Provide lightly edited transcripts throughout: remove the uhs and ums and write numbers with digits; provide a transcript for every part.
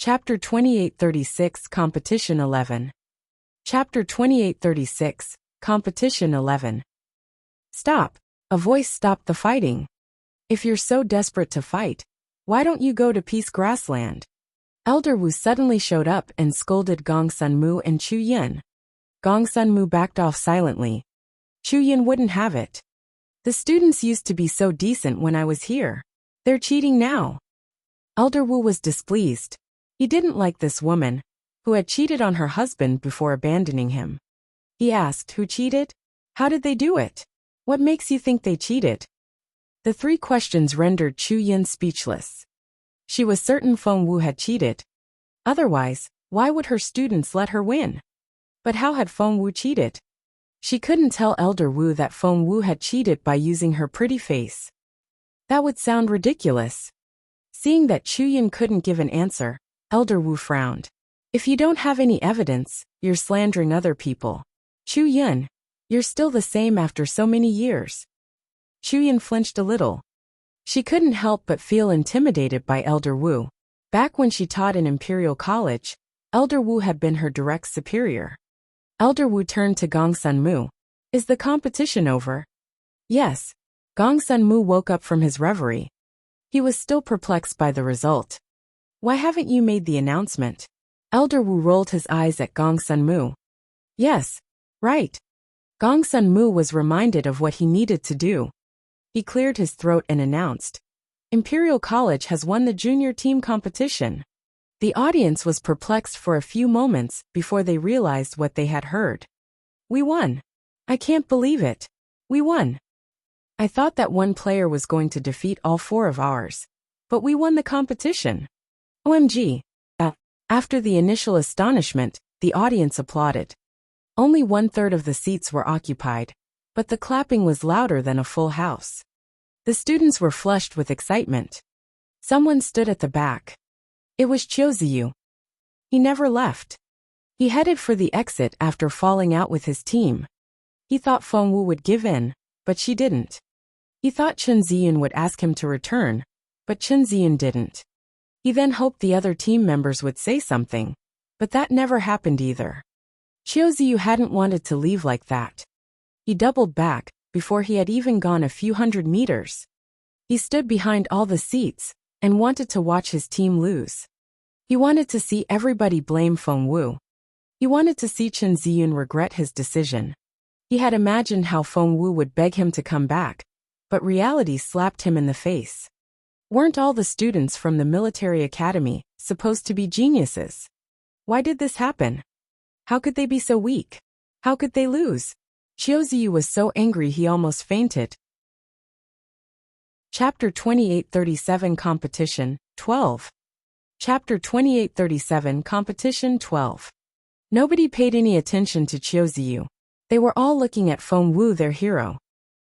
Chapter 2836 Competition 11. Chapter 2836 Competition 11. Stop. A voice stopped the fighting. If you're so desperate to fight, why don't you go to Peace Grassland? Elder Wu suddenly showed up and scolded Gong Sunmu and Chu Yin. Gong Sunmu backed off silently. Chu Yin wouldn't have it. The students used to be so decent when I was here. They're cheating now. Elder Wu was displeased. He didn't like this woman, who had cheated on her husband before abandoning him. He asked who cheated? How did they do it? What makes you think they cheated? The three questions rendered Chu Yin speechless. She was certain Feng Wu had cheated. Otherwise, why would her students let her win? But how had Feng Wu cheated? She couldn't tell Elder Wu that Feng Wu had cheated by using her pretty face. That would sound ridiculous. Seeing that Chu Yin couldn't give an answer, Elder Wu frowned. If you don't have any evidence, you're slandering other people. Chu Yin, you're still the same after so many years. Chu Yin flinched a little. She couldn't help but feel intimidated by Elder Wu. Back when she taught in Imperial College, Elder Wu had been her direct superior. Elder Wu turned to Gong Sunmu. Is the competition over? Yes. Gong Sunmu woke up from his reverie. He was still perplexed by the result. Why haven't you made the announcement? Elder Wu rolled his eyes at Gong Sunmu. Yes. Right. Gong Sunmu was reminded of what he needed to do. He cleared his throat and announced, Imperial College has won the junior team competition. The audience was perplexed for a few moments before they realized what they had heard. We won. I can't believe it. We won. I thought that one player was going to defeat all four of ours. But we won the competition. OMG. After the initial astonishment, the audience applauded. Only 1/3 of the seats were occupied, but the clapping was louder than a full house. The students were flushed with excitement. Someone stood at the back. It was Chiuziyu. He never left. He headed for the exit after falling out with his team. He thought Feng Wu would give in, but she didn't. He thought Chen Ziyan would ask him to return, but Chen Ziyan didn't. He then hoped the other team members would say something, but that never happened either. Chiuziyu hadn't wanted to leave like that. He doubled back, before he had even gone a few hundred meters. He stood behind all the seats, and wanted to watch his team lose. He wanted to see everybody blame Feng Wu. He wanted to see Chen Ziyun regret his decision. He had imagined how Feng Wu would beg him to come back, but reality slapped him in the face. Weren't all the students from the military academy supposed to be geniuses? Why did this happen? How could they be so weak? How could they lose? Chiuziyu was so angry he almost fainted. Chapter 2837 Competition 12. Chapter 2837 Competition 12. Nobody paid any attention to Chiuziyu. They were all looking at Feng Wu, their hero.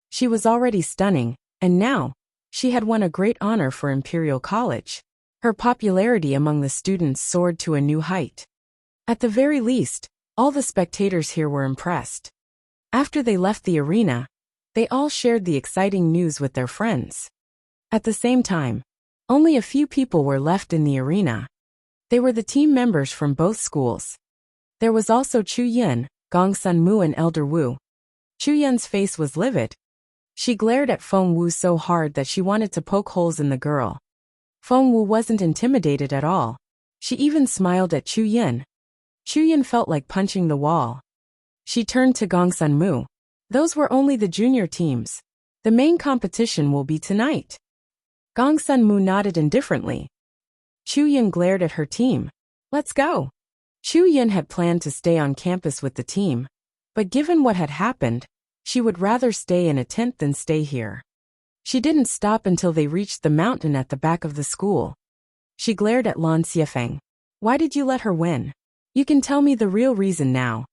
She was already stunning, and now, she had won a great honor for Imperial College. Her popularity among the students soared to a new height. At the very least, all the spectators here were impressed. After they left the arena, they all shared the exciting news with their friends. At the same time, only a few people were left in the arena. They were the team members from both schools. There was also Chu Yin, Gong Sunmu and Elder Wu. Chu Yin's face was livid. She glared at Feng Wu so hard that she wanted to poke holes in the girl. Feng Wu wasn't intimidated at all. She even smiled at Chu Yin. Chu Yin felt like punching the wall. She turned to Gong Sunmu. Those were only the junior teams. The main competition will be tonight. Gong Sunmu nodded indifferently. Chu Yin glared at her team. Let's go. Chu Yin had planned to stay on campus with the team, but given what had happened, she would rather stay in a tent than stay here. She didn't stop until they reached the mountain at the back of the school. She glared at Lan Xiefeng. Why did you let her win? You can tell me the real reason now.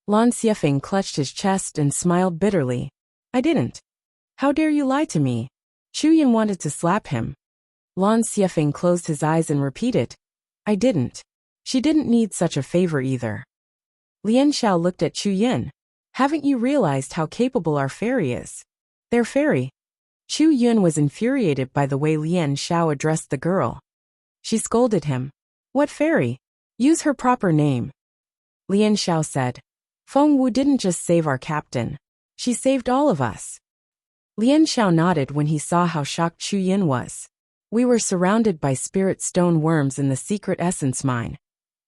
Lan Xiefeng clutched his chest and smiled bitterly. I didn't. How dare you lie to me? Chu Yin wanted to slap him. Lan Xiefeng closed his eyes and repeated. I didn't. She didn't need such a favor either. Lian Xiao looked at Chu Yin. Haven't you realized how capable our fairy is? Their fairy. Chu Yun was infuriated by the way Lian Xiao addressed the girl. She scolded him. What fairy? Use her proper name. Lian Xiao said. Feng Wu didn't just save our captain. She saved all of us. Lian Xiao nodded when he saw how shocked Chu Yin was. We were surrounded by spirit stone worms in the secret essence mine.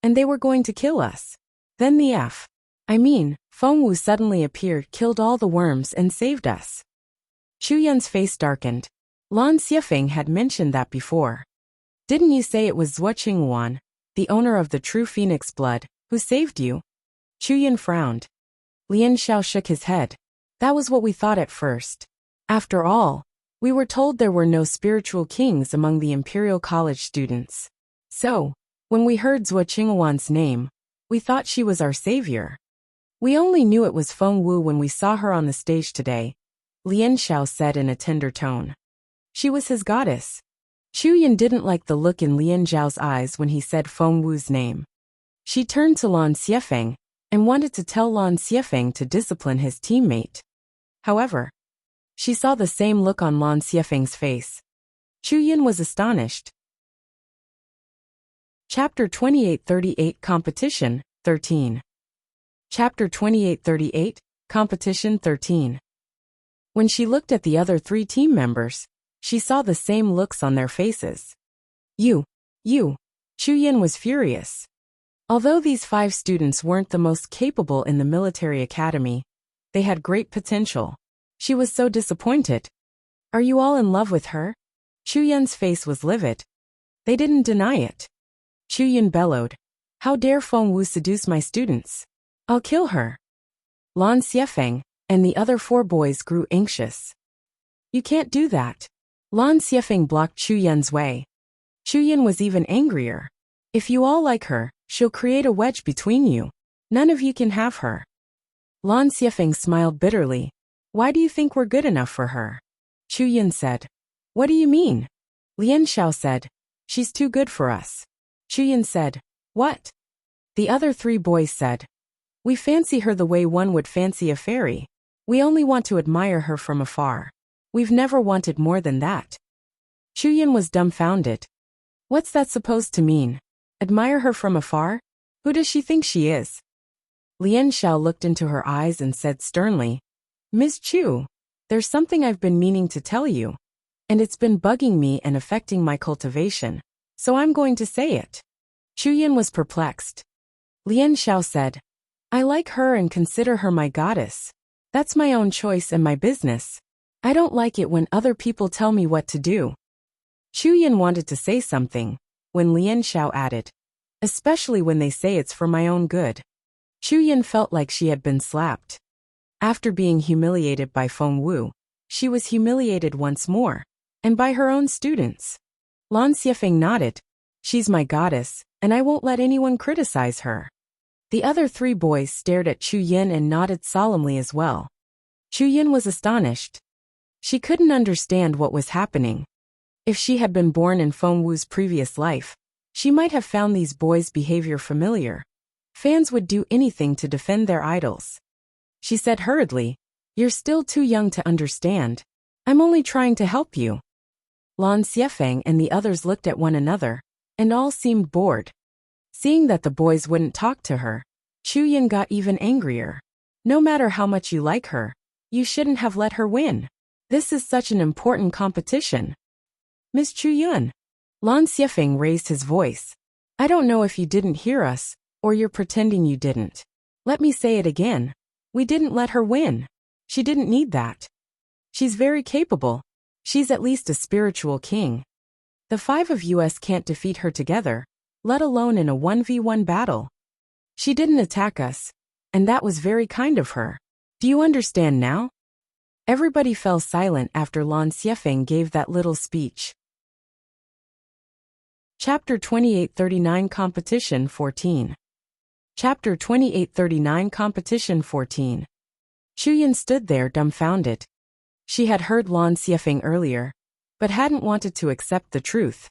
And they were going to kill us. Then Feng Wu suddenly appeared, killed all the worms and saved us. Chu Yin's face darkened. Lan Xiefeng had mentioned that before. Didn't you say it was Zhuo Qinghuan, the owner of the true phoenix blood, who saved you? Chu Yin frowned. Lian Xiao shook his head. That was what we thought at first. After all, we were told there were no spiritual kings among the Imperial College students. So, when we heard Zhuo Qinghuan's name, we thought she was our savior. We only knew it was Feng Wu when we saw her on the stage today, Lian Xiao said in a tender tone. She was his goddess. Chu Yin didn't like the look in Lian Zhao's eyes when he said Feng Wu's name. She turned to Lan Xiefeng and wanted to tell Lan Xiefeng to discipline his teammate. However, she saw the same look on Lan Xiefeng's face. Chu Yin was astonished. Chapter 2838 Competition 13. Chapter 2838 Competition 13. When she looked at the other 3 team members, she saw the same looks on their faces. You. Chu Yin was furious. Although these 5 students weren't the most capable in the military academy, they had great potential. She was so disappointed. Are you all in love with her? Chu Yin's face was livid. They didn't deny it. Chu Yin bellowed. How dare Feng Wu seduce my students? I'll kill her. Lan Xiefeng and the other 4 boys grew anxious. You can't do that. Lan Xiefeng blocked Chu Yin's way. Chu Yin was even angrier. If you all like her, she'll create a wedge between you. None of you can have her. Lan Xiefeng smiled bitterly. Why do you think we're good enough for her? Chu Yin said. What do you mean? Lian Xiao said. She's too good for us. Chu Yin said. What? The other 3 boys said. We fancy her the way one would fancy a fairy. We only want to admire her from afar. We've never wanted more than that. Chu Yin was dumbfounded. What's that supposed to mean? Admire her from afar? Who does she think she is? Lian Xiao looked into her eyes and said sternly, Ms. Chu, there's something I've been meaning to tell you. And it's been bugging me and affecting my cultivation. So I'm going to say it. Chu Yin was perplexed. Lian Xiao said, I like her and consider her my goddess. That's my own choice and my business. I don't like it when other people tell me what to do. Chu Yin wanted to say something, when Lian Xiao added, especially when they say it's for my own good. Chu Yin felt like she had been slapped. After being humiliated by Feng Wu, she was humiliated once more, and by her own students. Lan Xiefeng nodded. She's my goddess, and I won't let anyone criticize her. The other 3 boys stared at Chu Yin and nodded solemnly as well. Chu Yin was astonished. She couldn't understand what was happening. If she had been born in Feng Wu's previous life, she might have found these boys' behavior familiar. Fans would do anything to defend their idols. She said hurriedly, You're still too young to understand. I'm only trying to help you. Lan Xiefeng and the others looked at one another, and all seemed bored. Seeing that the boys wouldn't talk to her, Chu Yin got even angrier. No matter how much you like her, you shouldn't have let her win. This is such an important competition. Miss Chu Yin. Lan Xiefeng raised his voice. I don't know if you didn't hear us, or you're pretending you didn't. Let me say it again. We didn't let her win. She didn't need that. She's very capable. She's at least a spiritual king. The 5 of us can't defeat her together, let alone in a 1v1 battle. She didn't attack us, and that was very kind of her. Do you understand now? Everybody fell silent after Lan Xiefeng gave that little speech. Chapter 2839 Competition 14. Chapter 2839 Competition 14. Chu Yin stood there dumbfounded. She had heard Lan Xiefeng earlier, but hadn't wanted to accept the truth.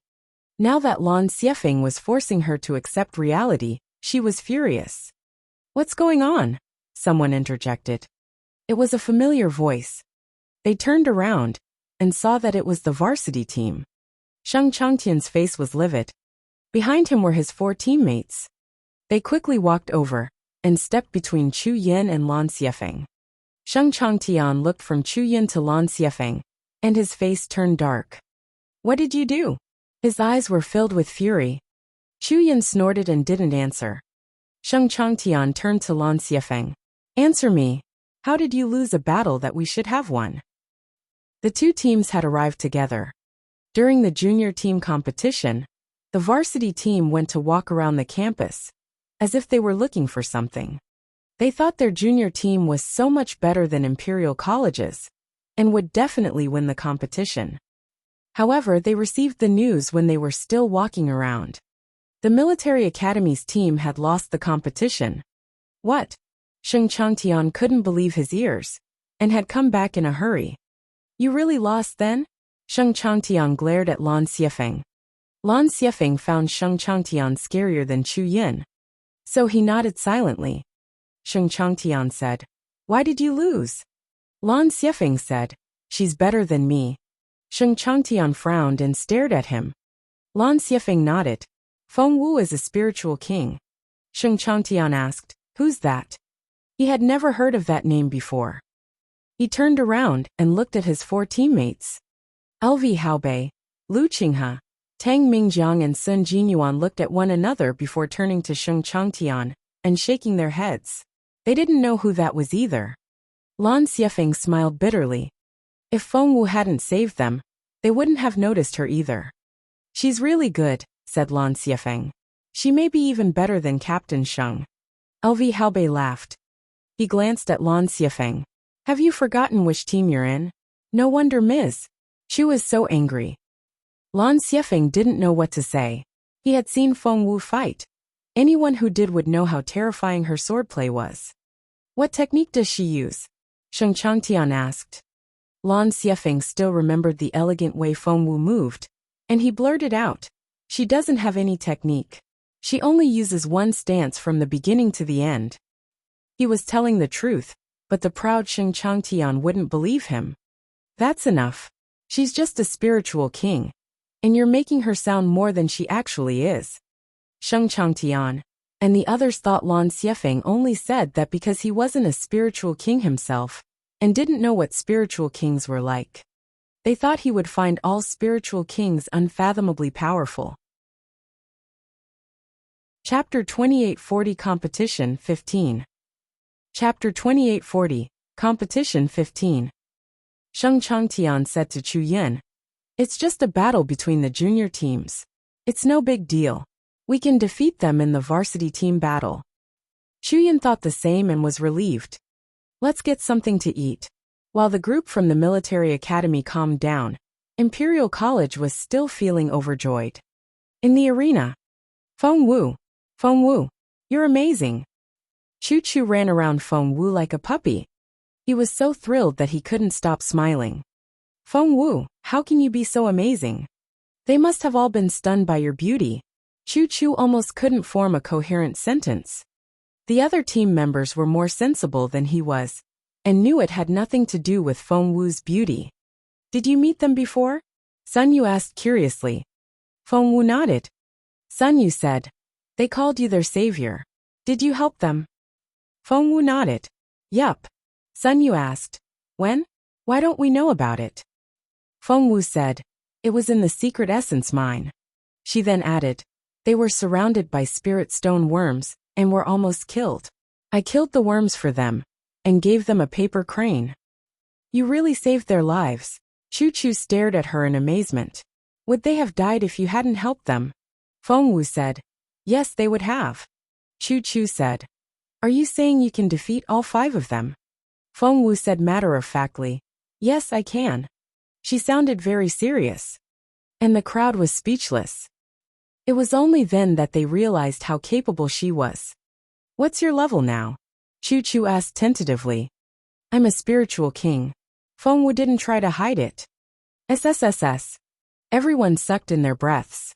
Now that Lan Xiefeng was forcing her to accept reality, she was furious. What's going on? Someone interjected. It was a familiar voice. They turned around and saw that it was the varsity team. Sheng Changtian's face was livid. Behind him were his 4 teammates. They quickly walked over and stepped between Chu Yin and Lan Xiefeng. Sheng Changtian looked from Chu Yin to Lan Xiefeng, and his face turned dark. What did you do? His eyes were filled with fury. Chu Yin snorted and didn't answer. Sheng Changtian turned to Lan Xiefeng. Answer me. How did you lose a battle that we should have won? The 2 teams had arrived together. During the junior team competition, the varsity team went to walk around the campus, as if they were looking for something. They thought their junior team was so much better than Imperial colleges, and would definitely win the competition. However, they received the news when they were still walking around. The military academy's team had lost the competition. What? Sheng Changtian couldn't believe his ears, and had come back in a hurry. You really lost then? Sheng Changtian glared at Lan Xiefeng. Lan Xiefeng found Sheng Changtian scarier than Chu Yin. So he nodded silently. Sheng Changtian said, Why did you lose? Lan Xiefeng said, She's better than me. Sheng Changtian frowned and stared at him. Lan Xiefeng nodded. Feng Wu is a spiritual king. Sheng Changtian asked, Who's that? He had never heard of that name before. He turned around and looked at his 4 teammates. LV Haobei, Lu Qinghe, Tang Mingjiang and Sun Jinyuan looked at one another before turning to Sheng Changtian and shaking their heads. They didn't know who that was either. Lan Xiefeng smiled bitterly. If Feng Wu hadn't saved them, they wouldn't have noticed her either. She's really good, said Lan Xiefeng. She may be even better than Captain Sheng. LV Haobei laughed. He glanced at Lan Xiefeng. Have you forgotten which team you're in? No wonder Ms. Chu was so angry. Lan Xiefeng didn't know what to say. He had seen Feng Wu fight. Anyone who did would know how terrifying her swordplay was. What technique does she use? Sheng Changtian asked. Lan Xiefeng still remembered the elegant way Feng Wu moved, and he blurted out, She doesn't have any technique. She only uses one stance from the beginning to the end. He was telling the truth, but the proud Sheng Changtian wouldn't believe him. That's enough. She's just a spiritual king. And you're making her sound more than she actually is. Sheng Changtian and the others thought Lan Xiefeng only said that because he wasn't a spiritual king himself, and didn't know what spiritual kings were like. They thought he would find all spiritual kings unfathomably powerful. Chapter 2840 Competition 15. Chapter 2840, Competition 15. Sheng Changtian said to Chu Yin, It's just a battle between the junior teams. It's no big deal. We can defeat them in the varsity team battle. Chu Yin thought the same and was relieved. Let's get something to eat. While the group from the military academy calmed down, Imperial College was still feeling overjoyed. In the arena, Feng Wu, you're amazing. Chu Chu ran around Feng Wu like a puppy. He was so thrilled that he couldn't stop smiling. Feng Wu, how can you be so amazing? They must have all been stunned by your beauty. Chu Chu almost couldn't form a coherent sentence. The other team members were more sensible than he was, and knew it had nothing to do with Feng Wu's beauty. Did you meet them before? Sun Yu asked curiously. Feng Wu nodded. Sun Yu said, They called you their savior. Did you help them? Feng Wu nodded. Yup. Sun Yu asked, When? Why don't we know about it? Feng Wu said, It was in the secret essence mine. She then added, They were surrounded by spirit stone worms, and were almost killed. I killed the worms for them, and gave them a paper crane. You really saved their lives. Chu Chu stared at her in amazement. Would they have died if you hadn't helped them? Feng Wu said, Yes, they would have. Chu Chu said, Are you saying you can defeat all 5 of them? Feng Wu said matter-of-factly, Yes, I can. She sounded very serious. And the crowd was speechless. It was only then that they realized how capable she was. What's your level now? Chu Chu asked tentatively. I'm a spiritual king. Feng Wu didn't try to hide it. SSSS. Everyone sucked in their breaths.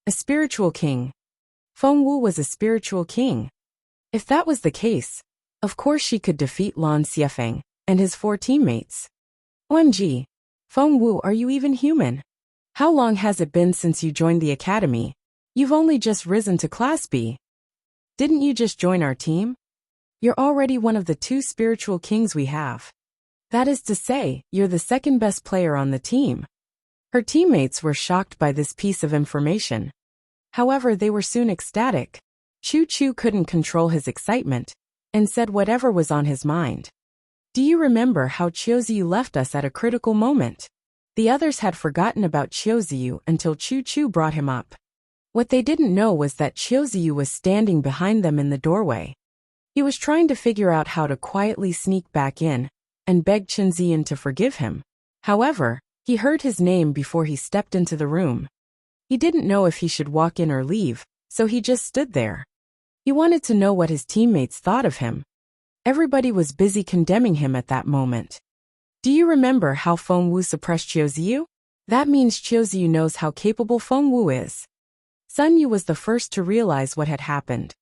A spiritual king. Feng Wu was a spiritual king. If that was the case, of course she could defeat Lan Xiefeng and his 4 teammates. OMG. Feng Wu, are you even human? How long has it been since you joined the academy? You've only just risen to Class B. Didn't you just join our team? You're already one of the 2 spiritual kings we have. That is to say, you're the second best player on the team. Her teammates were shocked by this piece of information. However, they were soon ecstatic. Chu Chu couldn't control his excitement, and said whatever was on his mind. Do you remember how Chiuziu left us at a critical moment? The others had forgotten about Chiuziu until Chu Chu brought him up. What they didn't know was that Chiuziu was standing behind them in the doorway. He was trying to figure out how to quietly sneak back in and beg Chen Ziyan to forgive him. However, he heard his name before he stepped into the room. He didn't know if he should walk in or leave, so he just stood there. He wanted to know what his teammates thought of him. Everybody was busy condemning him at that moment. Do you remember how Feng Wu suppressed Chiuziu? That means Chiuziu knows how capable Feng Wu is. Sun Yu was the first to realize what had happened.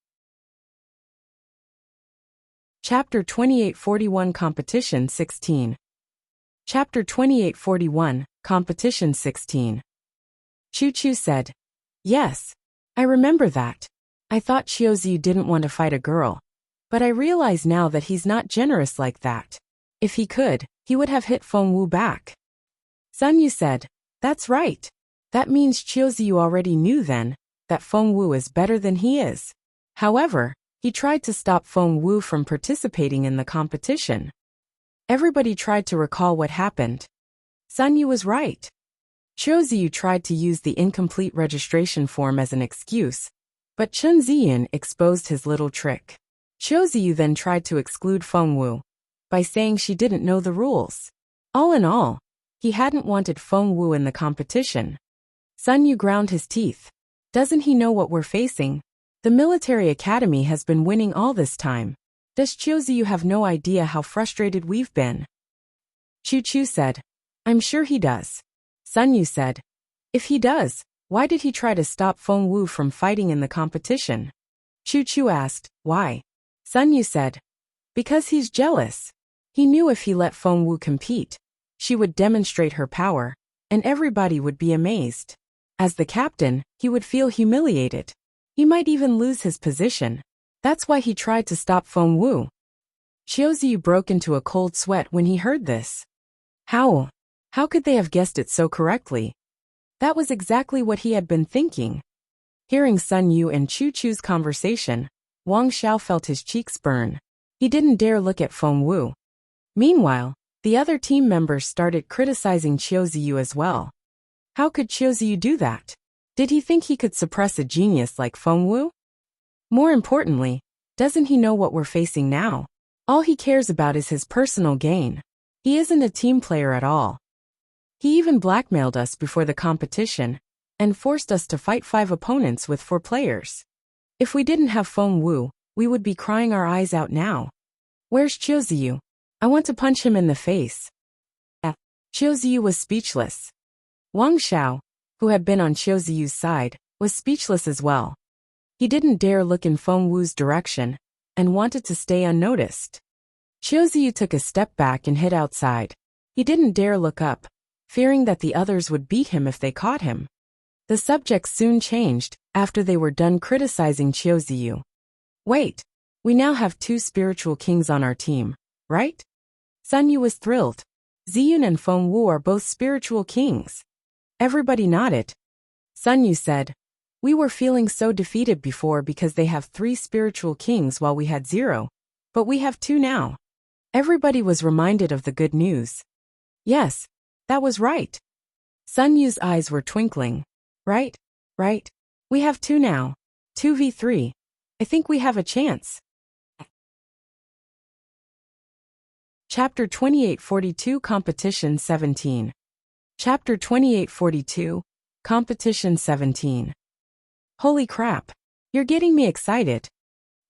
Chapter 2841 Competition 16. Chapter 2841 Competition 16. Chu Chu said, "Yes, I remember that. I thought Chiuziu didn't want to fight a girl. But I realize now that he's not generous like that. If he could, he would have hit Feng Wu back." Sun Yu said, "That's right. That means Chiuziu already knew then that Feng Wu is better than he is. However, he tried to stop Feng Wu from participating in the competition." Everybody tried to recall what happened. Sun Yu was right. Chiuziu tried to use the incomplete registration form as an excuse, but Chen Ziyan exposed his little trick. Chiuziu then tried to exclude Feng Wu by saying she didn't know the rules. All in all, he hadn't wanted Feng Wu in the competition. Sun Yu ground his teeth. Doesn't he know what we're facing? The military academy has been winning all this time. Does Chiuziu have no idea how frustrated we've been? Chu Chu said, "I'm sure he does." Sun Yu said, "If he does, why did he try to stop Feng Wu from fighting in the competition?" Chu Chu asked, "Why?" Sun Yu said, "Because he's jealous. He knew if he let Feng Wu compete, she would demonstrate her power, and everybody would be amazed. As the captain, he would feel humiliated. He might even lose his position. That's why he tried to stop Feng Wu." Chiuziu broke into a cold sweat when he heard this. How could they have guessed it so correctly? That was exactly what he had been thinking. Hearing Sun Yu and Chu Chu's conversation, Wang Xiao felt his cheeks burn. He didn't dare look at Feng Wu. Meanwhile, the other team members started criticizing Chiuziu as well. How could Chiuziu do that? Did he think he could suppress a genius like Feng Wu? More importantly, doesn't he know what we're facing now? All he cares about is his personal gain. He isn't a team player at all. He even blackmailed us before the competition and forced us to fight 5 opponents with 4 players. If we didn't have Feng Wu, we would be crying our eyes out now. Where's Chiuziu? I want to punch him in the face. Chiuziu was speechless. Wang Xiao, who had been on Chiuziu's side, was speechless as well. He didn't dare look in Feng Wu's direction and wanted to stay unnoticed. Chiuziu took a step back and hid outside. He didn't dare look up, fearing that the others would beat him if they caught him. The subject soon changed after they were done criticizing Chiuziu. "Wait, we now have 2 spiritual kings on our team, right?" Sun Yu was thrilled. Ziyun and Feng Wu are both spiritual kings. Everybody nodded. Sun Yu said, "We were feeling so defeated before because they have 3 spiritual kings while we had 0, but we have 2 now." Everybody was reminded of the good news. Yes, that was right. Sun Yu's eyes were twinkling. Right. We have 2 now. 2v3. I think we have a chance. Chapter 2842 Competition 17. Chapter 2842 Competition 17. Holy crap. You're getting me excited.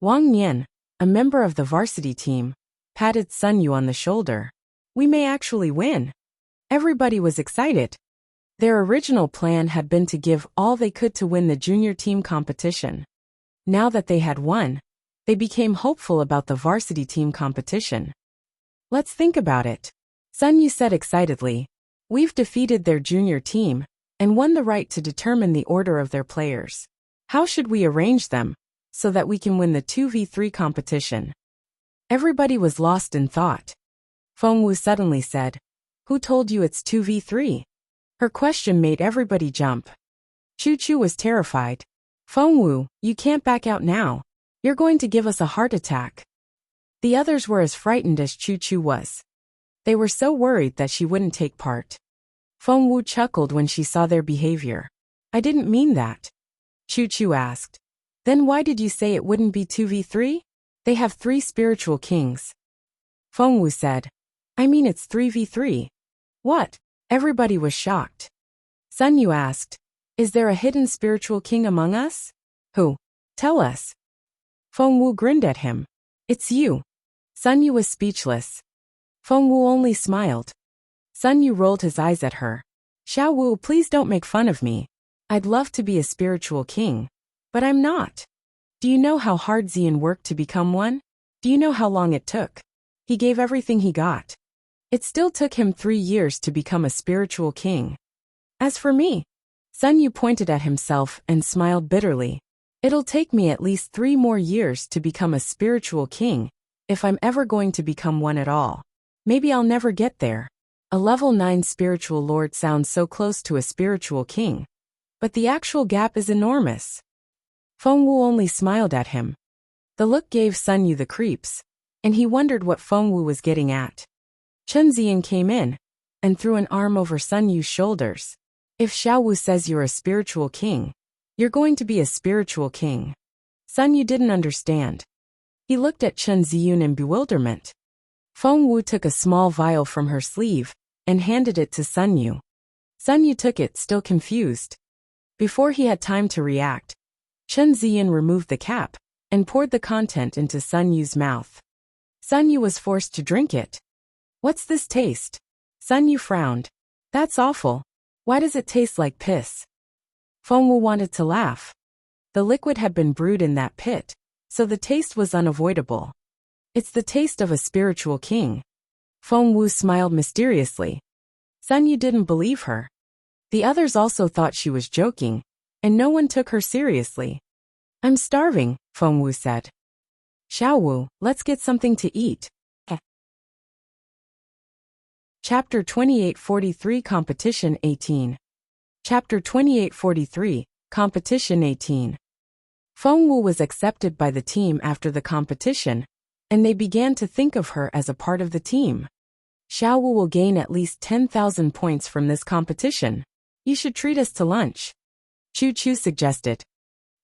Wang Nian, a member of the varsity team, patted Sun Yu on the shoulder. We may actually win. Everybody was excited. Their original plan had been to give all they could to win the junior team competition. Now that they had won, they became hopeful about the varsity team competition. Let's think about it. Sun Yu said excitedly. We've defeated their junior team and won the right to determine the order of their players. How should we arrange them so that we can win the 2v3 competition? Everybody was lost in thought. Fengwu suddenly said, "Who told you it's 2v3? Her question made everybody jump. Chu was terrified. "Fengwu, you can't back out now. You're going to give us a heart attack." The others were as frightened as Chu was. They were so worried that she wouldn't take part. Fengwu chuckled when she saw their behavior. "I didn't mean that." Chu asked. "Then why did you say it wouldn't be 2v3? They have 3 spiritual kings." Fengwu said, "I mean it's 3v3. What?" Everybody was shocked. Sun Yu asked, "Is there a hidden spiritual king among us?" "Who? Tell us." Fengwu grinned at him. "It's you." Sun Yu was speechless. Fengwu only smiled. Sun Yu rolled his eyes at her. "Xiao Wu, please don't make fun of me. I'd love to be a spiritual king, but I'm not. Do you know how hard Xian worked to become one? Do you know how long it took? He gave everything he got. It still took him 3 years to become a spiritual king. As for me," Sun Yu pointed at himself and smiled bitterly. "It'll take me at least 3 more years to become a spiritual king, if I'm ever going to become one at all. Maybe I'll never get there. A level 9 spiritual lord sounds so close to a spiritual king, but the actual gap is enormous." Fengwu only smiled at him. The look gave Sun Yu the creeps, and he wondered what Fengwu was getting at. Chen Ziyan came in and threw an arm over Sun Yu's shoulders. "If Xiao Wu says you're a spiritual king, you're going to be a spiritual king." Sun Yu didn't understand. He looked at Chen Ziyan in bewilderment. Fengwu took a small vial from her sleeve and handed it to Sun Yu. Sun Yu took it, still confused. Before he had time to react, Chen Ziyan removed the cap and poured the content into Sun Yu's mouth. Sun Yu was forced to drink it. "What's this taste?" Sun Yu frowned. "That's awful. Why does it taste like piss?" Fengwu wanted to laugh. The liquid had been brewed in that pit, so the taste was unavoidable. "It's the taste of a spiritual king." Fengwu smiled mysteriously. Sun Yu didn't believe her. The others also thought she was joking, and no one took her seriously. "I'm starving," Fengwu said. "Xiao Wu, let's get something to eat." Chapter 2843 Competition 18. Chapter 2843, Competition 18. Fengwu was accepted by the team after the competition, and they began to think of her as a part of the team. "Xiao Wu will gain at least 10,000 points from this competition. You should treat us to lunch," Chu suggested.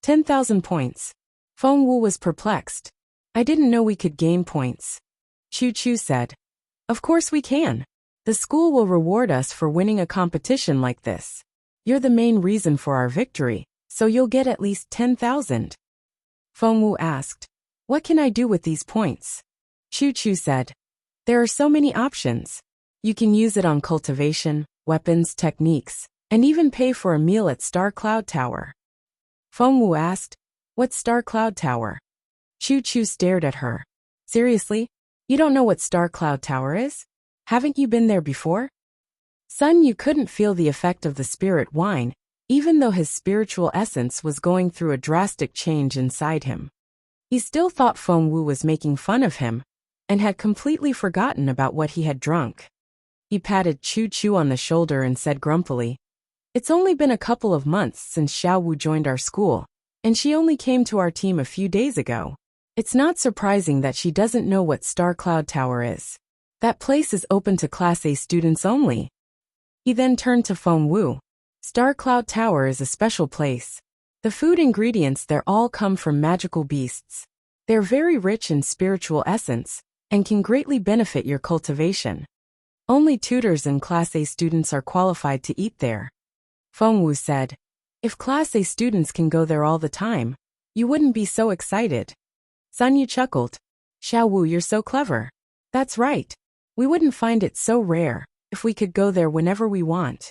10,000 points. Fengwu was perplexed. "I didn't know we could gain points." Chu said, "Of course we can. The school will reward us for winning a competition like this. You're the main reason for our victory, so you'll get at least 10,000. Fengwu asked, "What can I do with these points?" Chu said, "There are so many options. You can use it on cultivation, weapons, techniques, and even pay for a meal at Star Cloud Tower." Fengwu asked, "What's Star Cloud Tower?" Chu stared at her. "Seriously? You don't know what Star Cloud Tower is? Haven't you been there before?" Sun Yu couldn't feel the effect of the spirit wine, even though his spiritual essence was going through a drastic change inside him. He still thought Fengwu was making fun of him, and had completely forgotten about what he had drunk. He patted Chu on the shoulder and said grumpily, "It's only been a couple of months since Xiao Wu joined our school, and she only came to our team a few days ago. It's not surprising that she doesn't know what Star Cloud Tower is. That place is open to Class A students only." He then turned to Fengwu. "Star Cloud Tower is a special place. The food ingredients there all come from magical beasts. They're very rich in spiritual essence, and can greatly benefit your cultivation. Only tutors and Class A students are qualified to eat there." Fengwu said, "If Class A students can go there all the time, you wouldn't be so excited." Sun Yu chuckled. "Xiao Wu, you're so clever. That's right. We wouldn't find it so rare if we could go there whenever we want.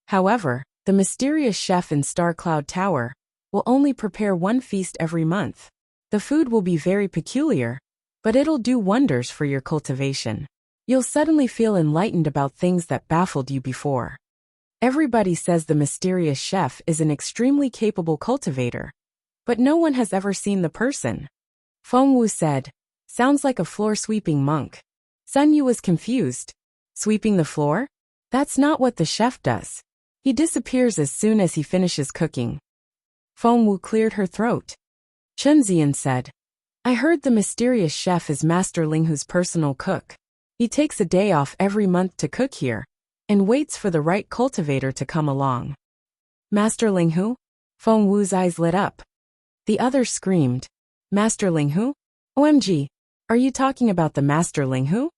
However, the mysterious chef in Star Cloud Tower will only prepare one feast every month. The food will be very peculiar, but it'll do wonders for your cultivation. You'll suddenly feel enlightened about things that baffled you before. Everybody says the mysterious chef is an extremely capable cultivator, but no one has ever seen the person. Feng Wu said, sounds like a floor-sweeping monk. Sun Yu was confused. Sweeping the floor? That's not what the chef does. He disappears as soon as he finishes cooking. Feng Wu cleared her throat. Chen Ziyan said, I heard the mysterious chef is Master Linghu's personal cook. He takes a day off every month to cook here, and waits for the right cultivator to come along. Master Linghu? Feng Wu's eyes lit up. The others screamed, Master Linghu? OMG, are you talking about the Master Linghu?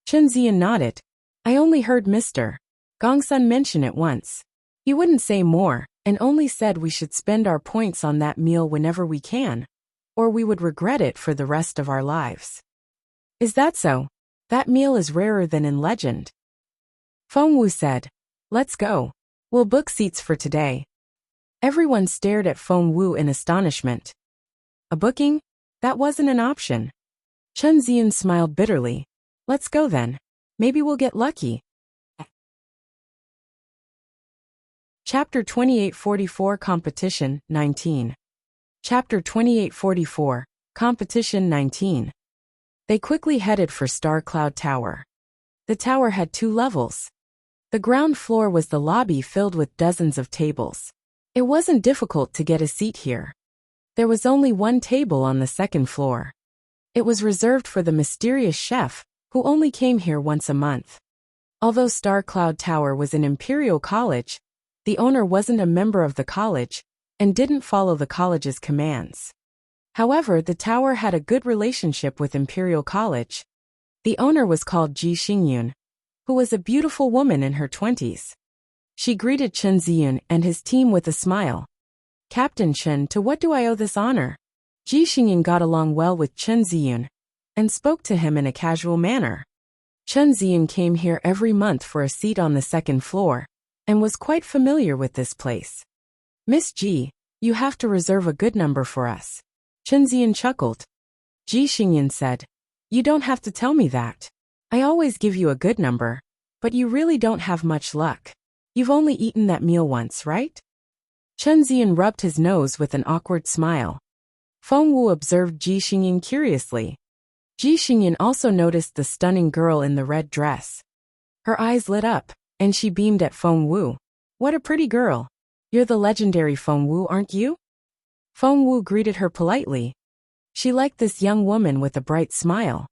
Chen Ziyan nodded. I only heard Mr. Gongsun mention it once. He wouldn't say more, and only said we should spend our points on that meal whenever we can, or we would regret it for the rest of our lives. Is that so? That meal is rarer than in legend. Feng Wu said, let's go. We'll book seats for today. Everyone stared at Feng Wu in astonishment. A booking? That wasn't an option. Chen Ziyan smiled bitterly. Let's go then. Maybe we'll get lucky. Chapter 2844 Competition 19. Chapter 2844 Competition 19. They quickly headed for Star Cloud Tower. The tower had 2 levels. The ground floor was the lobby filled with dozens of tables. It wasn't difficult to get a seat here. There was only one table on the second floor. It was reserved for the mysterious chef, who only came here once a month. Although Star Cloud Tower was an imperial college, the owner wasn't a member of the college and didn't follow the college's commands. However, the tower had a good relationship with Imperial College. The owner was called Ji Xingyun, who was a beautiful woman in her 20s. She greeted Chen Ziyan and his team with a smile. Captain Chen, to what do I owe this honor? Ji Xingyun got along well with Chen Ziyan and spoke to him in a casual manner. Chen Ziyan came here every month for a seat on the second floor and was quite familiar with this place. Miss Ji, you have to reserve a good number for us. Chen Ziyan chuckled. Ji Xingyun said, you don't have to tell me that. I always give you a good number, but you really don't have much luck. You've only eaten that meal once, right? Chen Ziyan rubbed his nose with an awkward smile. Feng Wu observed Ji Xingyun curiously. Ji Xingyun also noticed the stunning girl in the red dress. Her eyes lit up, and she beamed at Feng Wu. What a pretty girl. You're the legendary Feng Wu, aren't you? Feng Wu greeted her politely. She liked this young woman with a bright smile.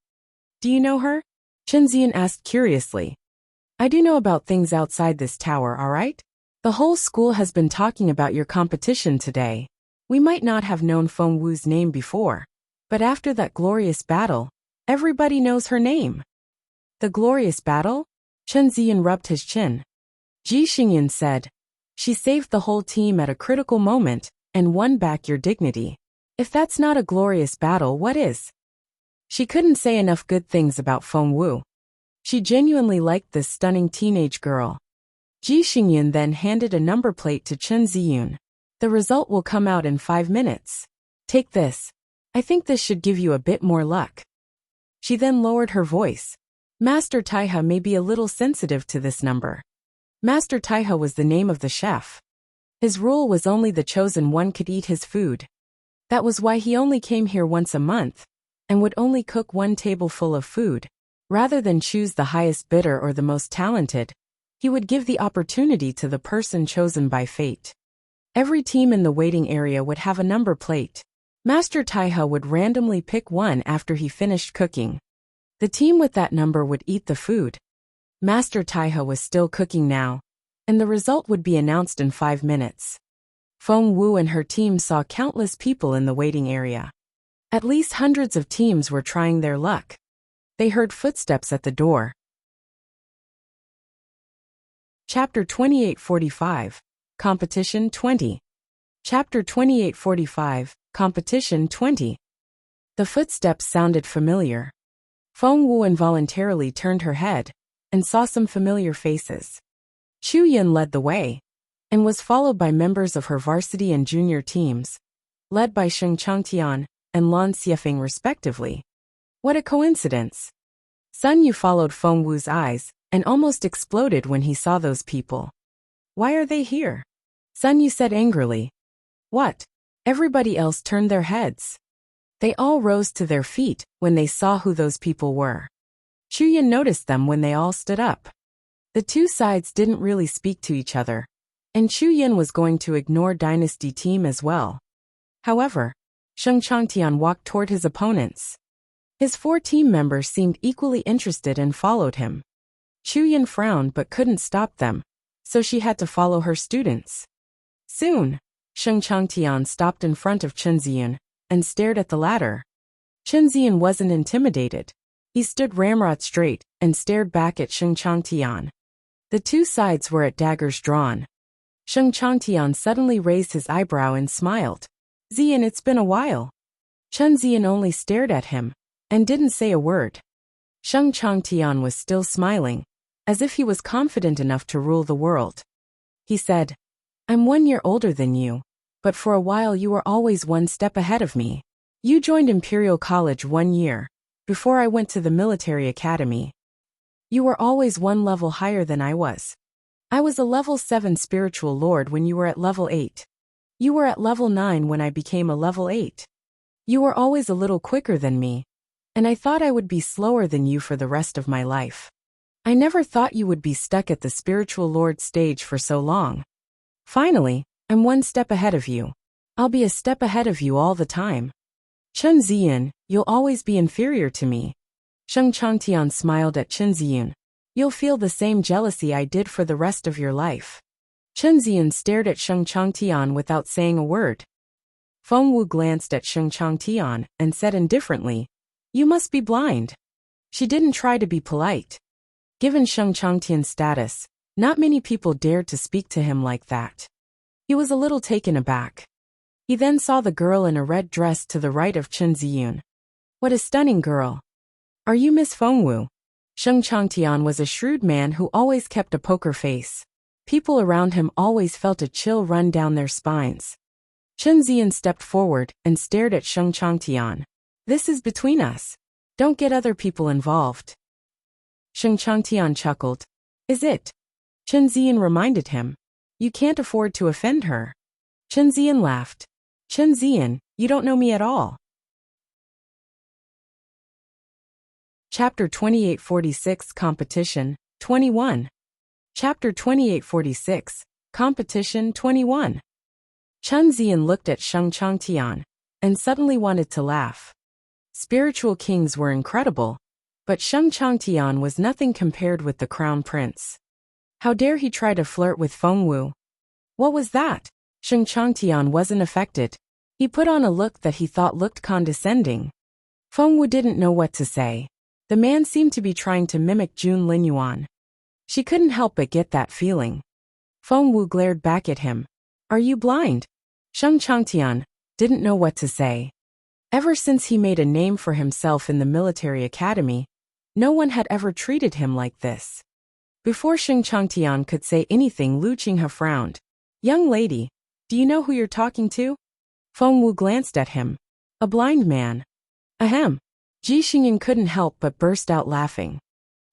Do you know her? Chen Ziyan asked curiously. I do know about things outside this tower, all right? The whole school has been talking about your competition today. We might not have known Feng Wu's name before, but after that glorious battle, everybody knows her name. The glorious battle? Chen Ziyan rubbed his chin. Ji Xingyun said, she saved the whole team at a critical moment and won back your dignity. If that's not a glorious battle, what is? She couldn't say enough good things about Feng Wu. She genuinely liked this stunning teenage girl. Ji Xingyun then handed a number plate to Chen Ziyan. The result will come out in 5 minutes. Take this. I think this should give you a bit more luck. She then lowered her voice. Master Taiha may be a little sensitive to this number. Master Taiha was the name of the chef. His rule was only the chosen one could eat his food. That was why he only came here once a month, and would only cook 1 tableful of food. Rather than choose the highest bidder or the most talented, he would give the opportunity to the person chosen by fate. Every team in the waiting area would have a number plate. Master Taiha would randomly pick one after he finished cooking. The team with that number would eat the food. Master Taiha was still cooking now, and the result would be announced in 5 minutes. Feng Wu and her team saw countless people in the waiting area. At least hundreds of teams were trying their luck. They heard footsteps at the door. Chapter 2845, Competition 20. Chapter 2845, Competition 20. The footsteps sounded familiar. Feng Wu involuntarily turned her head and saw some familiar faces. Chu Yun led the way, and was followed by members of her varsity and junior teams, led by Sheng Changtian and Lan Xiefeng respectively. What a coincidence! Sun Yu followed Feng Wu's eyes and almost exploded when he saw those people. Why are they here? Sun Yu said angrily. What? Everybody else turned their heads. They all rose to their feet when they saw who those people were. Chuyin noticed them when they all stood up. The two sides didn't really speak to each other, and Chuyin was going to ignore Dynasty Team as well. However, Sheng Changtian walked toward his opponents. His 4 team members seemed equally interested and followed him. Chuyin frowned but couldn't stop them, so she had to follow her students. Soon, Sheng Changtian stopped in front of Chen Ziyun and stared at the latter. Chen Ziyun wasn't intimidated. He stood ramrod straight and stared back at Sheng Changtian. The two sides were at daggers drawn. Sheng Changtian suddenly raised his eyebrow and smiled. Ziyun, it's been a while. Chen Ziyun only stared at him and didn't say a word. Sheng Changtian was still smiling, as if he was confident enough to rule the world. He said, I'm 1 year older than you, but for a while you were always 1 step ahead of me. You joined Imperial College 1 year, before I went to the military academy. You were always 1 level higher than I was. I was a level 7 spiritual lord when you were at level 8. You were at level 9 when I became a level 8. You were always a little quicker than me, and I thought I would be slower than you for the rest of my life. I never thought you would be stuck at the spiritual lord stage for so long. Finally, I'm 1 step ahead of you. I'll be a step ahead of you all the time. Chen Ziyun, you'll always be inferior to me. Sheng Changtian smiled at Chen Ziyun. You'll feel the same jealousy I did for the rest of your life. Chen Ziyun stared at Sheng Changtian without saying a word. Feng Wu glanced at Sheng Changtian and said indifferently, You must be blind. She didn't try to be polite. Given Sheng Changtian's status, not many people dared to speak to him like that. He was a little taken aback. He then saw the girl in a red dress to the right of Chen Ziyun. What a stunning girl. Are you Miss Feng Wu? Sheng Changtian was a shrewd man who always kept a poker face. People around him always felt a chill run down their spines. Chen Ziyun stepped forward and stared at Sheng Changtian. This is between us. Don't get other people involved. Sheng Changtian chuckled. Is it? Chen Ziyun reminded him. You can't afford to offend her. Chen Ziyun laughed. Chen Ziyun, you don't know me at all. Chapter 2846 Competition, 21. Chapter 2846, Competition 21. Chen Ziyun looked at Sheng Changtian and suddenly wanted to laugh. Spiritual kings were incredible, but Sheng Changtian was nothing compared with the crown prince. How dare he try to flirt with Feng Wu? What was that? Sheng Changtian wasn't affected. He put on a look that he thought looked condescending. Feng Wu didn't know what to say. The man seemed to be trying to mimic Jun Linyuan. She couldn't help but get that feeling. Feng Wu glared back at him. Are you blind? Sheng Changtian didn't know what to say. Ever since he made a name for himself in the military academy, no one had ever treated him like this. Before Sheng Changtian could say anything, Lu Qinghe frowned. Young lady, do you know who you're talking to? Feng Wu glanced at him. A blind man. Ahem. Ji Xingyin couldn't help but burst out laughing.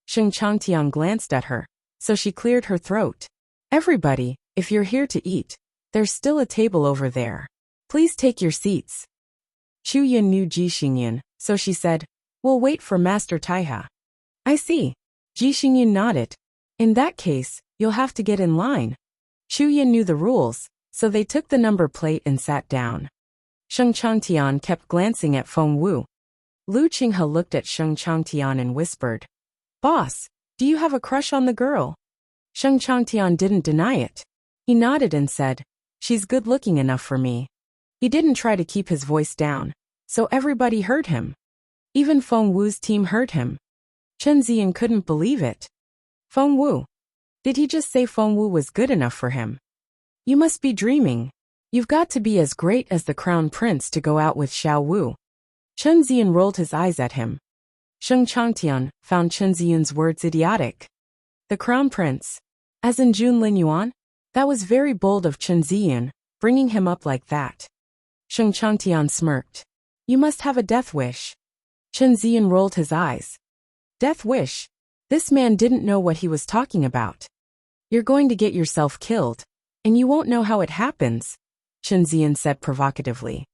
Sheng Changtian glanced at her, so she cleared her throat. Everybody, if you're here to eat, there's still a table over there. Please take your seats. Chu Yin knew Ji Xingyin, so she said, We'll wait for Master Taiha. I see. Ji Xingyin nodded. In that case, you'll have to get in line. Chu Yin knew the rules, so they took the number plate and sat down. Sheng Changtian kept glancing at Feng Wu. Lu Qinghe looked at Sheng Changtian and whispered, Boss, do you have a crush on the girl? Sheng Changtian didn't deny it. He nodded and said, She's good-looking enough for me. He didn't try to keep his voice down, so everybody heard him. Even Feng Wu's team heard him. Chen Ziyun couldn't believe it. Feng Wu. Did he just say Feng Wu was good enough for him? You must be dreaming. You've got to be as great as the crown prince to go out with Xiao Wu. Chen Ziyun rolled his eyes at him. Sheng Changtian found Chen Ziyun's words idiotic. The crown prince? As in Jun Linyuan? That was very bold of Chen Ziyun, bringing him up like that. Sheng Changtian smirked. You must have a death wish. Chen Ziyun rolled his eyes. Death wish? This man didn't know what he was talking about. You're going to get yourself killed, and you won't know how it happens. Chen Ziyan said provocatively.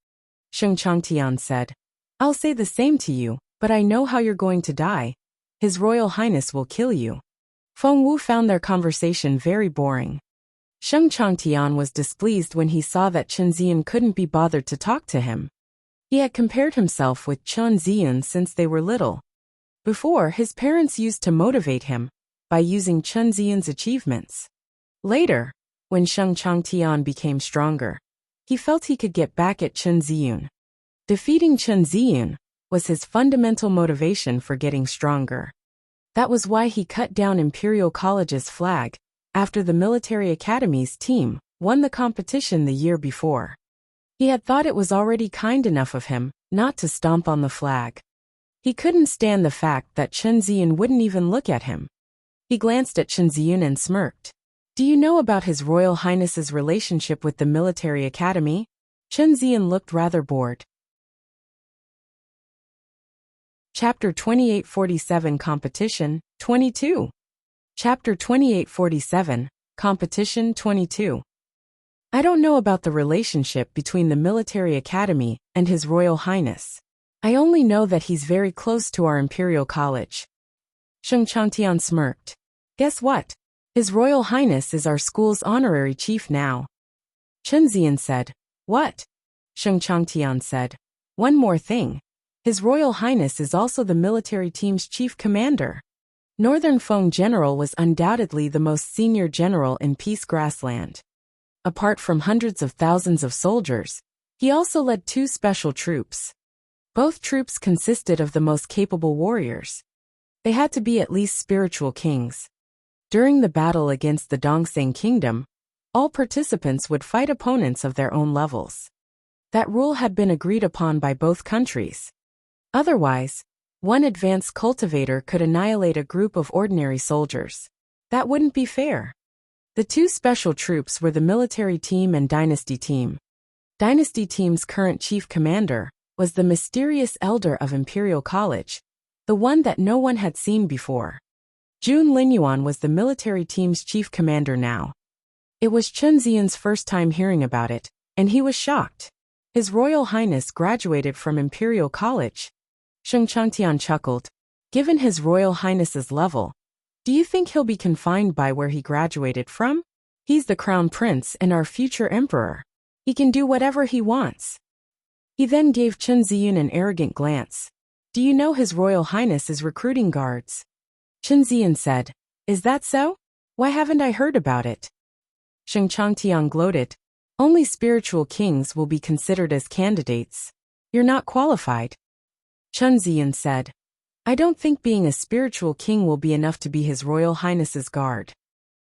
Sheng Changtian said, I'll say the same to you, but I know how you're going to die. His Royal Highness will kill you. Feng Wu found their conversation very boring. Sheng Changtian was displeased when he saw that Chen Ziyan couldn't be bothered to talk to him. He had compared himself with Chen Ziyan since they were little. Before, his parents used to motivate him by using Chen Ziyan's achievements. Later, when Sheng Changtian became stronger, he felt he could get back at Chen Ziyan. Defeating Chen Ziyan was his fundamental motivation for getting stronger. That was why he cut down Imperial College's flag after the military academy's team won the competition the year before. He had thought it was already kind enough of him not to stomp on the flag. He couldn't stand the fact that Chen Ziyan wouldn't even look at him. He glanced at Chen Ziyan and smirked. Do you know about His Royal Highness's relationship with the military academy? Chen Ziyan looked rather bored. Chapter 2847 Competition, 22. Chapter 2847, Competition 22. I don't know about the relationship between the military academy and His Royal Highness. I only know that he's very close to our Imperial College. Sheng Changtian smirked. Guess what? His Royal Highness is our school's honorary chief now. Chen Ziyan said. What? Sheng Changtian said. One more thing. His Royal Highness is also the military team's chief commander. Northern Feng General was undoubtedly the most senior general in Peace Grassland. Apart from hundreds of thousands of soldiers, he also led 2 special troops. Both troops consisted of the most capable warriors. They had to be at least spiritual kings. During the battle against the Dongseng Kingdom, all participants would fight opponents of their own levels. That rule had been agreed upon by both countries. Otherwise, one advanced cultivator could annihilate a group of ordinary soldiers. That wouldn't be fair. The 2 special troops were the military team and dynasty team. Dynasty team's current chief commander was the mysterious elder of Imperial College, the one that no one had seen before. Jun Linyuan was the military team's chief commander now. It was Chen Ziyan's first time hearing about it, and he was shocked. His Royal Highness graduated from Imperial College. Sheng Changtian chuckled. Given His Royal Highness's level, do you think he'll be confined by where he graduated from? He's the crown prince and our future emperor. He can do whatever he wants. He then gave Chen Ziyan an arrogant glance. Do you know His Royal Highness is recruiting guards? Chen Ziyan said. Is that so? Why haven't I heard about it? Sheng Changtian gloated. Only spiritual kings will be considered as candidates. You're not qualified. Chen Ziyan said. I don't think being a spiritual king will be enough to be His Royal Highness's guard.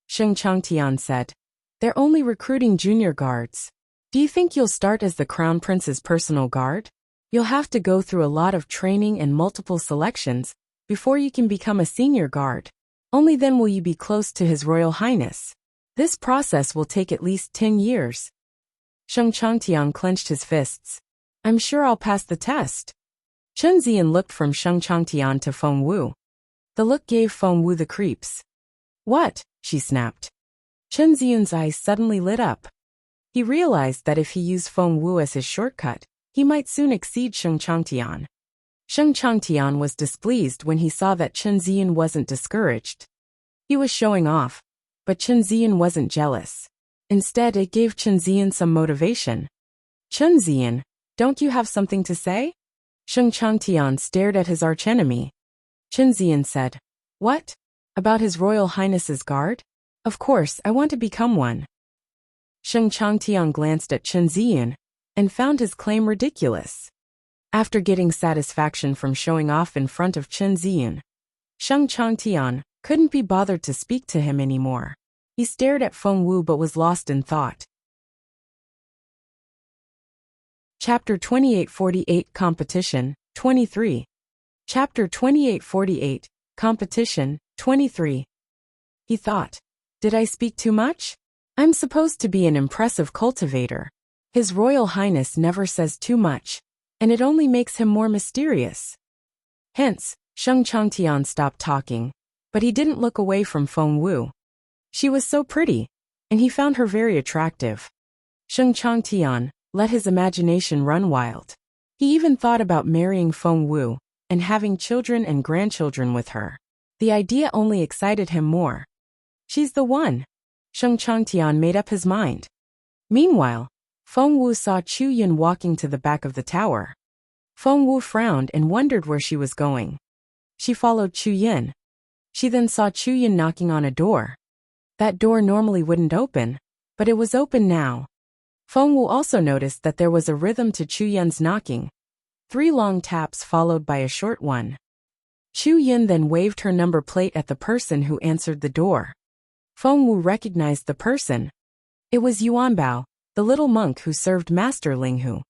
Sheng Changtian said. They're only recruiting junior guards. Do you think you'll start as the Crown Prince's personal guard? You'll have to go through a lot of training and multiple selections before you can become a senior guard. Only then will you be close to His Royal Highness. This process will take at least 10 years. Sheng Changtian clenched his fists. I'm sure I'll pass the test. Chen Ziyan looked from Sheng Changtian to Feng Wu. The look gave Feng Wu the creeps. What? She snapped. Chen Ziyan's eyes suddenly lit up. He realized that if he used Feng Wu as his shortcut, he might soon exceed Sheng Changtian. Sheng Changtian was displeased when he saw that Chen Ziyan wasn't discouraged. He was showing off, but Chen Ziyan wasn't jealous. Instead, it gave Chen Ziyan some motivation. Chen Ziyan, don't you have something to say? Sheng Changtian stared at his archenemy. Chen Ziyan said, What? About His Royal Highness's guard? Of course, I want to become one. Sheng Changtian glanced at Chen Ziyan and found his claim ridiculous. After getting satisfaction from showing off in front of Chen Ziyan, Sheng Changtian couldn't be bothered to speak to him anymore. He stared at Feng Wu but was lost in thought. Chapter 2848 Competition, 23. Chapter 2848, Competition, 23. He thought. Did I speak too much? I'm supposed to be an impressive cultivator. His Royal Highness never says too much, and it only makes him more mysterious. Hence, Sheng Changtian stopped talking, but he didn't look away from Feng Wu. She was so pretty, and he found her very attractive. Sheng Changtian let his imagination run wild. He even thought about marrying Feng Wu and having children and grandchildren with her. The idea only excited him more. She's the one. Sheng Changtian made up his mind. Meanwhile, Feng Wu saw Chu Yun walking to the back of the tower. Feng Wu frowned and wondered where she was going. She followed Chu Yun. She then saw Chu Yun knocking on a door. That door normally wouldn't open, but it was open now. Feng Wu also noticed that there was a rhythm to Chu Yun's knocking. 3 long taps followed by a short one. Chu Yun then waved her number plate at the person who answered the door. Feng Wu recognized the person. It was Yuanbao, the little monk who served Master Linghu.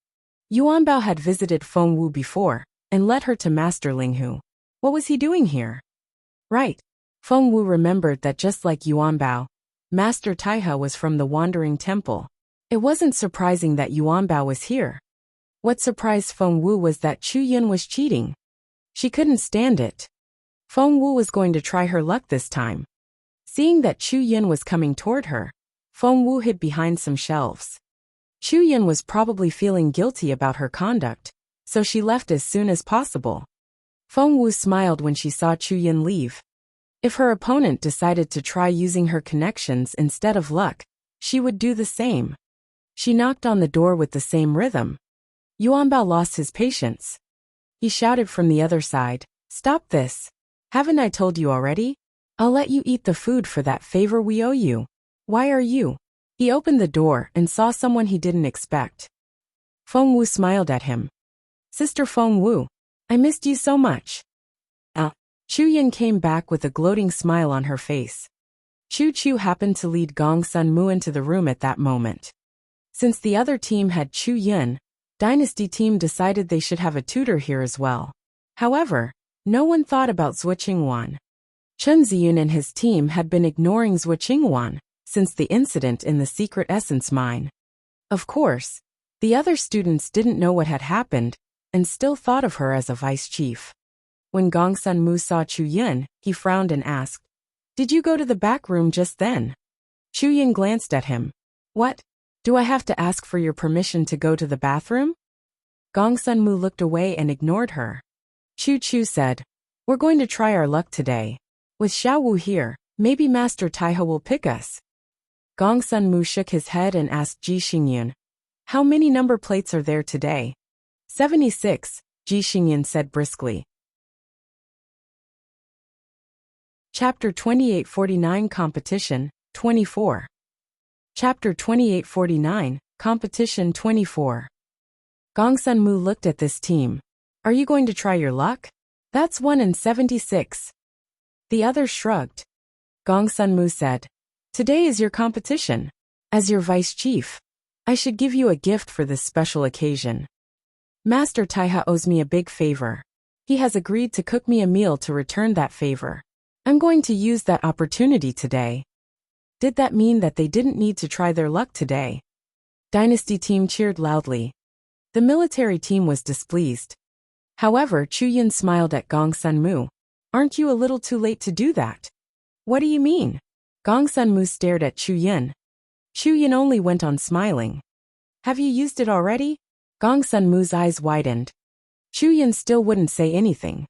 Yuanbao had visited Feng Wu before and led her to Master Linghu. What was he doing here? Right. Feng Wu remembered that just like Yuanbao, Master Taihe was from the Wandering Temple. It wasn't surprising that Yuanbao was here. What surprised Feng Wu was that Chu Yun was cheating. She couldn't stand it. Feng Wu was going to try her luck this time. Seeing that Chu Yun was coming toward her, Feng Wu hid behind some shelves. Chu Yun was probably feeling guilty about her conduct, so she left as soon as possible. Feng Wu smiled when she saw Chu Yun leave. If her opponent decided to try using her connections instead of luck, she would do the same. She knocked on the door with the same rhythm. Yuanbao lost his patience. He shouted from the other side, "Stop this! Haven't I told you already? I'll let you eat the food for that favor we owe you. Why are you?" He opened the door and saw someone he didn't expect. Feng Wu smiled at him. "Sister Feng Wu, I missed you so much." Chu Yun came back with a gloating smile on her face. Chu Chu happened to lead Gong Sun Mu into the room at that moment. Since the other team had Chu Yun, Dynasty team decided they should have a tutor here as well. However, no one thought about Zhuo Qingwan. Chen Ziyun and his team had been ignoring Zhuo Qingwan since the incident in the secret essence mine. Of course, the other students didn't know what had happened and still thought of her as a vice chief. When Gong Sun Mu saw Chu Yun, he frowned and asked, "Did you go to the back room just then?" Chu Yun glanced at him. "What? Do I have to ask for your permission to go to the bathroom?" Gong Sun Mu looked away and ignored her. Chu Chu said, "We're going to try our luck today. With Xiao Wu here, maybe Master Taihe will pick us." Gong Sun Mu shook his head and asked Ji Xingyun, "How many number plates are there today?" 76, Ji Xingyun said briskly. Chapter 2849 Competition, 24. Chapter 2849, Competition 24. Gong Sun Mu looked at this team. "Are you going to try your luck? That's 1 in 76. The others shrugged. Gong Sun Mu said, "Today is your competition. As your vice chief, I should give you a gift for this special occasion. Master Taihe owes me a big favor. He has agreed to cook me a meal to return that favor. I'm going to use that opportunity today." Did that mean that they didn't need to try their luck today? Dynasty team cheered loudly. The military team was displeased. However, Chu Yun smiled at Gong Sun Mu. "Aren't you a little too late to do that?" "What do you mean?" Gong Sun Mu stared at Chu Yun. Chu Yun only went on smiling. "Have you used it already?" Gong Sun Mu's eyes widened. Chu Yun still wouldn't say anything.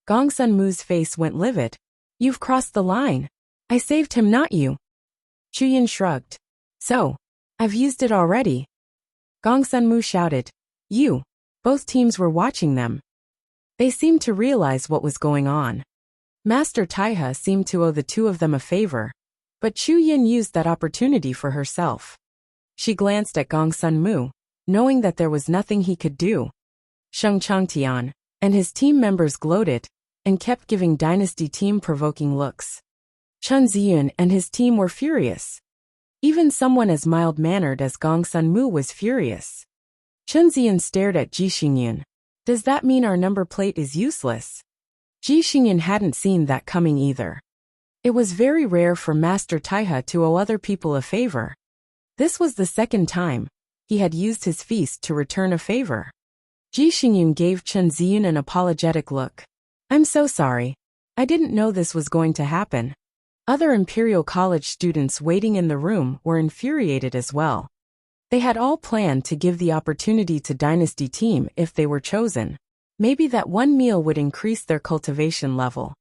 Gong Sun Mu's face went livid. "You've crossed the line. I saved him, not you." Chu Yun shrugged. "So, I've used it already." Gong Sun Mu shouted. "You!" Both teams were watching them. They seemed to realize what was going on. Master Taihe seemed to owe the two of them a favor, but Chu Yun used that opportunity for herself. She glanced at Gong Sun Mu, knowing that there was nothing he could do. Sheng Changtian and his team members gloated and kept giving Dynasty team provoking looks. Chen Ziyun and his team were furious. Even someone as mild-mannered as Gong Sun Mu was furious. Chen Ziyun stared at Ji Xingyun. "Does that mean our number plate is useless?" Ji Xingyun hadn't seen that coming either. It was very rare for Master Taihe to owe other people a favor. This was the second time he had used his feast to return a favor. Ji Xingyun gave Chen Ziyun an apologetic look. "I'm so sorry. I didn't know this was going to happen." Other Imperial College students waiting in the room were infuriated as well. They had all planned to give the opportunity to Dynasty Team if they were chosen. Maybe that one meal would increase their cultivation level.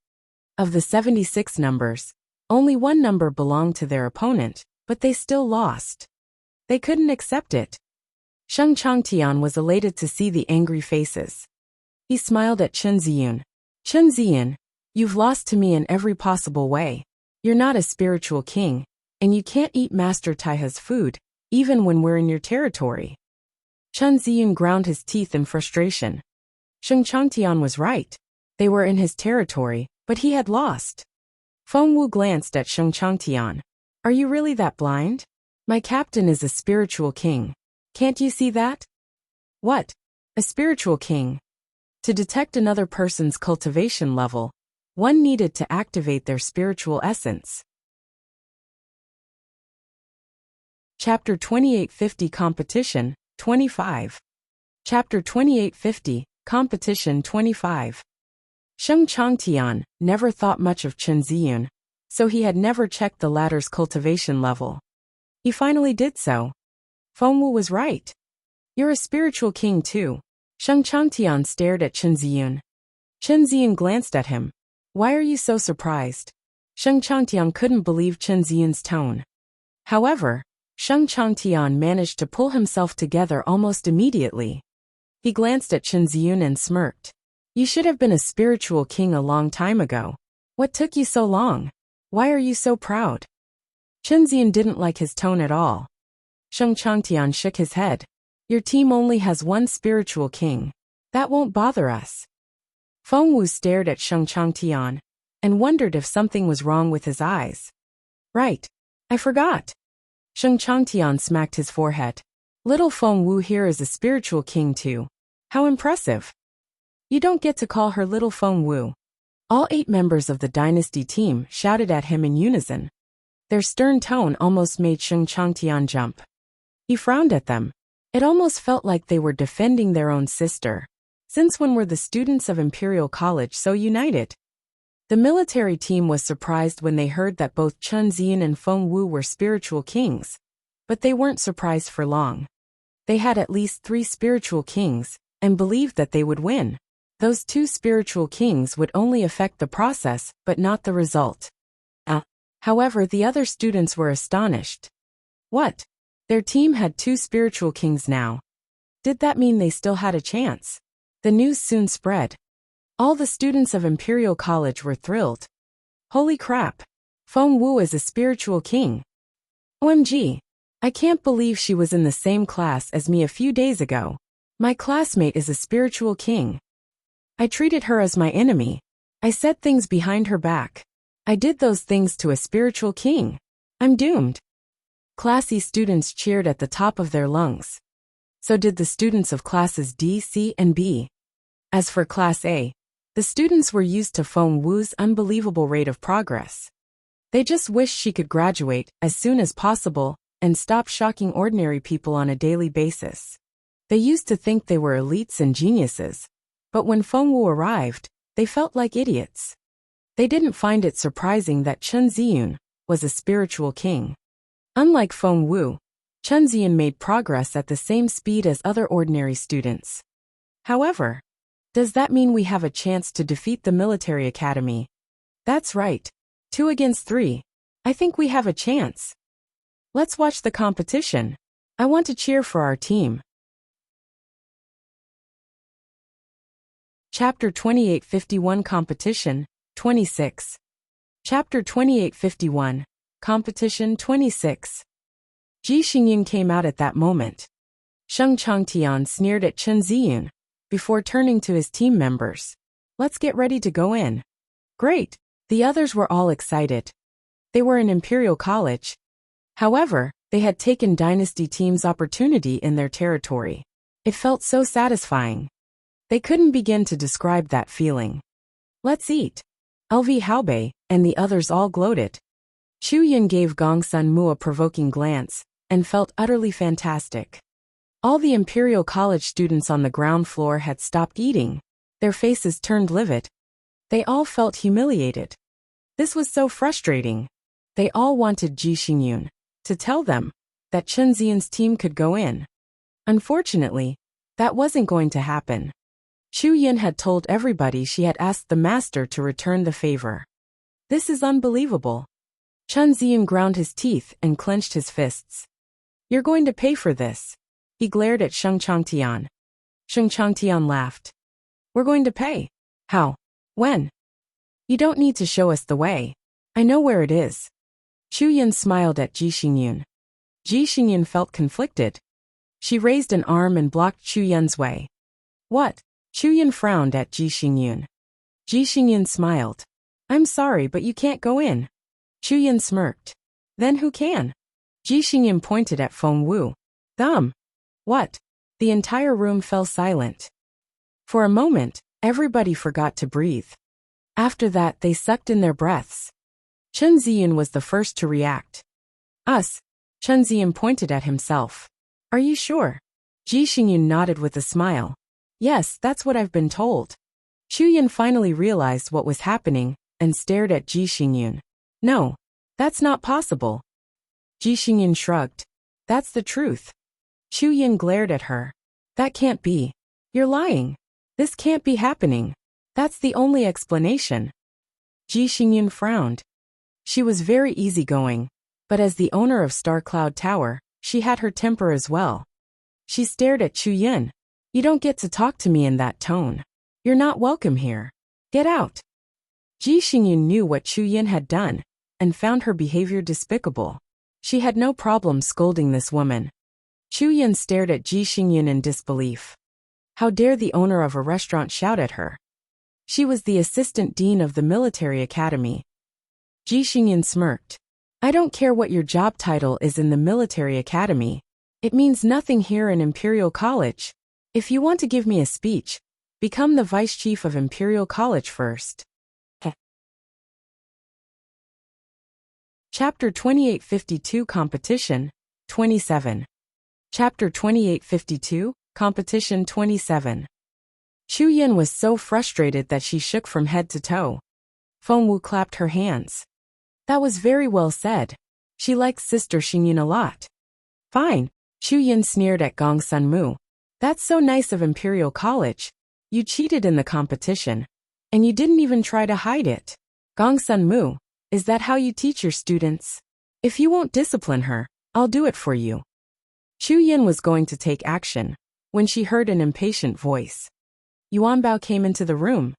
Of the 76 numbers, only one number belonged to their opponent, but they still lost. They couldn't accept it. Sheng Changtian was elated to see the angry faces. He smiled at Chen Ziyun. Chen Ziyun, you've lost to me in every possible way. You're not a spiritual king, and you can't eat Master Taiha's food, even when we're in your territory. Chen Ziyun ground his teeth in frustration. Sheng Changtian was right. They were in his territory, but he had lost. Feng Wu glanced at Sheng Changtian. Are you really that blind? My captain is a spiritual king. Can't you see that? What? A spiritual king? To detect another person's cultivation level, one needed to activate their spiritual essence. Chapter 2850 Competition, 25. Chapter 2850, Competition 25. Sheng Changtian never thought much of Chen Ziyun, so he had never checked the latter's cultivation level. He finally did so. Feng Wu was right. You're a spiritual king too. Sheng Changtian stared at Chen Ziyun. Chen Ziyun glanced at him. Why are you so surprised? Sheng Changtian couldn't believe Chen Ziyun's tone. However, Sheng Changtian managed to pull himself together almost immediately. He glanced at Chen Ziyun and smirked. You should have been a spiritual king a long time ago. What took you so long? Why are you so proud? Chen Ziyun didn't like his tone at all. Sheng Changtian shook his head. Your team only has one spiritual king. That won't bother us. Feng Wu stared at Sheng Changtian and wondered if something was wrong with his eyes. Right. I forgot. Sheng Changtian smacked his forehead. Little Feng Wu here is a spiritual king too. How impressive. You don't get to call her Little Feng Wu. All 8 members of the Dynasty team shouted at him in unison. Their stern tone almost made Sheng Changtian jump. He frowned at them. It almost felt like they were defending their own sister. Since when were the students of Imperial College so united? The military team was surprised when they heard that both Chen Ziyun and Feng Wu were spiritual kings. But they weren't surprised for long. They had at least 3 spiritual kings, and believed that they would win. Those 2 spiritual kings would only affect the process, but not the result. However, the other students were astonished. What? Their team had 2 spiritual kings now. Did that mean they still had a chance? The news soon spread. All the students of Imperial College were thrilled. Holy crap! Feng Wu is a spiritual king. OMG! I can't believe she was in the same class as me a few days ago. My classmate is a spiritual king. I treated her as my enemy. I said things behind her back. I did those things to a spiritual king. I'm doomed. Classy students cheered at the top of their lungs. So did the students of classes D, C, and B. As for Class A, the students were used to Feng Wu's unbelievable rate of progress. They just wished she could graduate as soon as possible and stop shocking ordinary people on a daily basis. They used to think they were elites and geniuses, but when Feng Wu arrived, they felt like idiots. They didn't find it surprising that Chen Ziyun was a spiritual king. Unlike Feng Wu, Chen Ziyun made progress at the same speed as other ordinary students. However, does that mean we have a chance to defeat the military academy? That's right. 2 against 3. I think we have a chance. Let's watch the competition. I want to cheer for our team. Chapter 2851 Competition, 26. Chapter 2851, Competition 26. Ji Xingyun came out at that moment. Sheng Changtian sneered at Chen Ziyun before turning to his team members. Let's get ready to go in. Great. The others were all excited. They were in Imperial College. However, they had taken Dynasty Team's opportunity in their territory. It felt so satisfying. They couldn't begin to describe that feeling. Let's eat. LV Haobei and the others all gloated. Chu Yin gave Gong Sun Mu a provoking glance and felt utterly fantastic. All the Imperial College students on the ground floor had stopped eating. Their faces turned livid. They all felt humiliated. This was so frustrating. They all wanted Ji Xingyun to tell them that Chen Ziyan's team could go in. Unfortunately, that wasn't going to happen. Chu Yin had told everybody she had asked the master to return the favor. This is unbelievable. Chen Ziyan ground his teeth and clenched his fists. You're going to pay for this. He glared at Sheng Changtian. Sheng Changtian laughed. We're going to pay. How? When? You don't need to show us the way. I know where it is. Chu Yin smiled at Ji Xingyun. Ji Xingyun felt conflicted. She raised an arm and blocked Chu Yin's way. What? Chu Yin frowned at Ji Xingyun. Ji Xingyun smiled. I'm sorry, but you can't go in. Chu Yin smirked. Then who can? Ji Xingyun pointed at Feng Wu. Them. What? The entire room fell silent. For a moment, everybody forgot to breathe. After that, they sucked in their breaths. Chen Ziyan was the first to react. Us. Chen Ziyan pointed at himself. Are you sure? Ji Xingyun nodded with a smile. Yes, that's what I've been told. Chu Yin finally realized what was happening and stared at Ji Xingyun. No, that's not possible. Ji Xingyun shrugged. That's the truth. Chu Yin glared at her. That can't be. You're lying. This can't be happening. That's the only explanation. Ji Xingyun frowned. She was very easygoing, but as the owner of Star Cloud Tower, she had her temper as well. She stared at Chu Yin. You don't get to talk to me in that tone. You're not welcome here. Get out. Ji Xingyun knew what Chu Yin had done and found her behavior despicable. She had no problem scolding this woman. Chu Yin stared at Ji Xingyun in disbelief. How dare the owner of a restaurant shout at her? She was the assistant dean of the military academy. Ji Xingyun smirked. I don't care what your job title is in the military academy. It means nothing here in Imperial College. If you want to give me a speech, become the vice chief of Imperial College first. Chapter 2852 Competition 27. Chapter 2852 Competition 27. Chu Yin was so frustrated that she shook from head to toe. Feng Wu clapped her hands. That was very well said. She likes Sister Xingyun a lot. Fine. Chu Yin sneered at Gong Sunmu. That's so nice of Imperial College. You cheated in the competition. And you didn't even try to hide it. Gong Sunmu, is that how you teach your students? If you won't discipline her, I'll do it for you. Chu Yin was going to take action when she heard an impatient voice. Yuanbao came into the room.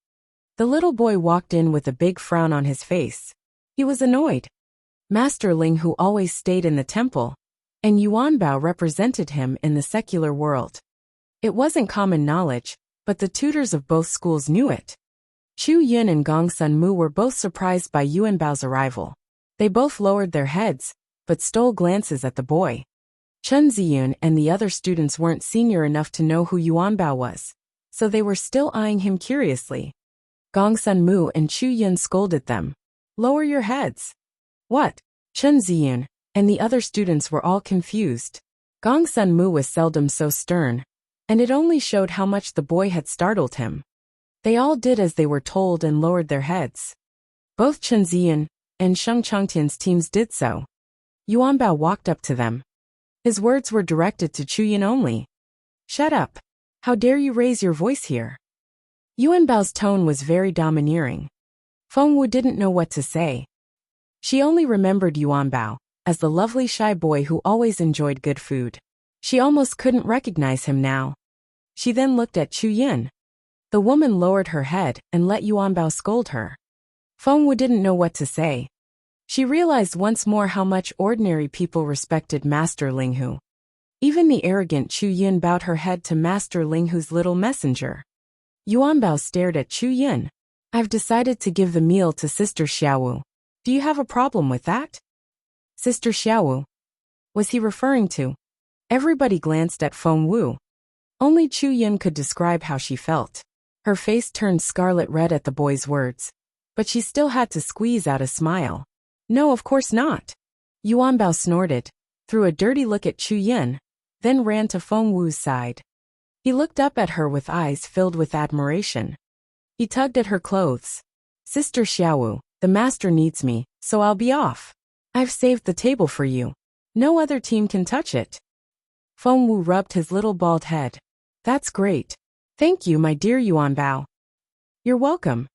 The little boy walked in with a big frown on his face. He was annoyed. Master Ling, who always stayed in the temple, and Yuanbao represented him in the secular world. It wasn't common knowledge, but the tutors of both schools knew it. Chu Yin and Gong Sunmu were both surprised by Yuanbao's arrival. They both lowered their heads, but stole glances at the boy. Chen Ziyun and the other students weren't senior enough to know who Yuanbao was, so they were still eyeing him curiously. Gong Sunmu and Chu Yin scolded them. Lower your heads. What? Chen Ziyun and the other students were all confused. Gong Sunmu was seldom so stern, and it only showed how much the boy had startled him. They all did as they were told and lowered their heads. Both Chen Ziyun and Sheng Changtian's teams did so. Yuanbao walked up to them. His words were directed to Chu Yin only. Shut up. How dare you raise your voice here? Yuanbao's tone was very domineering. Feng Wu didn't know what to say. She only remembered Yuanbao as the lovely shy boy who always enjoyed good food. She almost couldn't recognize him now. She then looked at Chu Yin. The woman lowered her head and let Yuanbao scold her. Feng Wu didn't know what to say. She realized once more how much ordinary people respected Master Linghu. Even the arrogant Chu Yin bowed her head to Master Linghu's little messenger. Yuanbao stared at Chu Yin. I've decided to give the meal to Sister Xiaowu. Do you have a problem with that? Sister Xiaowu? Was he referring to? Everybody glanced at Feng Wu. Only Chu Yin could describe how she felt. Her face turned scarlet red at the boy's words, but she still had to squeeze out a smile. No, of course not. Yuanbao snorted, threw a dirty look at Chu Yin, then ran to Feng Wu's side. He looked up at her with eyes filled with admiration. He tugged at her clothes. Sister Xiaowu, the master needs me, so I'll be off. I've saved the table for you. No other team can touch it. Feng Wu rubbed his little bald head. That's great. Thank you, my dear Yuanbao. You're welcome.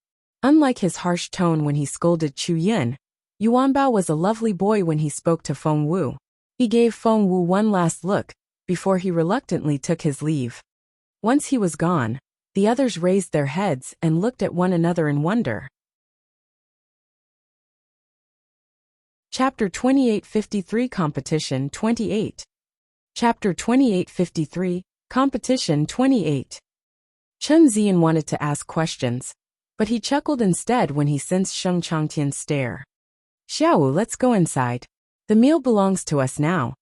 Unlike his harsh tone when he scolded Chu Yin, Yuanbao was a lovely boy when he spoke to Feng Wu. He gave Feng Wu one last look before he reluctantly took his leave. Once he was gone, the others raised their heads and looked at one another in wonder. Chapter 2853 Competition 28. Chapter 2853 Competition 28. Chen Ziyan wanted to ask questions, but he chuckled instead when he sensed Sheng Changtian's stare. Xiaowu, let's go inside. The meal belongs to us now.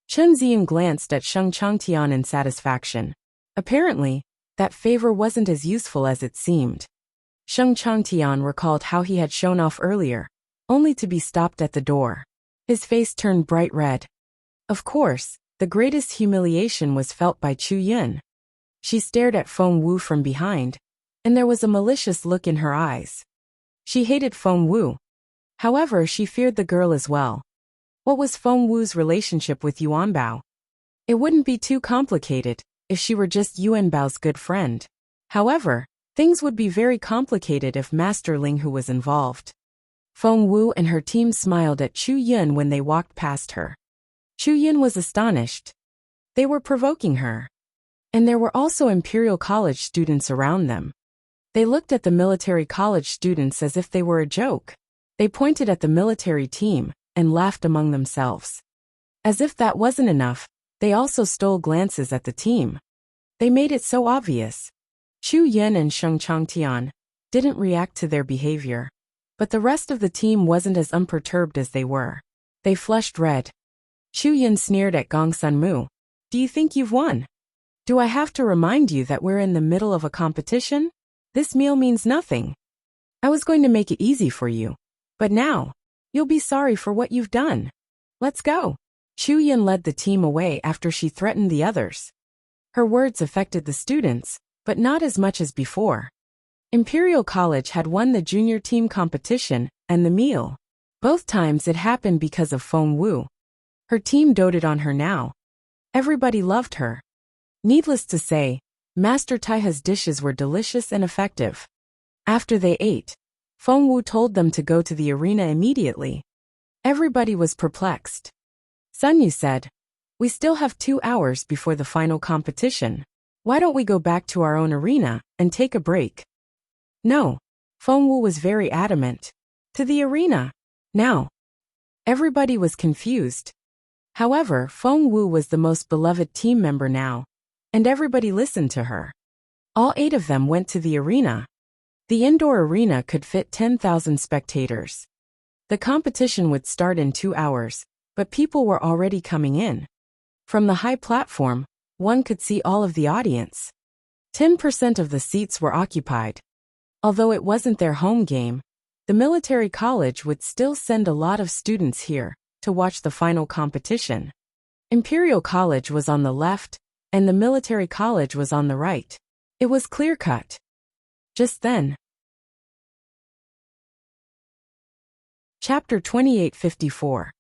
Chen Ziyan glanced at Sheng Changtian in satisfaction. Apparently, that favor wasn't as useful as it seemed. Sheng Changtian recalled how he had shown off earlier, only to be stopped at the door. His face turned bright red. Of course, the greatest humiliation was felt by Chu Yin. She stared at Feng Wu from behind, and there was a malicious look in her eyes. She hated Feng Wu. However, she feared the girl as well. What was Feng Wu's relationship with Yuanbao? It wouldn't be too complicated if she were just Yuanbao's good friend. However, things would be very complicated if Master Ling Hu was involved. Feng Wu and her team smiled at Chu Yin when they walked past her. Chu Yin was astonished. They were provoking her. And there were also Imperial College students around them. They looked at the military college students as if they were a joke. They pointed at the military team and laughed among themselves. As if that wasn't enough, they also stole glances at the team. They made it so obvious. Chu Yin and Sheng Changtian didn't react to their behavior, but the rest of the team wasn't as unperturbed as they were. They flushed red. Chu Yin sneered at Gong Sunmu. Do you think you've won? Do I have to remind you that we're in the middle of a competition? This meal means nothing. I was going to make it easy for you, but now, you'll be sorry for what you've done. Let's go. Chu Yin led the team away after she threatened the others. Her words affected the students, but not as much as before. Imperial College had won the junior team competition and the meal. Both times it happened because of Feng Wu. Her team doted on her now. Everybody loved her. Needless to say, Master Taiha's dishes were delicious and effective. After they ate, Feng Wu told them to go to the arena immediately. Everybody was perplexed. Sun Yu said, "We still have 2 hours before the final competition. Why don't we go back to our own arena and take a break?" No. Feng Wu was very adamant. To the arena. Now. Everybody was confused. However, Feng Wu was the most beloved team member now, and everybody listened to her. All 8 of them went to the arena. The indoor arena could fit 10,000 spectators. The competition would start in 2 hours, but people were already coming in. From the high platform, one could see all of the audience. 10% of the seats were occupied. Although it wasn't their home game, the military college would still send a lot of students here to watch the final competition. Imperial College was on the left, and the military college was on the right. It was clear-cut. Just then. Chapter 2854.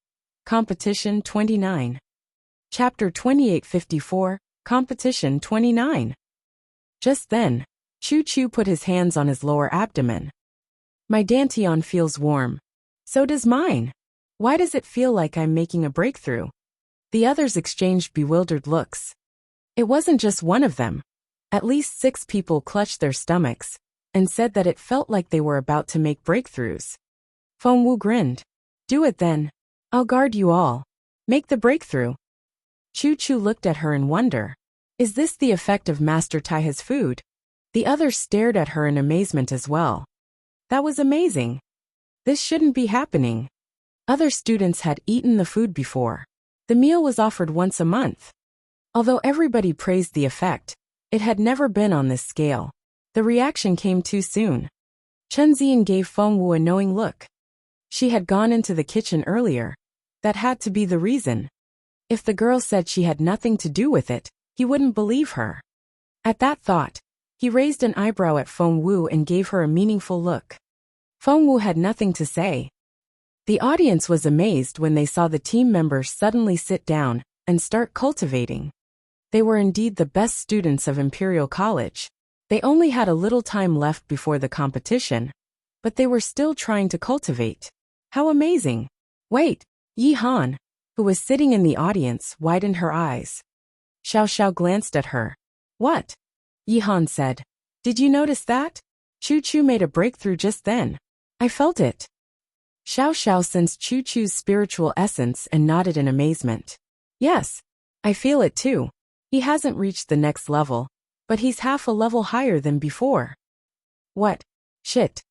Competition 29. Chapter 2854, Competition 29. Just then, Chu Chu put his hands on his lower abdomen. My dantian feels warm. So does mine. Why does it feel like I'm making a breakthrough? The others exchanged bewildered looks. It wasn't just one of them. At least 6 people clutched their stomachs and said that it felt like they were about to make breakthroughs. Feng Wu grinned. Do it then. I'll guard you all. Make the breakthrough. Chu Chu looked at her in wonder. Is this the effect of Master Taiha's food? The others stared at her in amazement as well. That was amazing. This shouldn't be happening. Other students had eaten the food before. The meal was offered once a month. Although everybody praised the effect, it had never been on this scale. The reaction came too soon. Chen Ziyan gave Feng Wu a knowing look. She had gone into the kitchen earlier. That had to be the reason. If the girl said she had nothing to do with it, he wouldn't believe her. At that thought, he raised an eyebrow at Feng Wu and gave her a meaningful look. Feng Wu had nothing to say. The audience was amazed when they saw the team members suddenly sit down and start cultivating. They were indeed the best students of Imperial College. They only had a little time left before the competition, but they were still trying to cultivate. How amazing! Wait, Yi Han, who was sitting in the audience, widened her eyes. Xiao Xiao glanced at her. What? Yi Han said. Did you notice that? Chu Chu made a breakthrough just then. I felt it. Xiao Xiao sensed Chu Chu's spiritual essence and nodded in amazement. Yes, I feel it too. He hasn't reached the next level, but he's half a level higher than before. What? Shit.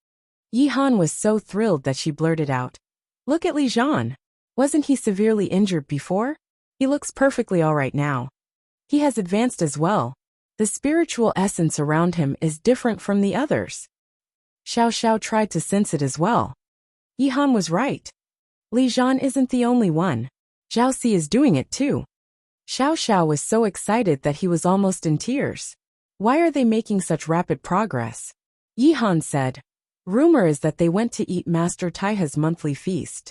Yi Han was so thrilled that she blurted out. Look at Li Zhan. Wasn't he severely injured before? He looks perfectly all right now. He has advanced as well. The spiritual essence around him is different from the others. Xiao Xiao tried to sense it as well. Yi Han was right. Li Zhan isn't the only one. Zhao Si is doing it too. Xiao Xiao was so excited that he was almost in tears. Why are they making such rapid progress? Yi Han said. Rumor is that they went to eat Master Taiha's monthly feast.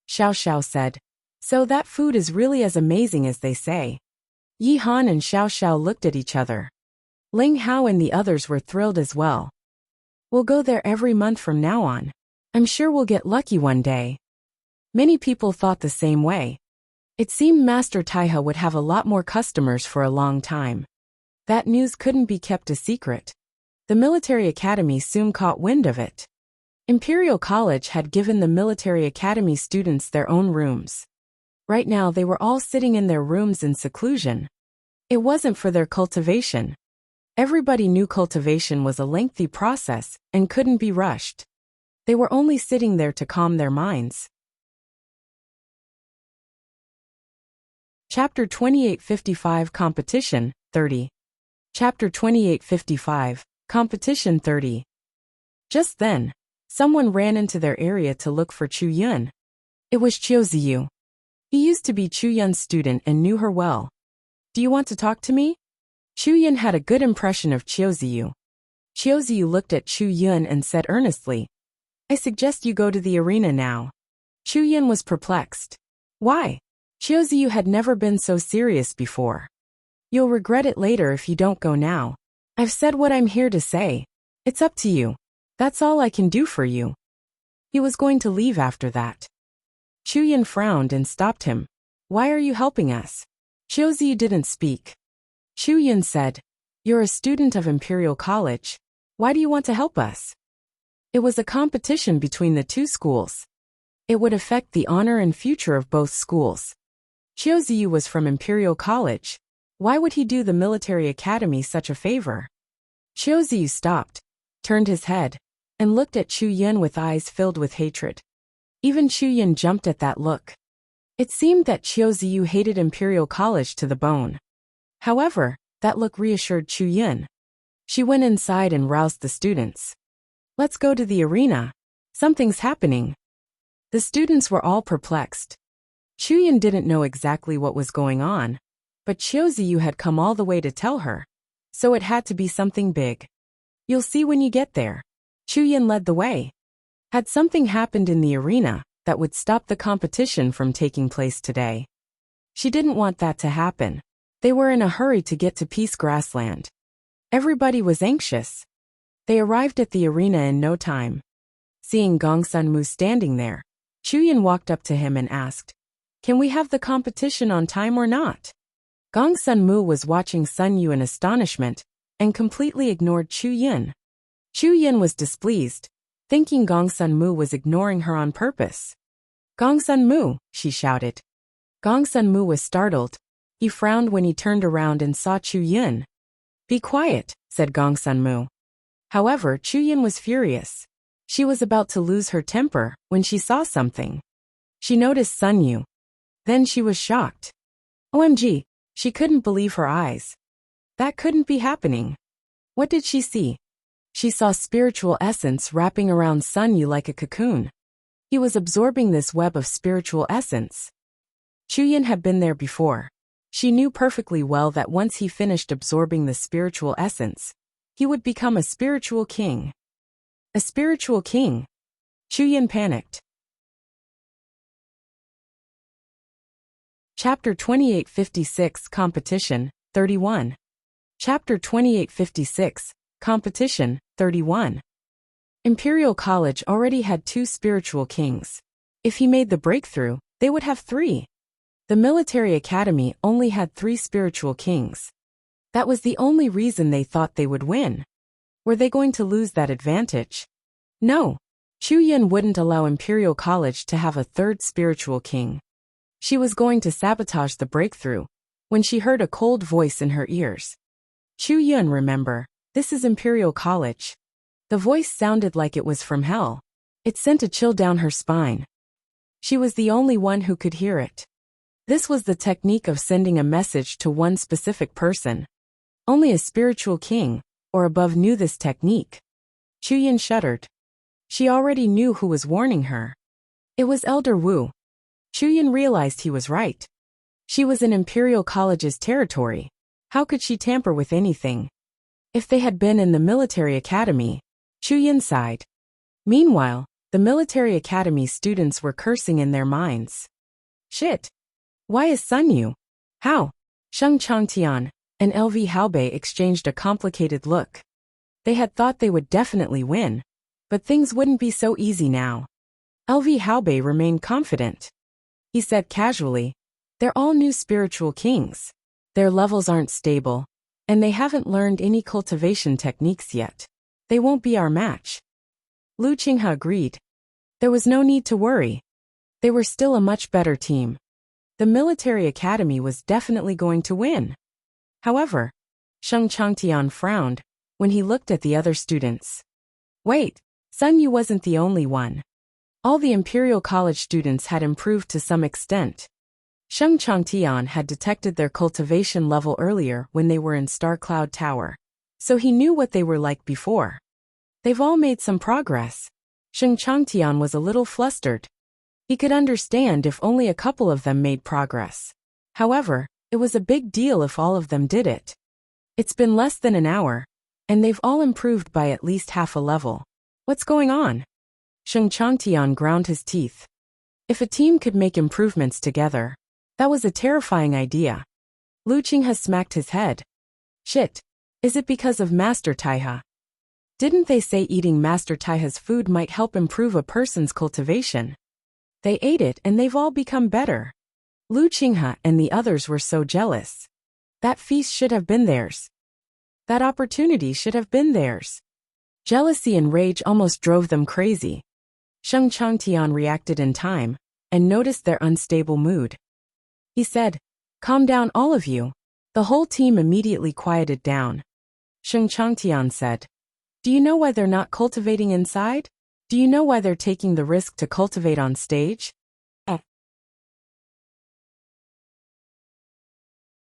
Xiao Xiao said. So that food is really as amazing as they say. Yi Han and Xiao Xiao looked at each other. Ling Hao and the others were thrilled as well. We'll go there every month from now on. I'm sure we'll get lucky one day. Many people thought the same way. It seemed Master Taiha would have a lot more customers for a long time. That news couldn't be kept a secret. The military academy soon caught wind of it. Imperial College had given the military academy students their own rooms. Right now they were all sitting in their rooms in seclusion. It wasn't for their cultivation. Everybody knew cultivation was a lengthy process and couldn't be rushed. They were only sitting there to calm their minds. Chapter 2855 Competition 30. Chapter 2855 Competition 30. Just then, someone ran into their area to look for Chu Yun. It was Chiu Ziyu. He used to be Chu Yun's student and knew her well. Do you want to talk to me? Chu Yun had a good impression of Chiu Ziyu. Chiu Ziyu looked at Chu Yun and said earnestly, I suggest you go to the arena now. Chu Yun was perplexed. Why? Chiu Ziyu had never been so serious before. You'll regret it later if you don't go now. I've said what I'm here to say. It's up to you. That's all I can do for you. He was going to leave after that. Chu Yun frowned and stopped him. Why are you helping us? Chiu Ziyu didn't speak. Chu Yun said, You're a student of Imperial College. Why do you want to help us? It was a competition between the two schools. It would affect the honor and future of both schools. Chiu Ziyu was from Imperial College. Why would he do the military academy such a favor? Chiu Ziyu stopped, turned his head, and looked at Chu Yun with eyes filled with hatred. Even Chu Yun jumped at that look. It seemed that Chiu Ziyu hated Imperial College to the bone. However, that look reassured Chu Yun. She went inside and roused the students. Let's go to the arena. Something's happening. The students were all perplexed. Chu Yun didn't know exactly what was going on, but Chiu Ziyu had come all the way to tell her, so it had to be something big. You'll see when you get there. Chu Yun led the way. Had something happened in the arena that would stop the competition from taking place today? She didn't want that to happen. They were in a hurry to get to Peace Grassland. Everybody was anxious. They arrived at the arena in no time. Seeing Gong Sun Mu standing there, Chu Yun walked up to him and asked, Can we have the competition on time or not? Gong Sun Mu was watching Sun Yu in astonishment and completely ignored Chu Yun. Chu Yun was displeased, thinking Gong Sun Mu was ignoring her on purpose. Gong Sun Mu, she shouted. Gong Sun Mu was startled. He frowned when he turned around and saw Chu Yun. Be quiet, said Gong Sun Mu. However, Chu Yun was furious. She was about to lose her temper when she saw something. She noticed Sun Yu. Then she was shocked. OMG, she couldn't believe her eyes. That couldn't be happening. What did she see? She saw spiritual essence wrapping around Sun Yu like a cocoon. He was absorbing this web of spiritual essence. Chu Yun had been there before. She knew perfectly well that once he finished absorbing the spiritual essence, he would become a spiritual king. A spiritual king? Chu Yun panicked. Chapter 2856 Competition, 31. Chapter 2856, Competition, 31. Imperial College already had 2 spiritual kings. If he made the breakthrough, they would have 3. The military academy only had 3 spiritual kings. That was the only reason they thought they would win. Were they going to lose that advantage? No. Chu Yun wouldn't allow Imperial College to have a 3rd spiritual king. She was going to sabotage the breakthrough, when she heard a cold voice in her ears. Chu Yun, remember, this is Imperial College. The voice sounded like it was from hell. It sent a chill down her spine. She was the only one who could hear it. This was the technique of sending a message to one specific person. Only a spiritual king, or above, knew this technique. Chu Yun shuddered. She already knew who was warning her. It was Elder Wu. Chu Yun realized he was right. She was in Imperial College's territory. How could she tamper with anything? If they had been in the military academy, Chu Yun sighed. Meanwhile, the military academy students were cursing in their minds. Shit! Why is Sun Yu? How? Sheng Changtian and LV Haobei exchanged a complicated look. They had thought they would definitely win, but things wouldn't be so easy now. LV Haobei remained confident. He said casually, "They're all new spiritual kings. Their levels aren't stable, and they haven't learned any cultivation techniques yet. They won't be our match." Lu Qinghe agreed. There was no need to worry. They were still a much better team. The military academy was definitely going to win. However, Sheng Changtian frowned when he looked at the other students. Wait, Sun Yu wasn't the only one. All the Imperial College students had improved to some extent. Sheng Changtian had detected their cultivation level earlier when they were in Star Cloud Tower, so he knew what they were like before. They've all made some progress. Sheng Changtian was a little flustered. He could understand if only a couple of them made progress. However, it was a big deal if all of them did it. It's been less than an hour, and they've all improved by at least half a level. What's going on? Sheng Changtian ground his teeth. If a team could make improvements together, that was a terrifying idea. Lu Qinghe smacked his head. Shit. Is it because of Master Taihe? Didn't they say eating Master Taihe's food might help improve a person's cultivation? They ate it and they've all become better. Lu Qinghe and the others were so jealous. That feast should have been theirs. That opportunity should have been theirs. Jealousy and rage almost drove them crazy. Sheng Changtian reacted in time, and noticed their unstable mood. He said, "Calm down all of you." The whole team immediately quieted down. Sheng Changtian said, "Do you know why they're not cultivating inside? Do you know why they're taking the risk to cultivate on stage?"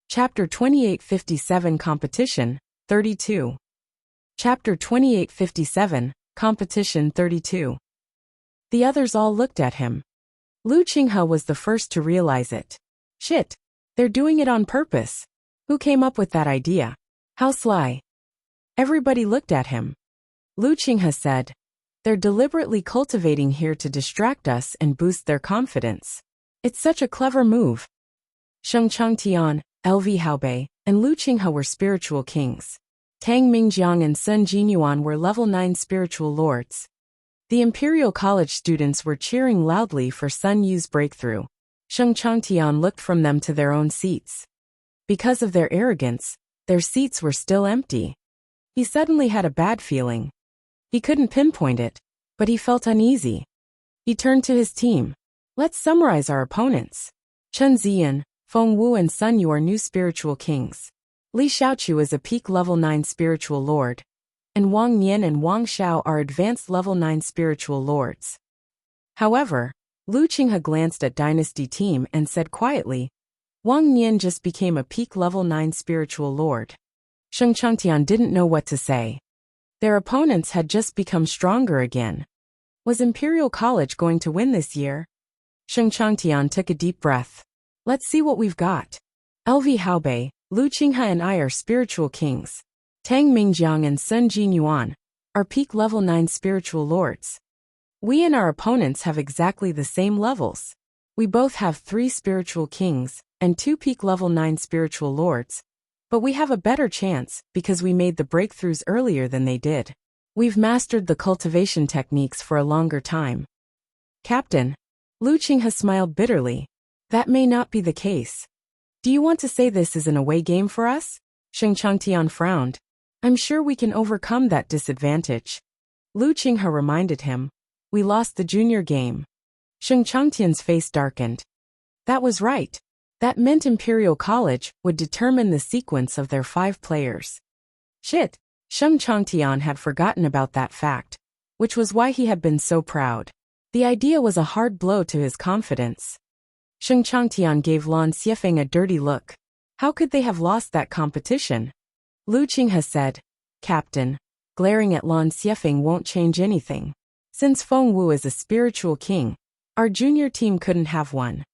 Chapter 2857 Competition, 32. Chapter 2857, Competition 32. The others all looked at him. Lu Qinghe was the first to realize it. Shit. They're doing it on purpose. Who came up with that idea? How sly. Everybody looked at him. Lu Qinghe said, "They're deliberately cultivating here to distract us and boost their confidence. It's such a clever move." Sheng Changtian, LV Haobei, and Lu Qinghe were spiritual kings. Tang Mingjiang and Sun Jinyuan were level 9 spiritual lords. The Imperial College students were cheering loudly for Sun Yu's breakthrough. Sheng Changtian looked from them to their own seats. Because of their arrogance, their seats were still empty. He suddenly had a bad feeling. He couldn't pinpoint it, but he felt uneasy. He turned to his team. "Let's summarize our opponents. Chen Ziyan, Feng Wu and Sun Yu are new spiritual kings. Li Xiaochu is a peak level 9 spiritual lord. And Wang Nian and Wang Xiao are advanced level 9 spiritual lords." However, Lu Qinghe glanced at Dynasty team and said quietly, "Wang Nian just became a peak level 9 spiritual lord." Sheng Changtian didn't know what to say. Their opponents had just become stronger again. Was Imperial College going to win this year? Sheng Changtian took a deep breath. "Let's see what we've got. LV Haobei, Lu Qinghe and I are spiritual kings. Tang Mingjiang and Sun Jinyuan are peak level 9 spiritual lords. We and our opponents have exactly the same levels. We both have 3 spiritual kings and 2 peak level 9 spiritual lords, but we have a better chance because we made the breakthroughs earlier than they did. We've mastered the cultivation techniques for a longer time. Captain, Lu Qinghe smiled bitterly. That may not be the case. Do you want to say this is an away game for us? Sheng Changtian frowned. I'm sure we can overcome that disadvantage. Lu Qinghe reminded him. We lost the junior game. Sheng Changtian's face darkened. That was right. That meant Imperial College would determine the sequence of their 5 players. Shit, Sheng Changtian had forgotten about that fact, which was why he had been so proud. The idea was a hard blow to his confidence. Sheng Changtian gave Lan Xiefeng a dirty look. How could they have lost that competition? Lu Qinghe said, Captain, glaring at Lan Xiefeng won't change anything. Since Feng Wu is a spiritual king, our junior team couldn't have won.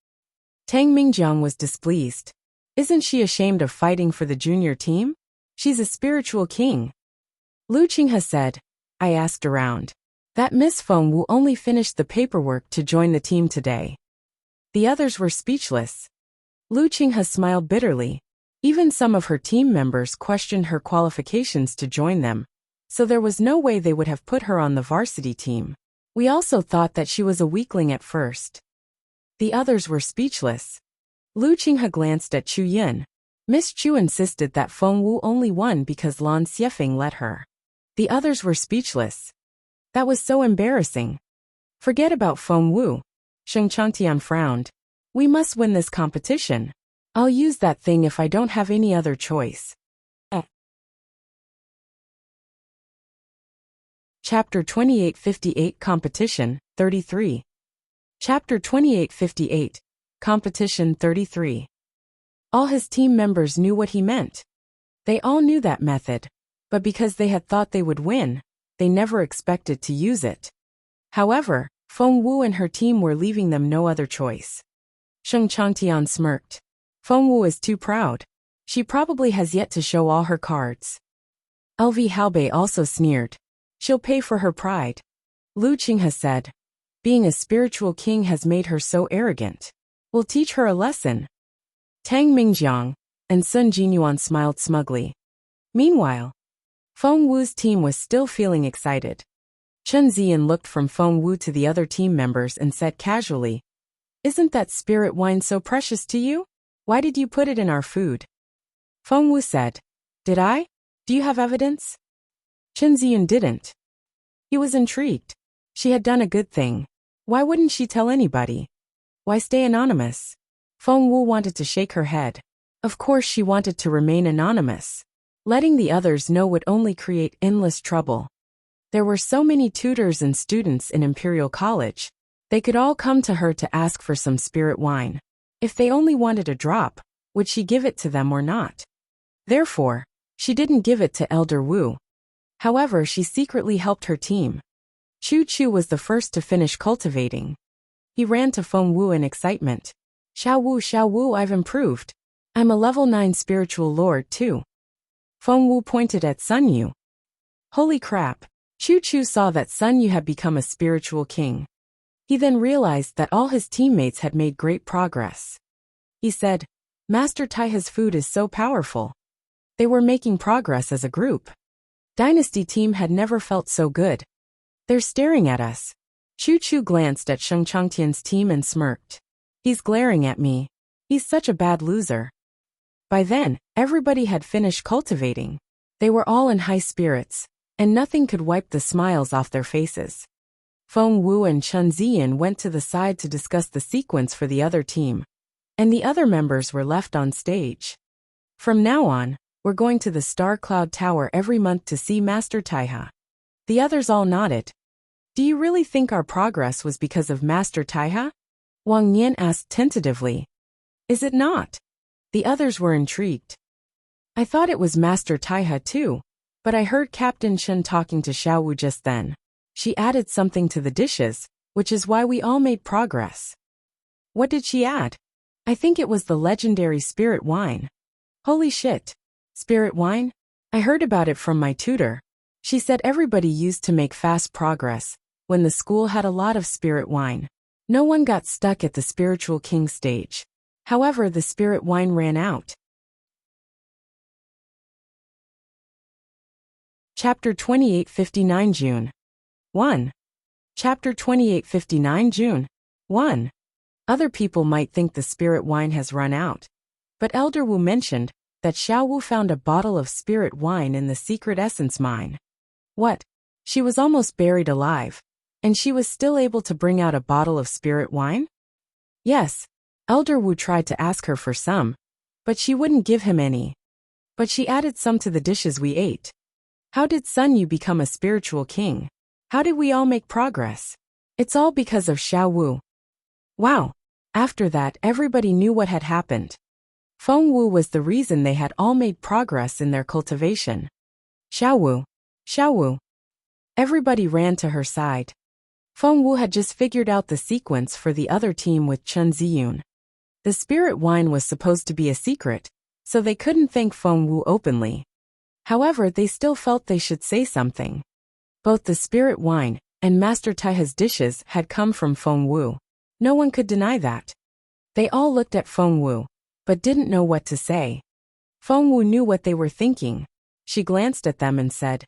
Tang Mingjiang was displeased. Isn't she ashamed of fighting for the junior team? She's a spiritual king. Lu Qinghe said, I asked around. That Miss Feng Wu only finished the paperwork to join the team today. The others were speechless. Lu Qinghe smiled bitterly. Even some of her team members questioned her qualifications to join them, so there was no way they would have put her on the varsity team. We also thought that she was a weakling at first. The others were speechless. Lu Qinghe glanced at Chu Yin. Miss Chu insisted that Feng Wu only won because Lan Xiefeng let her. The others were speechless. That was so embarrassing. Forget about Feng Wu. Sheng Changtian frowned. We must win this competition. I'll use that thing if I don't have any other choice. Chapter 2858 Competition, 33. Chapter 2858, Competition 33. All his team members knew what he meant. They all knew that method, but because they had thought they would win, they never expected to use it. However, Feng Wu and her team were leaving them no other choice. Sheng Changtian smirked. Feng Wu is too proud. She probably has yet to show all her cards. LV Halbei also sneered. She'll pay for her pride. Lu Qinghe said. Being a spiritual king has made her so arrogant. We'll teach her a lesson. Tang Mingjiang and Sun Jinyuan smiled smugly. Meanwhile, Feng Wu's team was still feeling excited. Chen Ziyan looked from Feng Wu to the other team members and said casually, Isn't that spirit wine so precious to you? Why did you put it in our food? Feng Wu said, Did I? Do you have evidence? Chen Ziyan didn't. He was intrigued. She had done a good thing. Why wouldn't she tell anybody? Why stay anonymous? Feng Wu wanted to shake her head. Of course she wanted to remain anonymous. Letting the others know would only create endless trouble. There were so many tutors and students in Imperial College. They could all come to her to ask for some spirit wine. If they only wanted a drop, would she give it to them or not? Therefore, she didn't give it to Elder Wu. However, she secretly helped her team. Chu Chu was the first to finish cultivating. He ran to Feng Wu in excitement. Xiao Wu, I've improved. I'm a level 9 spiritual lord too. Feng Wu pointed at Sun Yu. Holy crap. Chu Chu saw that Sun Yu had become a spiritual king. He then realized that all his teammates had made great progress. He said, Master Taiha's food is so powerful. They were making progress as a group. Dynasty team had never felt so good. They're staring at us. Chu Chu glanced at Sheng Changtian's team and smirked. He's glaring at me. He's such a bad loser. By then, everybody had finished cultivating. They were all in high spirits, and nothing could wipe the smiles off their faces. Feng Wu and Chen Ziyan went to the side to discuss the sequence for the other team, and the other members were left on stage. From now on, we're going to the Star Cloud Tower every month to see Master Taiha. The others all nodded. Do you really think our progress was because of Master Taiha? Wang Yan asked tentatively. Is it not? The others were intrigued. I thought it was Master Taiha too, but I heard Captain Chen talking to Xiao Wu just then. She added something to the dishes, which is why we all made progress. What did she add? I think it was the legendary spirit wine. Holy shit. Spirit wine? I heard about it from my tutor. She said everybody used to make fast progress when the school had a lot of spirit wine. No one got stuck at the spiritual king stage. However, the spirit wine ran out. Chapter 2859 June 1. Chapter 2859 June 1. Other people might think the spirit wine has run out. But Elder Wu mentioned that Xiao Wu found a bottle of spirit wine in the secret essence mine. What? She was almost buried alive, and she was still able to bring out a bottle of spirit wine? Yes. Elder Wu tried to ask her for some, but she wouldn't give him any. But she added some to the dishes we ate. How did Sun Yu become a spiritual king? How did we all make progress? It's all because of Xiao Wu. Wow. After that, everybody knew what had happened. Feng Wu was the reason they had all made progress in their cultivation. Xiao Wu. Xiao Wu. Everybody ran to her side. Feng Wu had just figured out the sequence for the other team with Chen Ziyun. The spirit wine was supposed to be a secret, so they couldn't thank Feng Wu openly. However, they still felt they should say something. Both the spirit wine and Master Taihe's dishes had come from Feng Wu. No one could deny that. They all looked at Feng Wu, but didn't know what to say. Feng Wu knew what they were thinking. She glanced at them and said,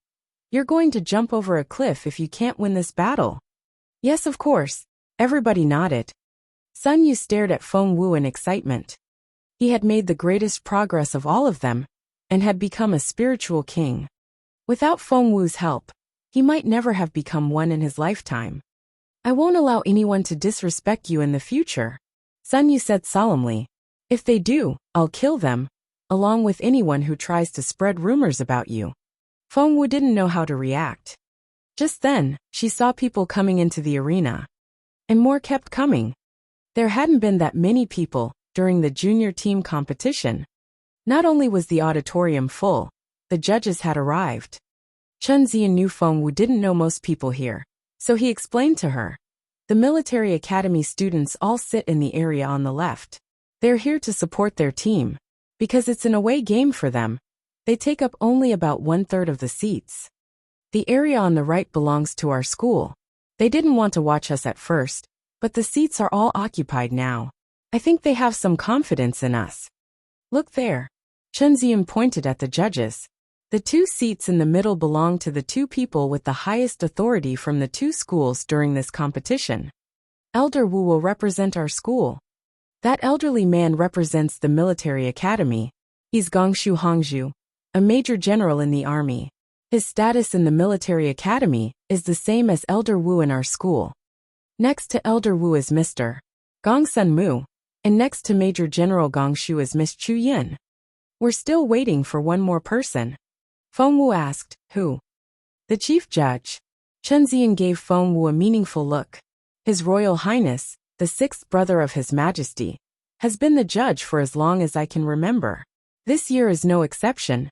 "You're going to jump over a cliff if you can't win this battle." Yes, of course. Everybody nodded. Sun Yu stared at Feng Wu in excitement. He had made the greatest progress of all of them, and had become a spiritual king. Without Feng Wu's help, he might never have become one in his lifetime. "I won't allow anyone to disrespect you in the future," Sun Yu said solemnly. "If they do, I'll kill them, along with anyone who tries to spread rumors about you." Feng Wu didn't know how to react. Just then, she saw people coming into the arena. And more kept coming. There hadn't been that many people during the junior team competition. Not only was the auditorium full, the judges had arrived. Chen Ziyan knew Feng Wu didn't know most people here, so he explained to her. The military academy students all sit in the area on the left. They're here to support their team. Because it's an away game for them, they take up only about 1/3 of the seats. The area on the right belongs to our school. They didn't want to watch us at first, but the seats are all occupied now. I think they have some confidence in us. Look there. Chen Ziyan pointed at the judges. The 2 seats in the middle belong to the 2 people with the highest authority from the 2 schools during this competition. Elder Wu will represent our school. That elderly man represents the military academy. He's Gongshu Hongzhu, a major general in the army. His status in the military academy is the same as Elder Wu in our school. Next to Elder Wu is Mr. Gongsun Mu, and next to Major General Gongshu is Miss Chu Yin. We're still waiting for one more person. Feng Wu asked, "Who?" "The chief judge." Chen Ziyan gave Feng Wu a meaningful look. "His Royal Highness, the 6th brother of His Majesty, has been the judge for as long as I can remember. This year is no exception."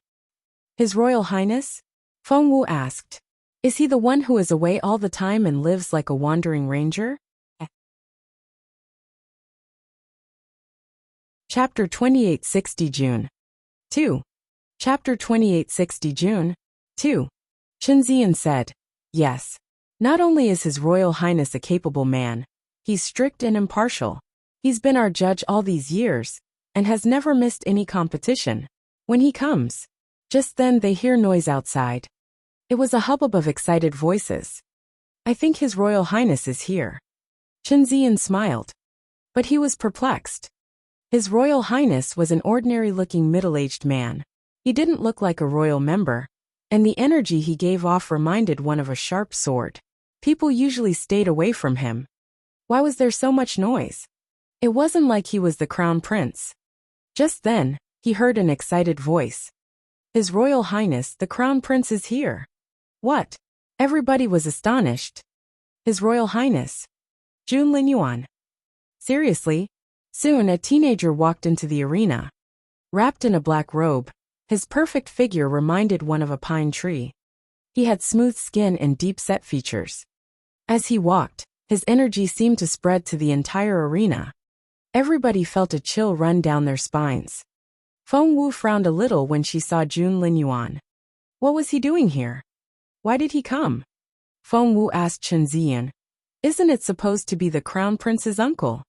"His Royal Highness?" Feng Wu asked. "Is he the one who is away all the time and lives like a wandering ranger?" Chapter 2860 June 2. Chapter 2860 June 2. Chen Ziyan said, "Yes. Not only is His Royal Highness a capable man, he's strict and impartial. He's been our judge all these years, and has never missed any competition. When he comes." Just then they hear noise outside. It was a hubbub of excited voices. "I think His Royal Highness is here." Chen Ziyan smiled. But he was perplexed. His Royal Highness was an ordinary-looking middle-aged man. He didn't look like a royal member, and the energy he gave off reminded one of a sharp sword. People usually stayed away from him. Why was there so much noise? It wasn't like he was the crown prince. Just then, he heard an excited voice. "His Royal Highness, the crown prince is here." "What?" Everybody was astonished. "His Royal Highness. Jun Linyuan." Seriously? Soon a teenager walked into the arena. Wrapped in a black robe, his perfect figure reminded one of a pine tree. He had smooth skin and deep-set features. As he walked, his energy seemed to spread to the entire arena. Everybody felt a chill run down their spines. Feng Wu frowned a little when she saw Jun Linyuan. What was he doing here? Why did he come? Feng Wu asked Chen Ziyan. Isn't it supposed to be the crown prince's uncle?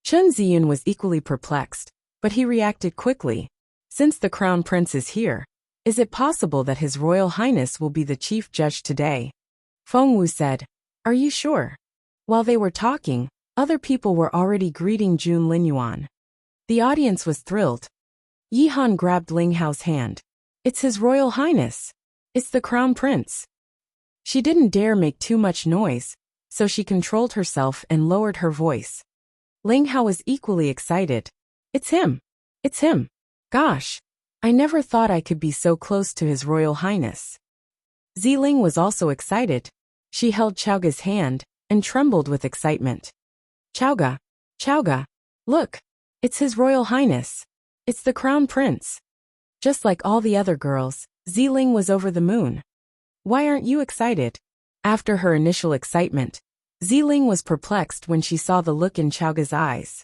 Chen Ziyun was equally perplexed, but he reacted quickly. Since the crown prince is here, is it possible that His Royal Highness will be the chief judge today? Feng Wu said, "Are you sure?" While they were talking, other people were already greeting Jun Linyuan. The audience was thrilled. Yi Han grabbed Ling Hao's hand. "It's His Royal Highness. It's the crown prince." She didn't dare make too much noise, so she controlled herself and lowered her voice. Ling Hao was equally excited. "It's him! It's him! Gosh! I never thought I could be so close to His Royal Highness." Ziling was also excited. She held Chaoga's hand and trembled with excitement. "Chaoga! Chaoga! Look! It's His Royal Highness! It's the crown prince!" Just like all the other girls, Ziling was over the moon. "Why aren't you excited?" After her initial excitement, Ziling was perplexed when she saw the look in Chaoga's eyes.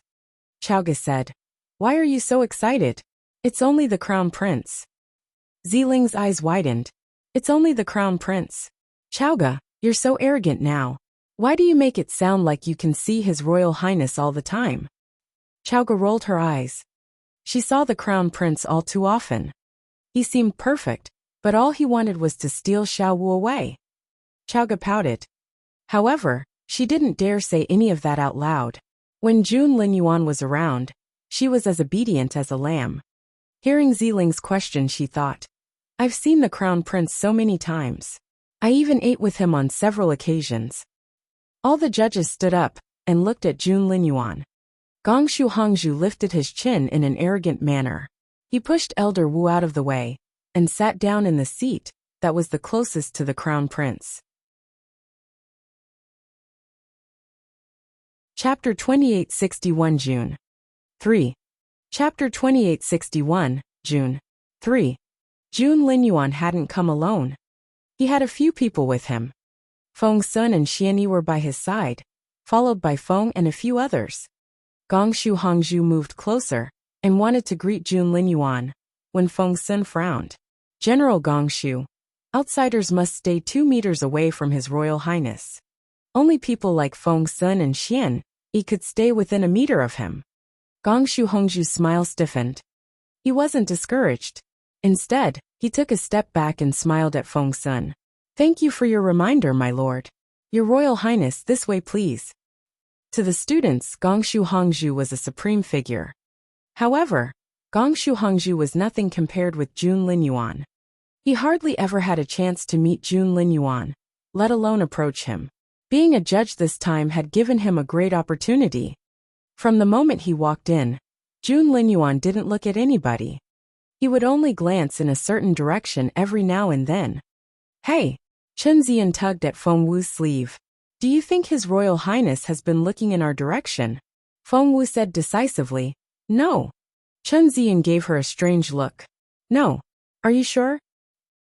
Chaoga said, "Why are you so excited? It's only the crown prince." Ziling's eyes widened. "It's only the crown prince. Chaoga, you're so arrogant now. Why do you make it sound like you can see His Royal Highness all the time?" Chaoga rolled her eyes. She saw the crown prince all too often. He seemed perfect, but all he wanted was to steal Xiao Wu away. Chaoga pouted. However, she didn't dare say any of that out loud. When Jun Linyuan was around, she was as obedient as a lamb. Hearing Ziling's question, she thought, "I've seen the crown prince so many times. I even ate with him on several occasions." All the judges stood up and looked at Jun Linyuan. Gongshu Hongzhu lifted his chin in an arrogant manner. He pushed Elder Wu out of the way and sat down in the seat that was the closest to the crown prince. Chapter 2861 June 3. Chapter 2861, June 3. Jun Linyuan hadn't come alone. He had a few people with him. Feng Sun and Xianyi were by his side, followed by Feng and a few others. Gongshu Hongzhu moved closer and wanted to greet Jun Linyuan, when Feng Sun frowned. "General Gongshu, outsiders must stay 2 meters away from His Royal Highness. Only people like Feng Sun and Xian Yi could stay within a meter of him." Gongshu Hongzhu's smile stiffened. He wasn't discouraged. Instead, he took a step back and smiled at Feng Sun. "Thank you for your reminder, my lord. Your Royal Highness, this way please." To the students, Gongshu Hongzhu was a supreme figure. However, Gongshu Hongzhu was nothing compared with Jun Linyuan. He hardly ever had a chance to meet Jun Linyuan, let alone approach him. Being a judge this time had given him a great opportunity. From the moment he walked in, Jun Linyuan didn't look at anybody. He would only glance in a certain direction every now and then. "Hey!" Chen Ziyan tugged at Feng Wu's sleeve. "Do you think His Royal Highness has been looking in our direction?" Feng Wu said decisively, "No." Chen Ziyan gave her a strange look. "No. Are you sure?"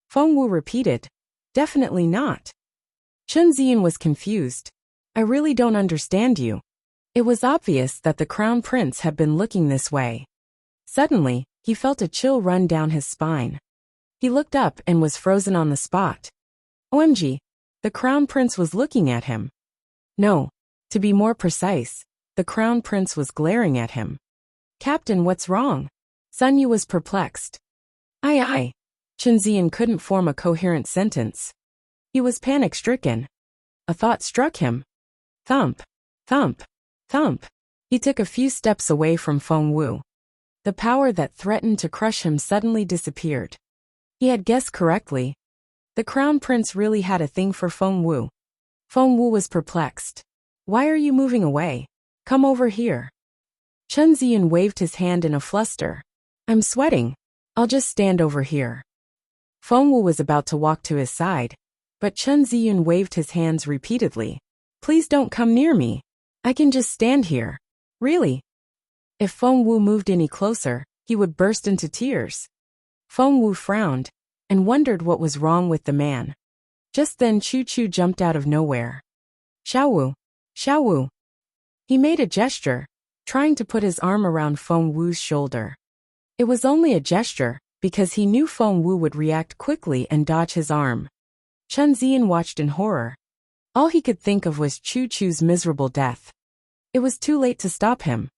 Feng Wu repeated, "Definitely not." Chen Ziyan was confused. "I really don't understand you." It was obvious that the crown prince had been looking this way. Suddenly, he felt a chill run down his spine. He looked up and was frozen on the spot. OMG, the crown prince was looking at him. No, to be more precise, the crown prince was glaring at him. "Captain, what's wrong?" Sun Yu was perplexed. Aye. Chen Ziyan couldn't form a coherent sentence. He was panic-stricken. A thought struck him. Thump, thump, thump. He took a few steps away from Feng Wu. The power that threatened to crush him suddenly disappeared. He had guessed correctly. The crown prince really had a thing for Feng Wu. Feng Wu was perplexed. "Why are you moving away? Come over here." Chen Ziyan waved his hand in a fluster. "I'm sweating. I'll just stand over here." Feng Wu was about to walk to his side, but Chen Ziyan waved his hands repeatedly. "Please don't come near me. I can just stand here." "Really?" If Feng Wu moved any closer, he would burst into tears. Feng Wu frowned and wondered what was wrong with the man. Just then Chu Chu jumped out of nowhere. Xiao Wu, Xiao Wu." He made a gesture, trying to put his arm around Feng Wu's shoulder. It was only a gesture, because he knew Feng Wu would react quickly and dodge his arm. Chen Ziyan watched in horror. All he could think of was Chu Chu's miserable death. It was too late to stop him.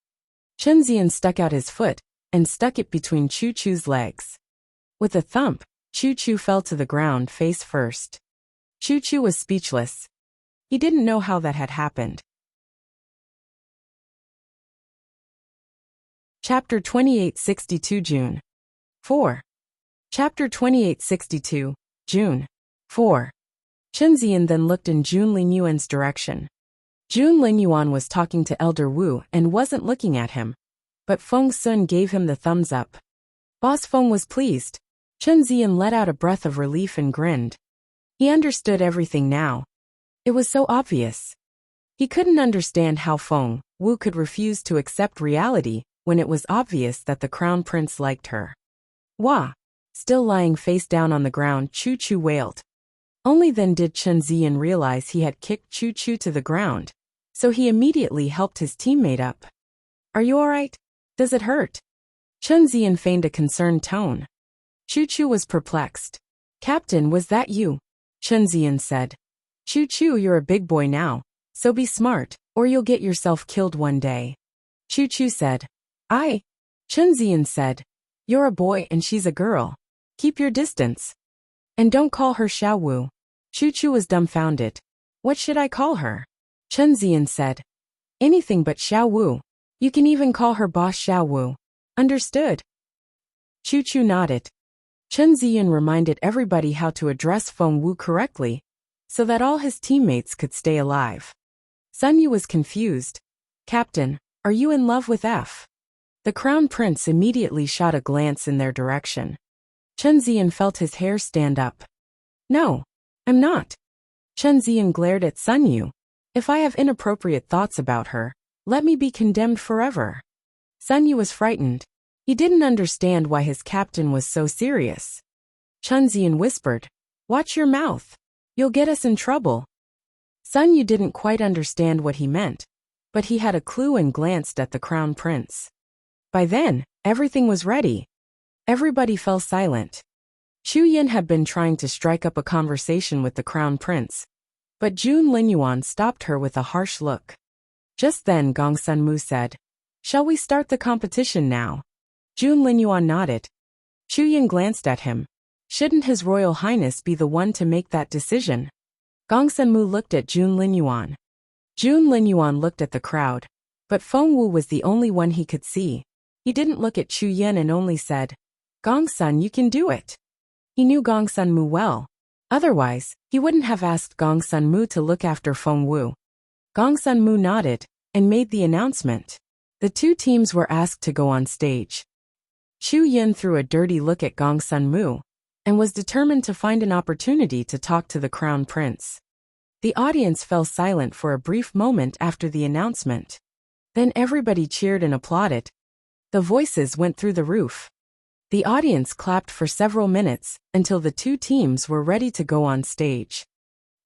Chen Ziyan stuck out his foot and stuck it between Chu Chu's legs. With a thump, Chu Chu fell to the ground face first. Chu Chu was speechless. He didn't know how that had happened. Chapter 2862 June 4. Chapter 2862, June 4. Chen Ziyan then looked in Jun Linyuan's direction. Jun Linyuan was talking to Elder Wu and wasn't looking at him. But Feng Sun gave him the thumbs up. Boss Feng was pleased. Chen Ziyan let out a breath of relief and grinned. He understood everything now. It was so obvious. He couldn't understand how Feng Wu could refuse to accept reality when it was obvious that the crown prince liked her. Wah! Still lying face down on the ground, Chu Chu wailed. Only then did Chen Ziyan realize he had kicked Chu Chu to the ground, so he immediately helped his teammate up. Are you alright? Does it hurt? Chen Ziyan feigned a concerned tone. Chu Chu was perplexed. Captain, was that you? Chen Ziyan said. Chu Chu, you're a big boy now, so be smart, or you'll get yourself killed one day. Chu Chu said. Chen Ziyan said. You're a boy and she's a girl. Keep your distance. And don't call her Xiao Wu. Chu Chu was dumbfounded. What should I call her? Chen Ziyan said. Anything but Xiao Wu. You can even call her boss Xiao Wu. Understood? Chu Chu nodded. Chen Ziyan reminded everybody how to address Feng Wu correctly, so that all his teammates could stay alive. Sun Yu was confused. Captain, are you in love with F? The crown prince immediately shot a glance in their direction. Chen Ziyan felt his hair stand up. No, I'm not. Chen Ziyan glared at Sun Yu. If I have inappropriate thoughts about her, let me be condemned forever. Sun Yu was frightened. He didn't understand why his captain was so serious. Chen Ziyan whispered, watch your mouth. You'll get us in trouble. Sun Yu didn't quite understand what he meant, but he had a clue and glanced at the crown prince. By then, everything was ready. Everybody fell silent. Chu Yin had been trying to strike up a conversation with the crown prince, but Jun Linyuan stopped her with a harsh look. Just then Gong Sun Mu said, shall we start the competition now? Jun Linyuan nodded. Chu Yin glanced at him. Shouldn't His Royal Highness be the one to make that decision? Gong Sun Mu looked at Jun Linyuan. Jun Linyuan looked at the crowd, but Feng Wu was the only one he could see. He didn't look at Chu Yin and only said, Gong Sun, you can do it. He knew Gong Sun Mu well. Otherwise, he wouldn't have asked Gong Sun Mu to look after Feng Wu. Gong Sun Mu nodded and made the announcement. The two teams were asked to go on stage. Chu Yin threw a dirty look at Gong Sun Mu and was determined to find an opportunity to talk to the crown prince. The audience fell silent for a brief moment after the announcement. Then everybody cheered and applauded. The voices went through the roof. The audience clapped for several minutes until the two teams were ready to go on stage.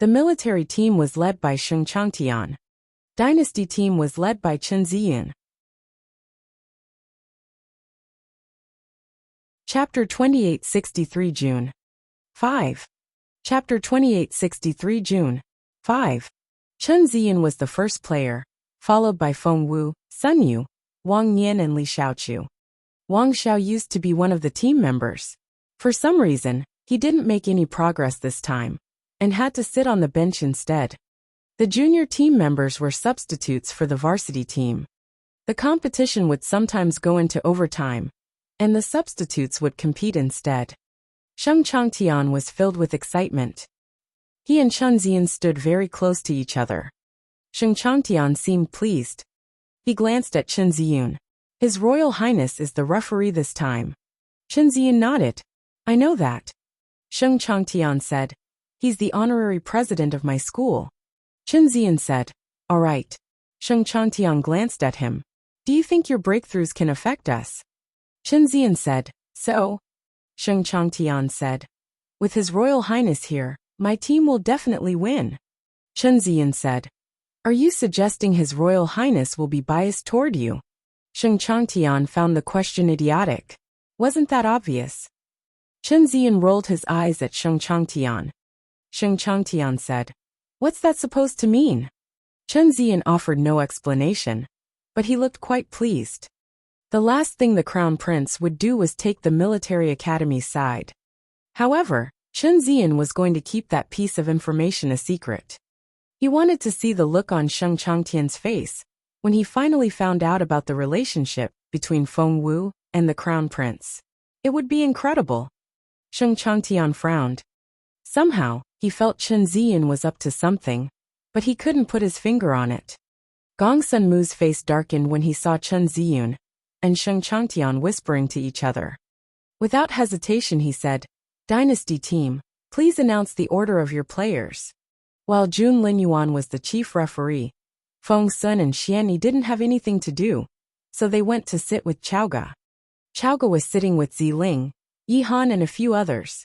The military team was led by Sheng Changtian. Dynasty team was led by Chen Ziyan. Chapter 2863 June 5. Chapter 2863 June 5. Chen Ziyan was the first player, followed by Feng Wu, Sun Yu, Wang Nian and Li Xiaoqiu. Wang Xiao used to be one of the team members. For some reason, he didn't make any progress this time, and had to sit on the bench instead. The junior team members were substitutes for the varsity team. The competition would sometimes go into overtime, and the substitutes would compete instead. Sheng Changtian was filled with excitement. He and Chen Ziyan stood very close to each other. Sheng Changtian seemed pleased. He glanced at Chen Ziyan. His Royal Highness is the referee this time. Chen Ziyan nodded. I know that. Sheng Changtian said. He's the honorary president of my school. Chen Ziyan said. All right. Sheng Changtian glanced at him. Do you think your breakthroughs can affect us? Chen Ziyan said. So? Sheng Changtian said. With His Royal Highness here, my team will definitely win. Chen Ziyan said. Are you suggesting His Royal Highness will be biased toward you? Sheng Changtian found the question idiotic. Wasn't that obvious? Chen Ziyan rolled his eyes at Sheng Changtian. Sheng Changtian said. What's that supposed to mean? Chen Ziyan offered no explanation, but he looked quite pleased. The last thing the crown prince would do was take the military academy's side. However, Chen Ziyan was going to keep that piece of information a secret. He wanted to see the look on Sheng Changtian's face when he finally found out about the relationship between Feng Wu and the crown prince. It would be incredible. Sheng Changtian frowned. Somehow, he felt Chen Ziyan was up to something, but he couldn't put his finger on it. Gong Sunmu's face darkened when he saw Chen Ziyan and Sheng Changtian whispering to each other. Without hesitation he said, "Dynasty team, please announce the order of your players." While Jun Linyuan was the chief referee, Feng Sun and Xianyi didn't have anything to do, so they went to sit with Chaoga. Chaoga was sitting with Ziling, Yihan and a few others.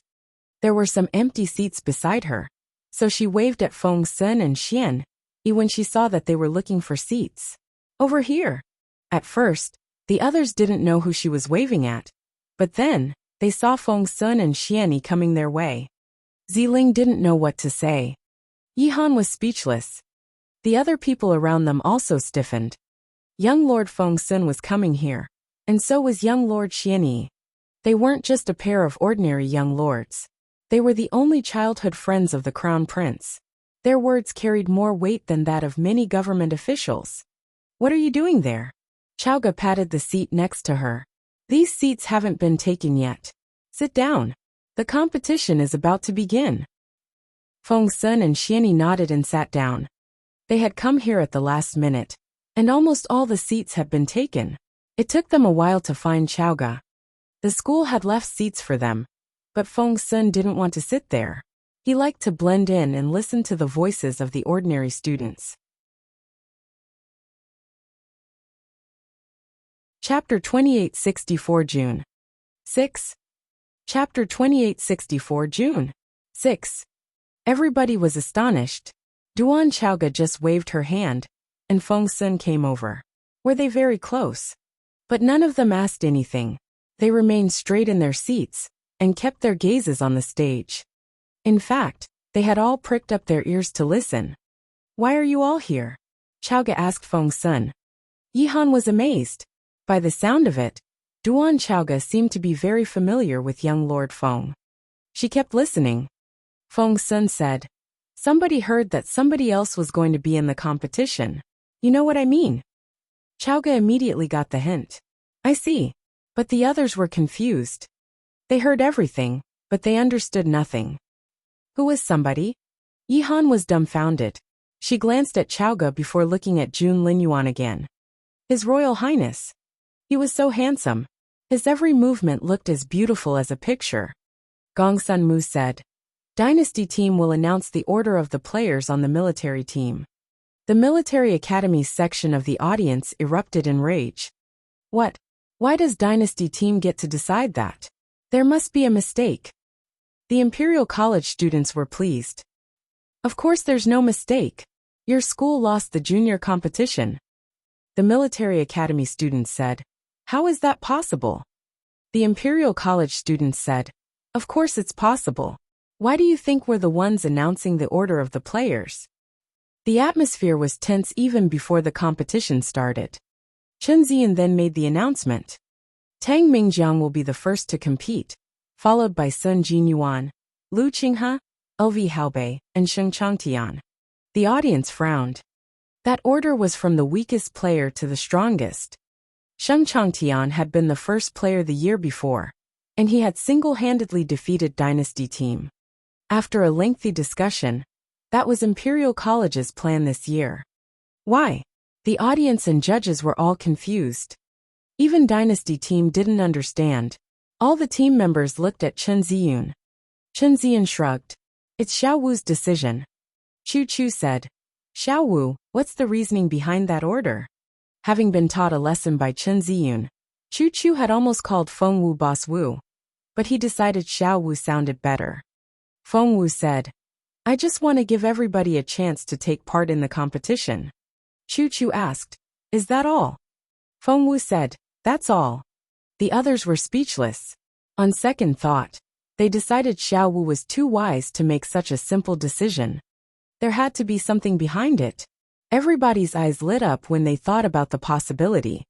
There were some empty seats beside her, so she waved at Feng Sun and Xianyi when she saw that they were looking for seats. "Over here." At first, the others didn't know who she was waving at, but then, they saw Feng Sun and Xianyi coming their way. Ziling didn't know what to say. Yihan was speechless. The other people around them also stiffened. Young Lord Feng Sun was coming here, and so was young Lord Xianyi. They weren't just a pair of ordinary young lords. They were the only childhood friends of the crown prince. Their words carried more weight than that of many government officials. "What are you doing there?" Chaoga patted the seat next to her. "These seats haven't been taken yet. Sit down. The competition is about to begin." Feng Sun and Xianyi nodded and sat down. They had come here at the last minute, and almost all the seats had been taken. It took them a while to find Chaoga. The school had left seats for them, but Feng Sun didn't want to sit there. He liked to blend in and listen to the voices of the ordinary students. Chapter 2864 June 6. Chapter 2864 June 6. Everybody was astonished. Duan Chaoga just waved her hand, and Feng Sun came over. Were they very close? But none of them asked anything. They remained straight in their seats, and kept their gazes on the stage. In fact, they had all pricked up their ears to listen. "Why are you all here?" Chaoga asked Feng Sun. Yihan was amazed. By the sound of it, Duan Chaoga seemed to be very familiar with young Lord Feng. She kept listening. Feng Sun said, "Somebody heard that somebody else was going to be in the competition. You know what I mean?" Chaoga immediately got the hint. "I see." But the others were confused. They heard everything, but they understood nothing. Who was somebody? Yihan was dumbfounded. She glanced at Chaoga before looking at Jun Linyuan again. His Royal Highness. He was so handsome. His every movement looked as beautiful as a picture. Gong Sunmu said, "Dynasty team will announce the order of the players on the military team." The military academy's section of the audience erupted in rage. "What? Why does Dynasty team get to decide that? There must be a mistake." The Imperial College students were pleased. "Of course there's no mistake. Your school lost the junior competition." The military academy students said, "How is that possible?" The Imperial College students said, "Of course it's possible. Why do you think we're the ones announcing the order of the players?" The atmosphere was tense even before the competition started. Chen Ziyan then made the announcement. Tang Mingjiang will be the first to compete, followed by Sun Jinyuan, Lu Qinghe, Lv Haobei, and Sheng Changtian. The audience frowned. That order was from the weakest player to the strongest. Sheng Changtian had been the first player the year before, and he had single-handedly defeated Dynasty team. After a lengthy discussion, that was Imperial College's plan this year. Why? The audience and judges were all confused. Even Dynasty team didn't understand. All the team members looked at Chen Ziyan. Chen Ziyan shrugged. "It's Xiao Wu's decision." Chu Chu said, "Xiao Wu, what's the reasoning behind that order?" Having been taught a lesson by Chen Ziyan, Chu Chu had almost called Feng Wu Boss Wu, but he decided Xiao Wu sounded better. Feng Wu said, "I just want to give everybody a chance to take part in the competition." Chu Chu asked, "Is that all?" Feng Wu said, "That's all." The others were speechless. On second thought, they decided Xiao Wu was too wise to make such a simple decision. There had to be something behind it. Everybody's eyes lit up when they thought about the possibility.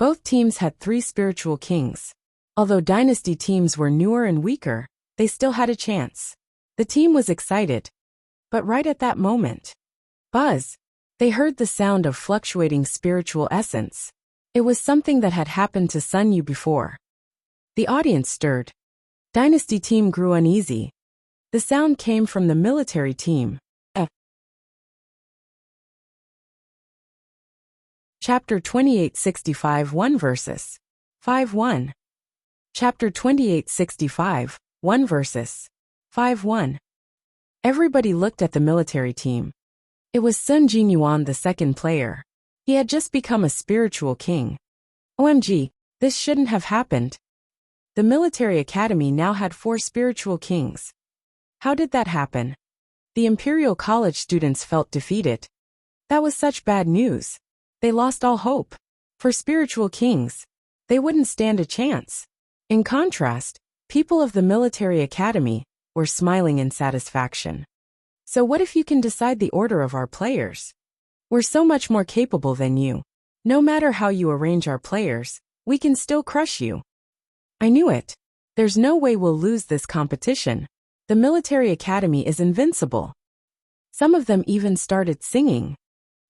Both teams had 3 spiritual kings. Although dynasty teams were newer and weaker, they still had a chance. The team was excited. But right at that moment, buzz! They heard the sound of fluctuating spiritual essence. It was something that had happened to Sun Yu before. The audience stirred. Dynasty team grew uneasy. The sound came from the military team. Chapter 2865 1 verses. 5-1. Chapter 2865 1 verses. 5-1. Everybody looked at the military team. It was Sun Jinyuan, the second player. He had just become a spiritual king. OMG, this shouldn't have happened. The military academy now had 4 spiritual kings. How did that happen? The Imperial College students felt defeated. That was such bad news. They lost all hope. For spiritual kings, they wouldn't stand a chance. In contrast, people of the military academy were smiling in satisfaction. So what if you can decide the order of our players? We're so much more capable than you. No matter how you arrange our players, we can still crush you. I knew it. There's no way we'll lose this competition. The military academy is invincible. Some of them even started singing.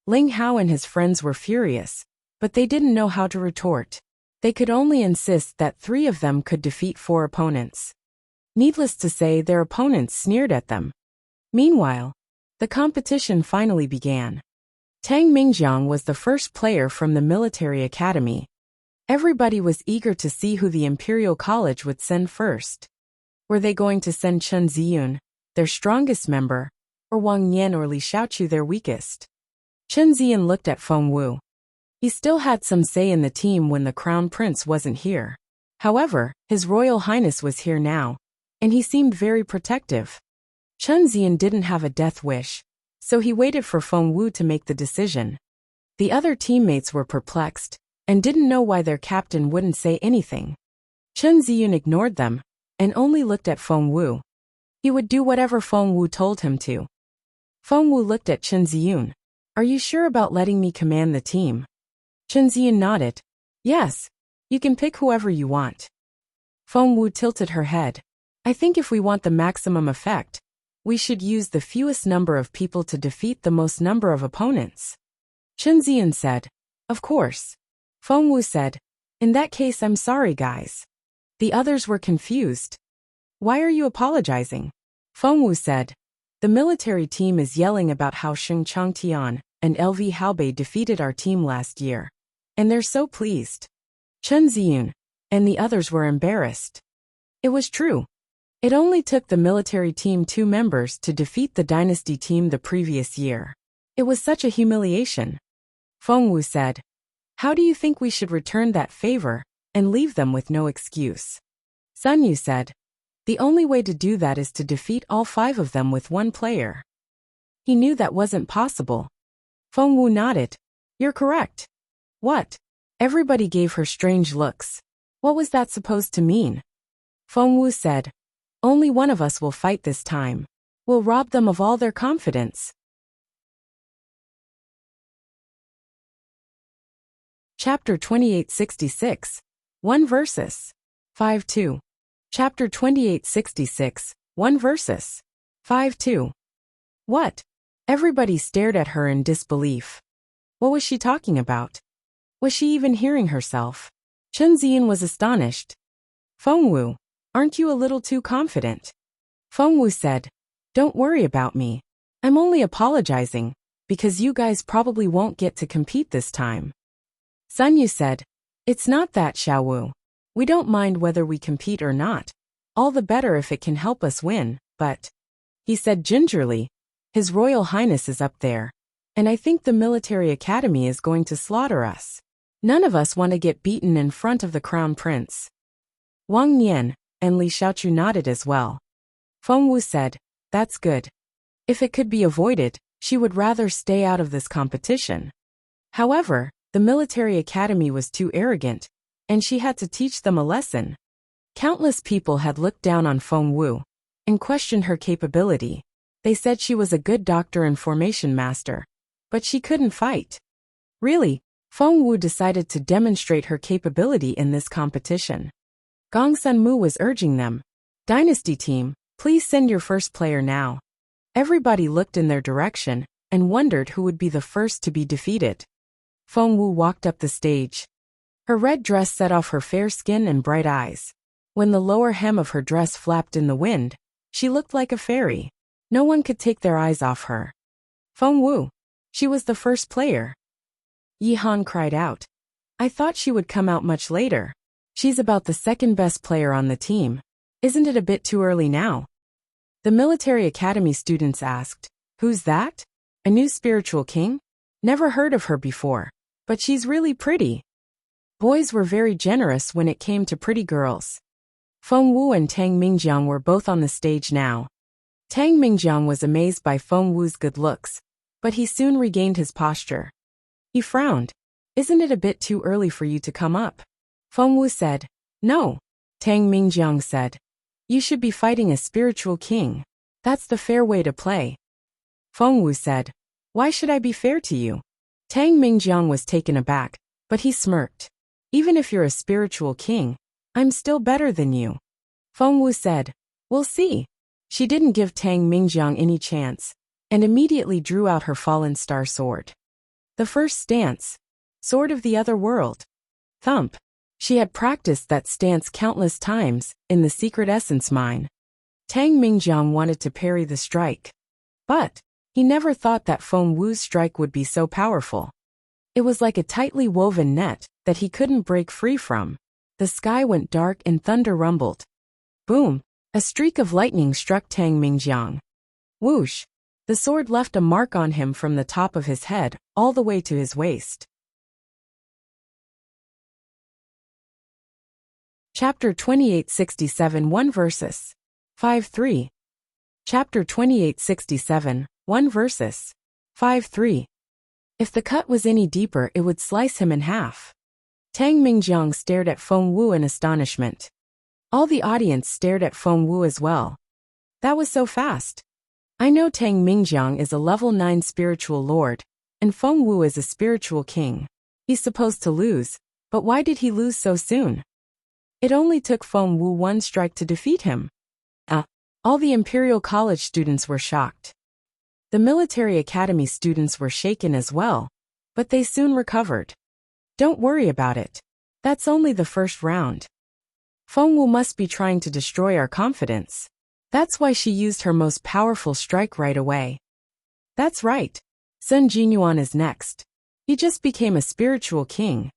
Ling Hao and his friends were furious, but they didn't know how to retort. They could only insist that 3 of them could defeat 4 opponents. Needless to say, their opponents sneered at them. Meanwhile, the competition finally began. Tang Mingjiang was the first player from the military academy. Everybody was eager to see who the Imperial College would send first. Were they going to send Chen Ziyun, their strongest member, or Wang Nian or Li Xiaochu, their weakest? Chen Ziyun looked at Feng Wu. He still had some say in the team when the Crown Prince wasn't here. However, His Royal Highness was here now, and he seemed very protective. Chen Ziyun didn't have a death wish, so he waited for Feng Wu to make the decision. The other teammates were perplexed, and didn't know why their captain wouldn't say anything. Chen Ziyun ignored them, and only looked at Feng Wu. He would do whatever Feng Wu told him to. Feng Wu looked at Chen Ziyun. Are you sure about letting me command the team? Chen Ziyun nodded. Yes, you can pick whoever you want. Feng Wu tilted her head. I think if we want the maximum effect, we should use the fewest number of people to defeat the most number of opponents. Chen Ziyun said. Of course. Feng Wu said. In that case, I'm sorry, guys. The others were confused. Why are you apologizing? Feng Wu said. The military team is yelling about how Sheng Changtian and LV Haobei defeated our team last year. And they're so pleased. Chen Ziyun and the others were embarrassed. It was true. It only took the military team 2 members to defeat the dynasty team the previous year. It was such a humiliation. Feng Wu said. How do you think we should return that favor and leave them with no excuse? Sun Yu said. The only way to do that is to defeat all 5 of them with 1 player. He knew that wasn't possible. Feng Wu nodded. You're correct. What? Everybody gave her strange looks. What was that supposed to mean? Feng Wu said. Only one of us will fight this time. We'll rob them of all their confidence. Chapter 2866. 1 verses. 5-2. Chapter 2866. 1 verses. 5-2. What? Everybody stared at her in disbelief. What was she talking about? Was she even hearing herself? Chen Ziyun was astonished. Feng Wu, aren't you a little too confident? Feng Wu said. Don't worry about me. I'm only apologizing, because you guys probably won't get to compete this time. Sun Yu said. It's not that, Xiao Wu. We don't mind whether we compete or not. All the better if it can help us win, but, he said gingerly, His Royal Highness is up there, and I think the military academy is going to slaughter us. None of us want to get beaten in front of the Crown Prince. Wang Nian and Li Xiaochu nodded as well. Feng Wu said, that's good. If it could be avoided, she would rather stay out of this competition. However, the military academy was too arrogant, and she had to teach them a lesson. Countless people had looked down on Feng Wu and questioned her capability. They said she was a good doctor and formation master, but she couldn't fight. Really, Feng Wu decided to demonstrate her capability in this competition. Gong Sunmu was urging them, "Dynasty team, please send your first player now." Everybody looked in their direction and wondered who would be the first to be defeated. Feng Wu walked up the stage. Her red dress set off her fair skin and bright eyes. When the lower hem of her dress flapped in the wind, she looked like a fairy. No one could take their eyes off her. Feng Wu. She was the first player. Yi Han cried out. "I thought she would come out much later. She's about the second best player on the team. Isn't it a bit too early now?" The military academy students asked, "Who's that? A new spiritual king? Never heard of her before, but she's really pretty." Boys were very generous when it came to pretty girls. Feng Wu and Tang Mingjiang were both on the stage now. Tang Mingjiang was amazed by Feng Wu's good looks, but he soon regained his posture. He frowned. "Isn't it a bit too early for you to come up?" Feng Wu said. "No." Tang Mingjiang said. "You should be fighting a spiritual king. That's the fair way to play." Feng Wu said. "Why should I be fair to you?" Tang Mingjiang was taken aback, but he smirked. "Even if you're a spiritual king, I'm still better than you." Feng Wu said. "We'll see." She didn't give Tang Mingjiang any chance, and immediately drew out her fallen star sword. The first stance. Sword of the other world. Thump. She had practiced that stance countless times in the secret essence mine. Tang Mingjiang wanted to parry the strike. But he never thought that Feng Wu's strike would be so powerful. It was like a tightly woven net that he couldn't break free from. The sky went dark and thunder rumbled. Boom! A streak of lightning struck Tang Mingjiang. Whoosh! The sword left a mark on him from the top of his head all the way to his waist. Chapter 2867 1 verses. 5-3. Chapter 2867 1 verses. 5-3. If the cut was any deeper, it would slice him in half. Tang Mingjiang stared at Feng Wu in astonishment. All the audience stared at Feng Wu as well. That was so fast. I know Tang Mingjiang is a level 9 spiritual lord, and Feng Wu is a spiritual king. He's supposed to lose, but why did he lose so soon? It only took Feng Wu one strike to defeat him. All the Imperial College students were shocked. The military academy students were shaken as well, but they soon recovered. Don't worry about it. That's only the first round. Feng Wu must be trying to destroy our confidence. That's why she used her most powerful strike right away. That's right. Sun Jinyuan is next. He just became a spiritual king.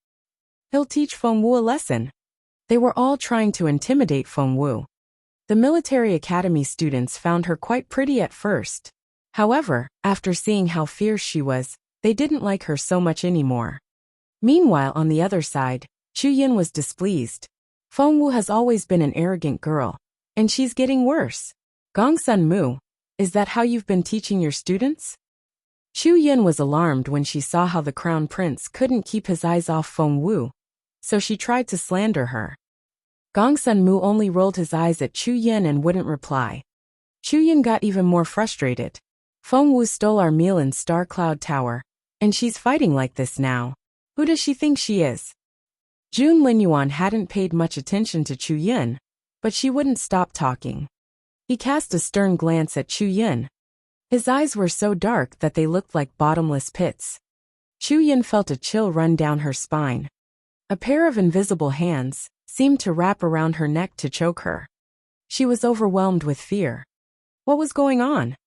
He'll teach Feng Wu a lesson. They were all trying to intimidate Feng Wu. The military academy students found her quite pretty at first. However, after seeing how fierce she was, they didn't like her so much anymore. Meanwhile, on the other side, Chu Yin was displeased. Feng Wu has always been an arrogant girl, and she's getting worse. Gong Sunmu, is that how you've been teaching your students? Chu Yin was alarmed when she saw how the crown prince couldn't keep his eyes off Feng Wu, so she tried to slander her. Gong Sunmu only rolled his eyes at Chu Yin and wouldn't reply. Chu Yin got even more frustrated. Feng Wu stole our meal in Star Cloud Tower, and she's fighting like this now. Who does she think she is? Jun Linyuan hadn't paid much attention to Chu Yin, but she wouldn't stop talking. He cast a stern glance at Chu Yin. His eyes were so dark that they looked like bottomless pits. Chu Yin felt a chill run down her spine. A pair of invisible hands seemed to wrap around her neck to choke her. She was overwhelmed with fear. What was going on?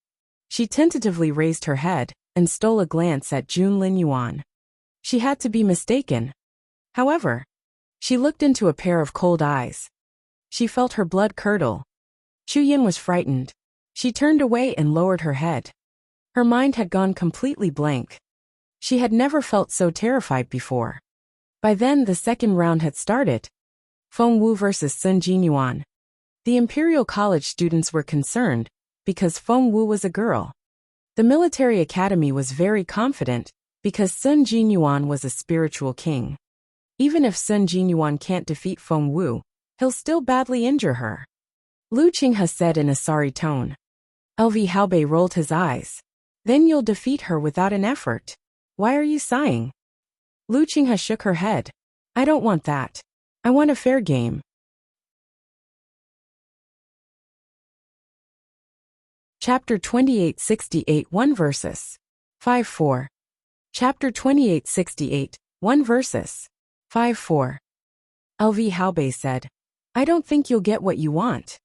She tentatively raised her head and stole a glance at Jun Linyuan. She had to be mistaken. However, she looked into a pair of cold eyes. She felt her blood curdle. Chu Yin was frightened. She turned away and lowered her head. Her mind had gone completely blank. She had never felt so terrified before. By then the second round had started. Feng Wu versus Sun Jinyuan. The Imperial College students were concerned because Feng Wu was a girl. The military academy was very confident because Sun Jinyuan was a spiritual king. Even if Sun Jinyuan can't defeat Feng Wu, he'll still badly injure her. Lu Qinghe said in a sorry tone. LV Haobei rolled his eyes. Then you'll defeat her without an effort. Why are you sighing? Lu Qinghe shook her head. I don't want that. I want a fair game. Chapter 2868 1 verses. 5-4. Chapter 2868, 1 verses. 5-4. LV Haobei said, I don't think you'll get what you want.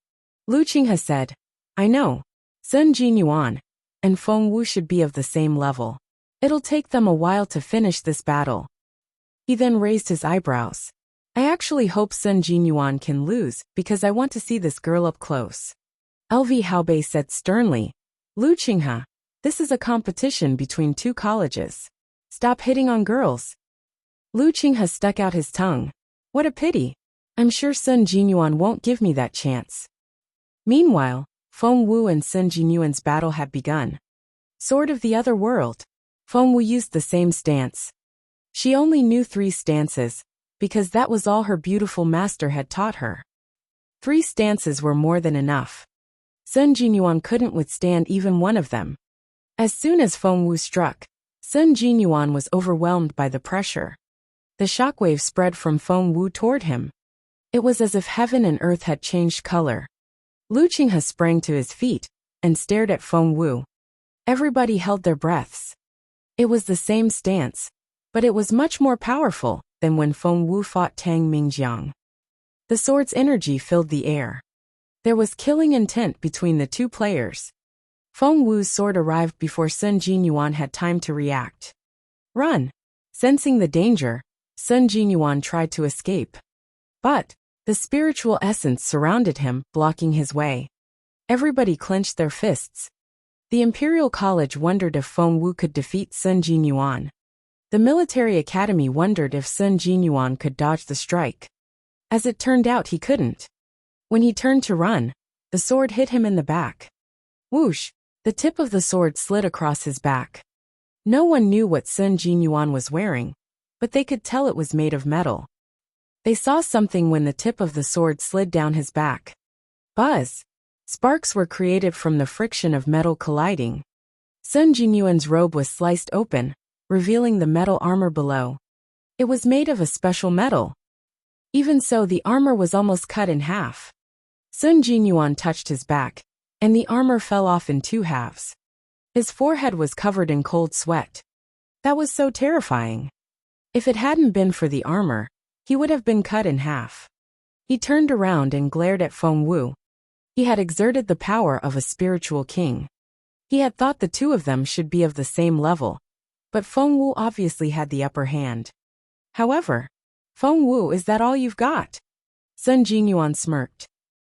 Lu Qinghe said, I know. Sun Jinyuan and Feng Wu should be of the same level. It'll take them a while to finish this battle. He then raised his eyebrows. I actually hope Sun Jinyuan can lose because I want to see this girl up close. LV Haobei said sternly, Lu Qinghe, this is a competition between two colleges. Stop hitting on girls. Lu Qinghe stuck out his tongue. What a pity. I'm sure Sun Jinyuan won't give me that chance. Meanwhile, Feng Wu and Sun Jinyuan's battle had begun. Sword of the other world. Feng Wu used the same stance. She only knew 3 stances, because that was all her beautiful master had taught her. 3 stances were more than enough. Sun Jinyuan couldn't withstand even one of them. As soon as Feng Wu struck, Sun Jinyuan was overwhelmed by the pressure. The shockwave spread from Feng Wu toward him. It was as if heaven and earth had changed color. Lu Qinghe sprang to his feet and stared at Feng Wu. Everybody held their breaths. It was the same stance, but it was much more powerful than when Feng Wu fought Tang Mingjiang. The sword's energy filled the air. There was killing intent between the two players. Feng Wu's sword arrived before Sun Jinyuan had time to react. Run! Sensing the danger, Sun Jinyuan tried to escape. But the spiritual essence surrounded him, blocking his way. Everybody clenched their fists. The Imperial College wondered if Feng Wu could defeat Sun Jinyuan. The military academy wondered if Sun Jinyuan could dodge the strike. As it turned out, he couldn't. When he turned to run, the sword hit him in the back. Whoosh! The tip of the sword slid across his back. No one knew what Sun Jinyuan was wearing, but they could tell it was made of metal. They saw something when the tip of the sword slid down his back. Buzz! Sparks were created from the friction of metal colliding. Sun Jinyuan's robe was sliced open, revealing the metal armor below. It was made of a special metal. Even so, the armor was almost cut in half. Sun Jinyuan touched his back, and the armor fell off in 2 halves. His forehead was covered in cold sweat. That was so terrifying. If it hadn't been for the armor, he would have been cut in half. He turned around and glared at Feng Wu. He had exerted the power of a spiritual king. He had thought the two of them should be of the same level, but Feng Wu obviously had the upper hand. However, Feng Wu, is that all you've got? Sun Jinyuan smirked.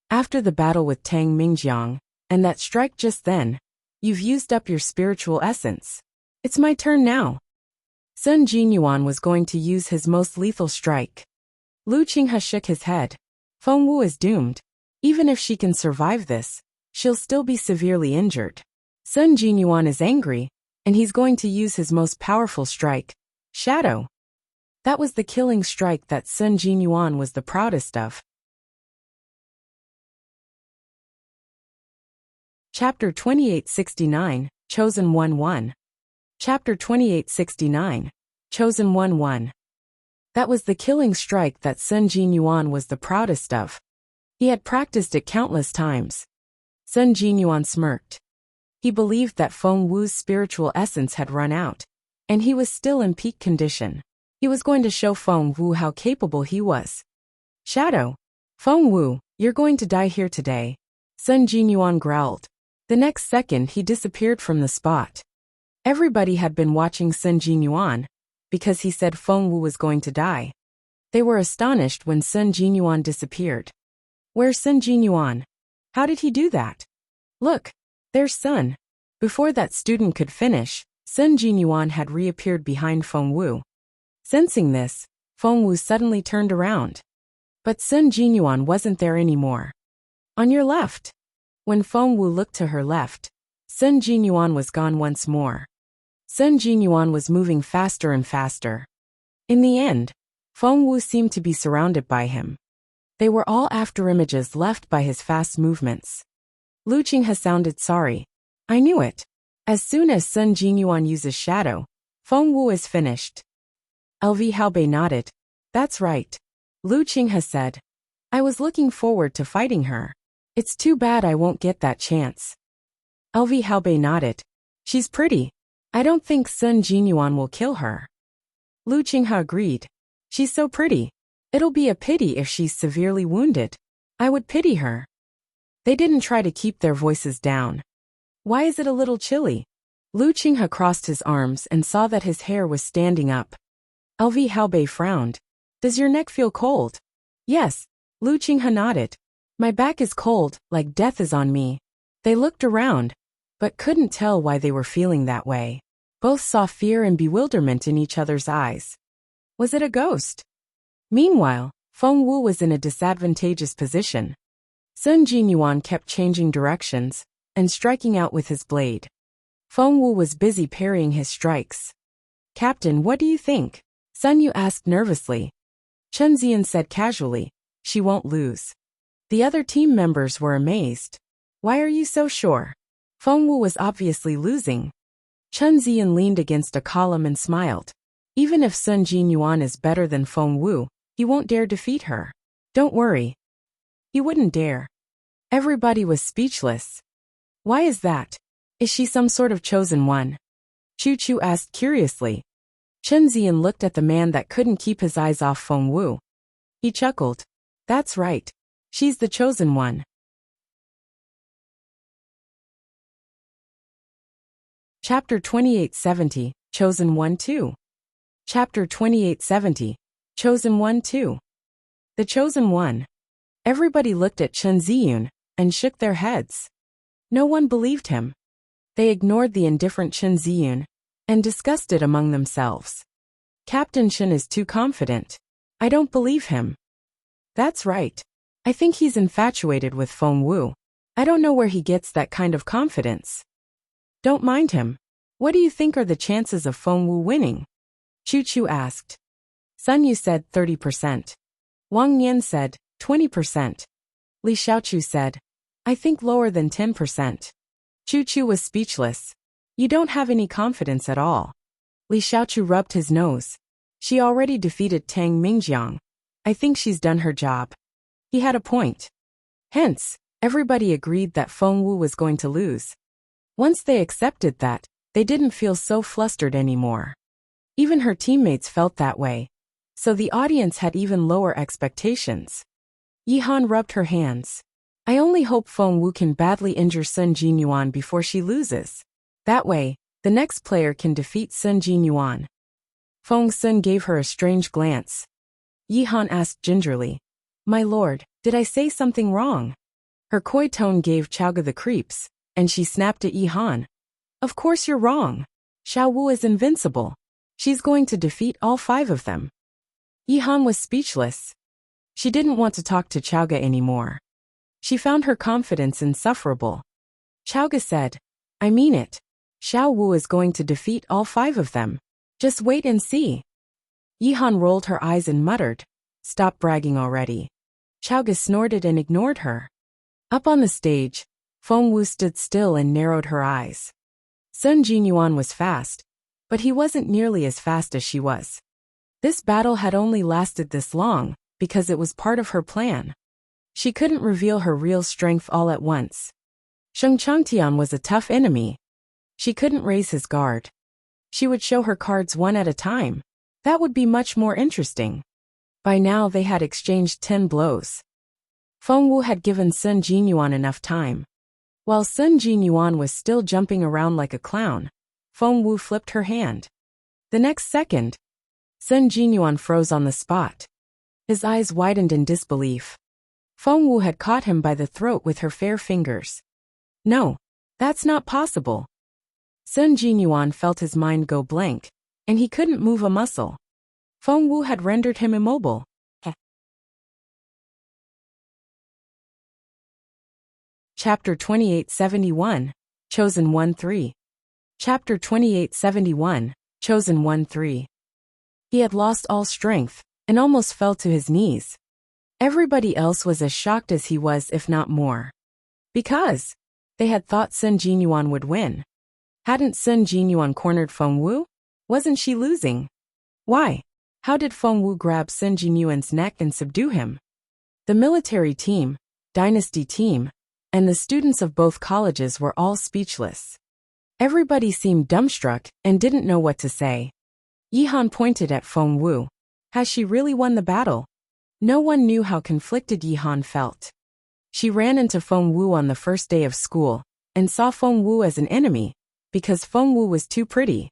After the battle with Tang Mingjiang, and that strike just then, you've used up your spiritual essence. It's my turn now. Sun Jinyuan was going to use his most lethal strike. Lu Qinghe shook his head. Feng Wu is doomed. Even if she can survive this, she'll still be severely injured. Sun Jinyuan is angry, and he's going to use his most powerful strike, Shadow. That was the killing strike that Sun Jinyuan was the proudest of. Chapter 2869, Chosen 1-1. Chapter 2869, Chosen 1-1. That was the killing strike that Sun Jinyuan was the proudest of. He had practiced it countless times. Sun Jinyuan smirked. He believed that Feng Wu's spiritual essence had run out, and he was still in peak condition. He was going to show Feng Wu how capable he was. Shadow! Feng Wu, you're going to die here today. Sun Jinyuan growled. The next second he disappeared from the spot. Everybody had been watching Sun Jinyuan, because he said Feng Wu was going to die. They were astonished when Sun Jinyuan disappeared. Where's Sun Jinyuan? How did he do that? Look, there's Sun. Before that student could finish, Sun Jinyuan had reappeared behind Feng Wu. Sensing this, Feng Wu suddenly turned around. But Sun Jinyuan wasn't there anymore. On your left. When Feng Wu looked to her left, Sun Jinyuan was gone once more. Sun Jinyuan was moving faster and faster. In the end, Feng Wu seemed to be surrounded by him. They were all afterimages left by his fast movements. Lu Qinghe sounded sorry. I knew it. As soon as Sun Jinyuan uses Shadow, Feng Wu is finished. LV Haobei nodded. That's right. Lu Qinghe said. I was looking forward to fighting her. It's too bad I won't get that chance. LV Haobei nodded. She's pretty. I don't think Sun Jinyuan will kill her. Lu Qinghe agreed. She's so pretty. It'll be a pity if she's severely wounded. I would pity her. They didn't try to keep their voices down. Why is it a little chilly? Lu Qinghe crossed his arms and saw that his hair was standing up. LV Haobei frowned. Does your neck feel cold? Yes. Lu Qinghe nodded. My back is cold, like death is on me. They looked around, but couldn't tell why they were feeling that way. Both saw fear and bewilderment in each other's eyes. Was it a ghost? Meanwhile, Feng Wu was in a disadvantageous position. Sun Jinyuan kept changing directions and striking out with his blade. Feng Wu was busy parrying his strikes. Captain, what do you think? Sun Yu asked nervously. Chen Ziyan said casually, she won't lose. The other team members were amazed. Why are you so sure? Feng Wu was obviously losing. Chen Ziyan leaned against a column and smiled. Even if Sun Jinyuan is better than Feng Wu, he won't dare defeat her. Don't worry. He wouldn't dare. Everybody was speechless. Why is that? Is she some sort of chosen one? Chu Chu asked curiously. Chen Ziyan looked at the man that couldn't keep his eyes off Feng Wu. He chuckled. That's right. She's the chosen one. Chapter 2870, Chosen 1-2. Chapter 2870, Chosen 1-2. The Chosen One. Everybody looked at Chen Ziyun and shook their heads. No one believed him. They ignored the indifferent Chen Ziyun and discussed it among themselves. Captain Chen is too confident. I don't believe him. That's right. I think he's infatuated with Feng Wu. I don't know where he gets that kind of confidence. Don't mind him. What do you think are the chances of Feng Wu winning? Chu Chu asked. Sun Yu said 30%. Wang Yan said 20%. Li Xiaochu said, I think lower than 10%. Chu Chu was speechless. You don't have any confidence at all. Li Xiaochu rubbed his nose. She already defeated Tang Mingjiang. I think she's done her job. He had a point. Hence, everybody agreed that Feng Wu was going to lose. Once they accepted that, they didn't feel so flustered anymore. Even her teammates felt that way, so the audience had even lower expectations. Yihan rubbed her hands. I only hope Feng Wu can badly injure Sun Jinyuan before she loses. That way, the next player can defeat Sun Jinyuan. Feng Sun gave her a strange glance. Yihan asked gingerly, My lord, did I say something wrong? Her coy tone gave Chaoga the creeps, and she snapped at Yihan. Of course you're wrong. Xiao Wu is invincible. She's going to defeat all 5 of them. Yihan was speechless. She didn't want to talk to Chaoga anymore. She found her confidence insufferable. Chaoga said, I mean it. Xiao Wu is going to defeat all 5 of them. Just wait and see. Yihan rolled her eyes and muttered, Stop bragging already. Chaoga snorted and ignored her. Up on the stage, Feng Wu stood still and narrowed her eyes. Sun Jinyuan was fast, but he wasn't nearly as fast as she was. This battle had only lasted this long because it was part of her plan. She couldn't reveal her real strength all at once. Sheng Changtian was a tough enemy. She couldn't raise his guard. She would show her cards one at a time. That would be much more interesting. By now they had exchanged 10 blows. Feng Wu had given Sun Jinyuan enough time. While Sun Jinyuan was still jumping around like a clown, Feng Wu flipped her hand. The next second, Sun Jinyuan froze on the spot. His eyes widened in disbelief. Feng Wu had caught him by the throat with her fair fingers. No, that's not possible. Sun Jinyuan felt his mind go blank, and he couldn't move a muscle. Feng Wu had rendered him immobile. Chapter 2871, Chosen 1-3. Chapter 2871, Chosen 1-3. He had lost all strength, and almost fell to his knees. Everybody else was as shocked as he was, if not more. Because they had thought Sun Jinyuan would win. Hadn't Sun Jinyuan cornered Feng Wu? Wasn't she losing? Why? How did Feng Wu grab Sun Jinyuan's neck and subdue him? The military team, dynasty team, and the students of both colleges were all speechless. Everybody seemed dumbstruck and didn't know what to say. Yihan pointed at Feng Wu. Has she really won the battle? No one knew how conflicted Yihan felt. She ran into Feng Wu on the first day of school and saw Feng Wu as an enemy because Feng Wu was too pretty.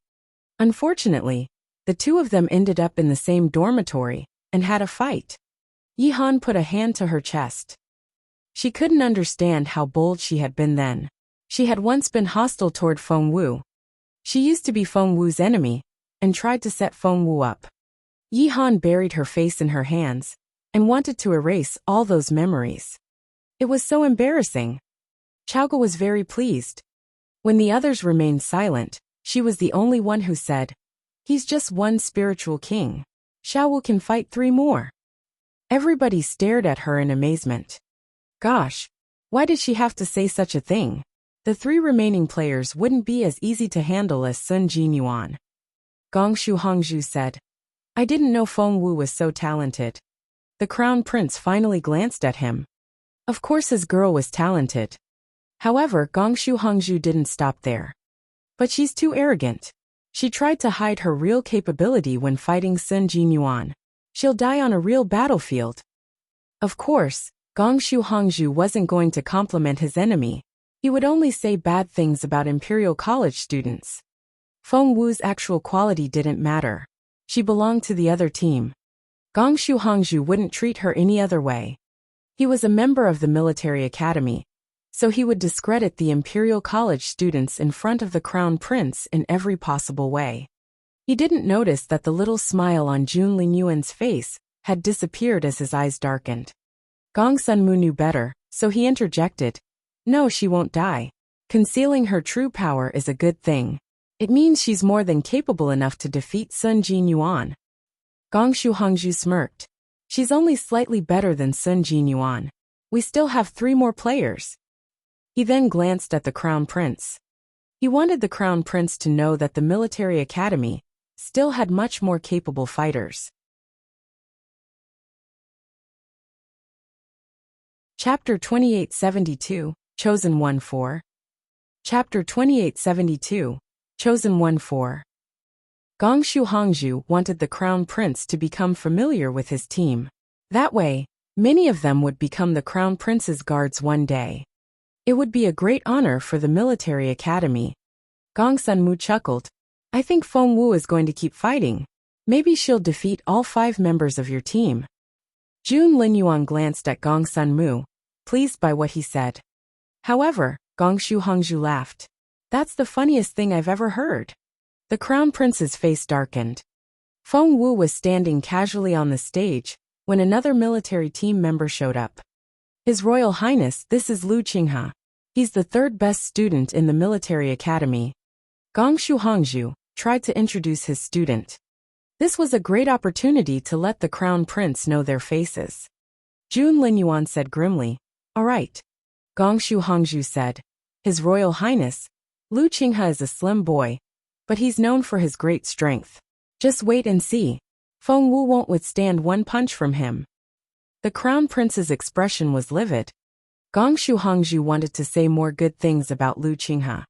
Unfortunately, the two of them ended up in the same dormitory and had a fight. Yihan put a hand to her chest. She couldn't understand how bold she had been then. She had once been hostile toward Feng Wu. She used to be Feng Wu's enemy and tried to set Feng Wu up. Yihan buried her face in her hands and wanted to erase all those memories. It was so embarrassing. Chaoge was very pleased. When the others remained silent, she was the only one who said, "He's just one spiritual king. Xiaowu can fight 3 more. Everybody stared at her in amazement. Gosh, why did she have to say such a thing? The 3 remaining players wouldn't be as easy to handle as Sun Jinyuan. Gongshu Hongzhu said, I didn't know Feng Wu was so talented. The crown prince finally glanced at him. Of course his girl was talented. However, Gongshu Hongzhu didn't stop there. But she's too arrogant. She tried to hide her real capability when fighting Sun Jinyuan. She'll die on a real battlefield. Of course, Gongshu Hongzhu wasn't going to compliment his enemy. He would only say bad things about Imperial College students. Feng Wu's actual quality didn't matter. She belonged to the other team. Gongshu Hongzhu wouldn't treat her any other way. He was a member of the military academy, so he would discredit the Imperial College students in front of the crown prince in every possible way. He didn't notice that the little smile on Jun Lingyuan's face had disappeared as his eyes darkened. Gong Sunmu knew better, so he interjected. No, she won't die. Concealing her true power is a good thing. It means she's more than capable enough to defeat Sun Jinyuan. Gongshu Hongzhu smirked. She's only slightly better than Sun Jinyuan. We still have 3 more players. He then glanced at the crown prince. He wanted the crown prince to know that the military academy still had much more capable fighters. Chapter 2872, Chosen 1-4. Chapter 2872, Chosen 1-4. Gongshu Hongzhu wanted the crown prince to become familiar with his team. That way, many of them would become the crown prince's guards one day. It would be a great honor for the military academy. Gong Sunmu chuckled. I think Feng Wu is going to keep fighting. Maybe she'll defeat all 5 members of your team. Jun Linyuan glanced at Gong Sunmu, pleased by what he said. However, Gongshu Hongzhu laughed. That's the funniest thing I've ever heard. The crown prince's face darkened. Feng Wu was standing casually on the stage when another military team member showed up. His Royal Highness, this is Lu Qinghe. He's the 3rd best student in the military academy. Gongshu Hongzhu tried to introduce his student. This was a great opportunity to let the crown prince know their faces. Jun Linyuan said grimly, All right. Gongshu Hongzhu said, His Royal Highness, Lu Qinghe is a slim boy, but he's known for his great strength. Just wait and see. Feng Wu won't withstand one punch from him. The crown prince's expression was livid. Gongshu Hongzhu wanted to say more good things about Lu Qinghe,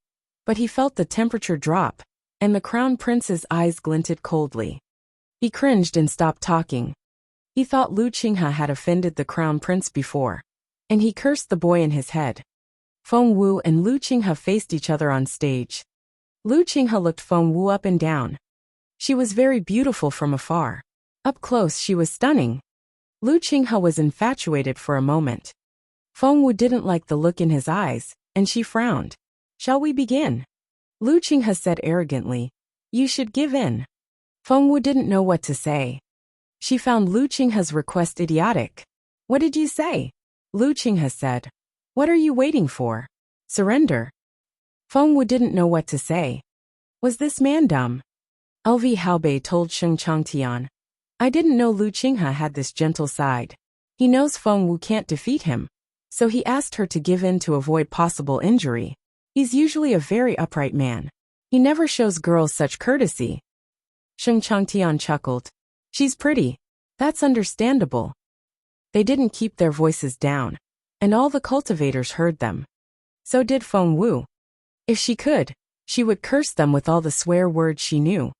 but he felt the temperature drop, and the crown prince's eyes glinted coldly. He cringed and stopped talking. He thought Lu Qinghe had offended the crown prince before, and he cursed the boy in his head. Feng Wu and Lu Qinghe faced each other on stage. Lu Qinghe looked Feng Wu up and down. She was very beautiful from afar. Up close she was stunning. Lu Qinghe was infatuated for a moment. Feng Wu didn't like the look in his eyes, and she frowned. Shall we begin? Lu Qinghe said arrogantly. You should give in. Feng Wu didn't know what to say. She found Lu Qinghe's request idiotic. What did you say? Lu Qinghe said. What are you waiting for? Surrender. Feng Wu didn't know what to say. Was this man dumb? LV Haobei told Sheng Changtian. I didn't know Lu Qinghe had this gentle side. He knows Feng Wu can't defeat him, so he asked her to give in to avoid possible injury. He's usually a very upright man. He never shows girls such courtesy. Sheng Changtian chuckled. She's pretty. That's understandable. They didn't keep their voices down, and all the cultivators heard them. So did Feng Wu. If she could, she would curse them with all the swear words she knew.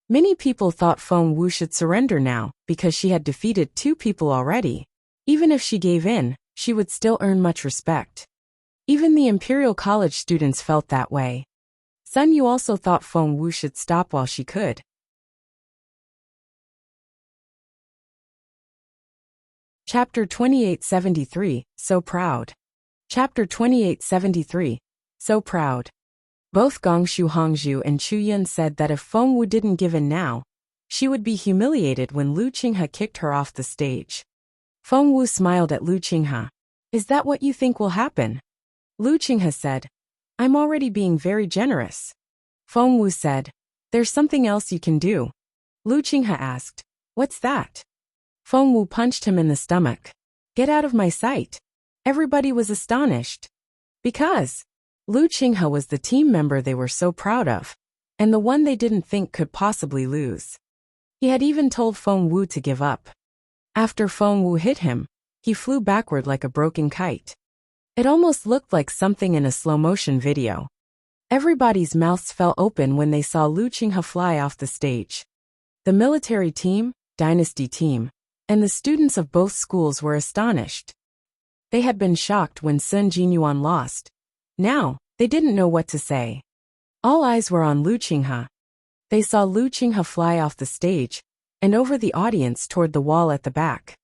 Many people thought Feng Wu should surrender now, because she had defeated 2 people already. Even if she gave in, she would still earn much respect. Even the Imperial College students felt that way. Sun Yu also thought Feng Wu should stop while she could. Chapter 2873, So Proud. Chapter 2873, So Proud. Both Gongshu Hongzhu and Chu Yun said that if Feng Wu didn't give in now, she would be humiliated when Lu Qinghe kicked her off the stage. Feng Wu smiled at Lu Qinghe. Is that what you think will happen? Lu Qinghe said, I'm already being very generous. Feng Wu said, there's something else you can do. Lu Qinghe asked, what's that? Feng Wu punched him in the stomach. Get out of my sight. Everybody was astonished. Because Lu Qinghe was the team member they were so proud of, and the one they didn't think could possibly lose. He had even told Feng Wu to give up. After Feng Wu hit him, he flew backward like a broken kite. It almost looked like something in a slow-motion video. Everybody's mouths fell open when they saw Lu Qinghe fly off the stage. The military team, dynasty team, and the students of both schools were astonished. They had been shocked when Sun Jinyuan lost. Now, they didn't know what to say. All eyes were on Lu Qinghe. They saw Lu Qinghe fly off the stage, and over the audience toward the wall at the back.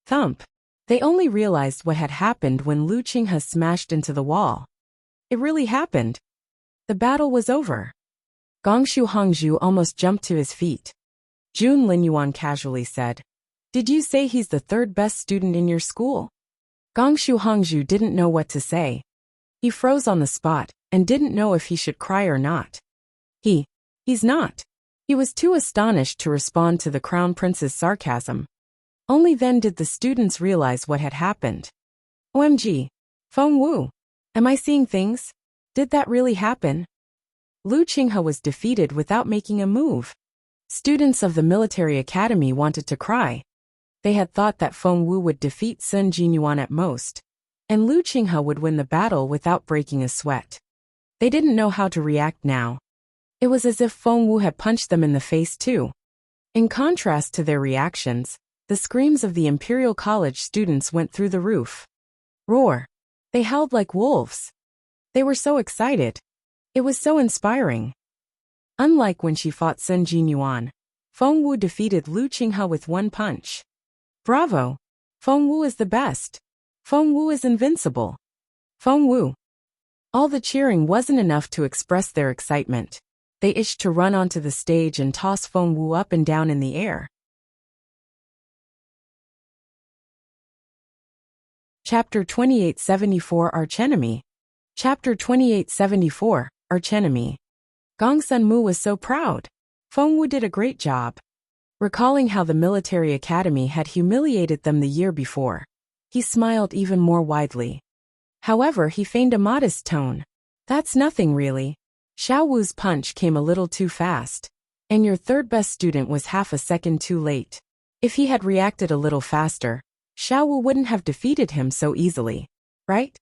Thump! They only realized what had happened when Lu Qinghe smashed into the wall. It really happened. The battle was over. Gongshu Hongzhu almost jumped to his feet. Jun Linyuan casually said, Did you say he's the 3rd best student in your school? Gongshu Hongzhu didn't know what to say. He froze on the spot, and didn't know if he should cry or not. He's not. He was too astonished to respond to the Crown Prince's sarcasm. Only then did the students realize what had happened. OMG. Feng Wu. Am I seeing things? Did that really happen? Lu Qinghe was defeated without making a move. Students of the military academy wanted to cry. They had thought that Feng Wu would defeat Sun Jinyuan at most, and Lu Qinghe would win the battle without breaking a sweat. They didn't know how to react now. It was as if Feng Wu had punched them in the face too. In contrast to their reactions, the screams of the Imperial College students went through the roof. Roar! They howled like wolves. They were so excited. It was so inspiring. Unlike when she fought Sun Jinyuan, Feng Wu defeated Lu Qinghe with one punch. Bravo! Feng Wu is the best. Feng Wu is invincible. Feng Wu. All the cheering wasn't enough to express their excitement. They itched to run onto the stage and toss Feng Wu up and down in the air. Chapter 2874 Archenemy. Chapter 2874 Archenemy. Gong Sun Mu was so proud. Feng Wu did a great job. Recalling how the military academy had humiliated them the year before, he smiled even more widely. However, he feigned a modest tone. That's nothing really. Xiao Wu's punch came a little too fast, and your 3rd best student was half a second too late. If he had reacted a little faster, Xiao Wu wouldn't have defeated him so easily, right?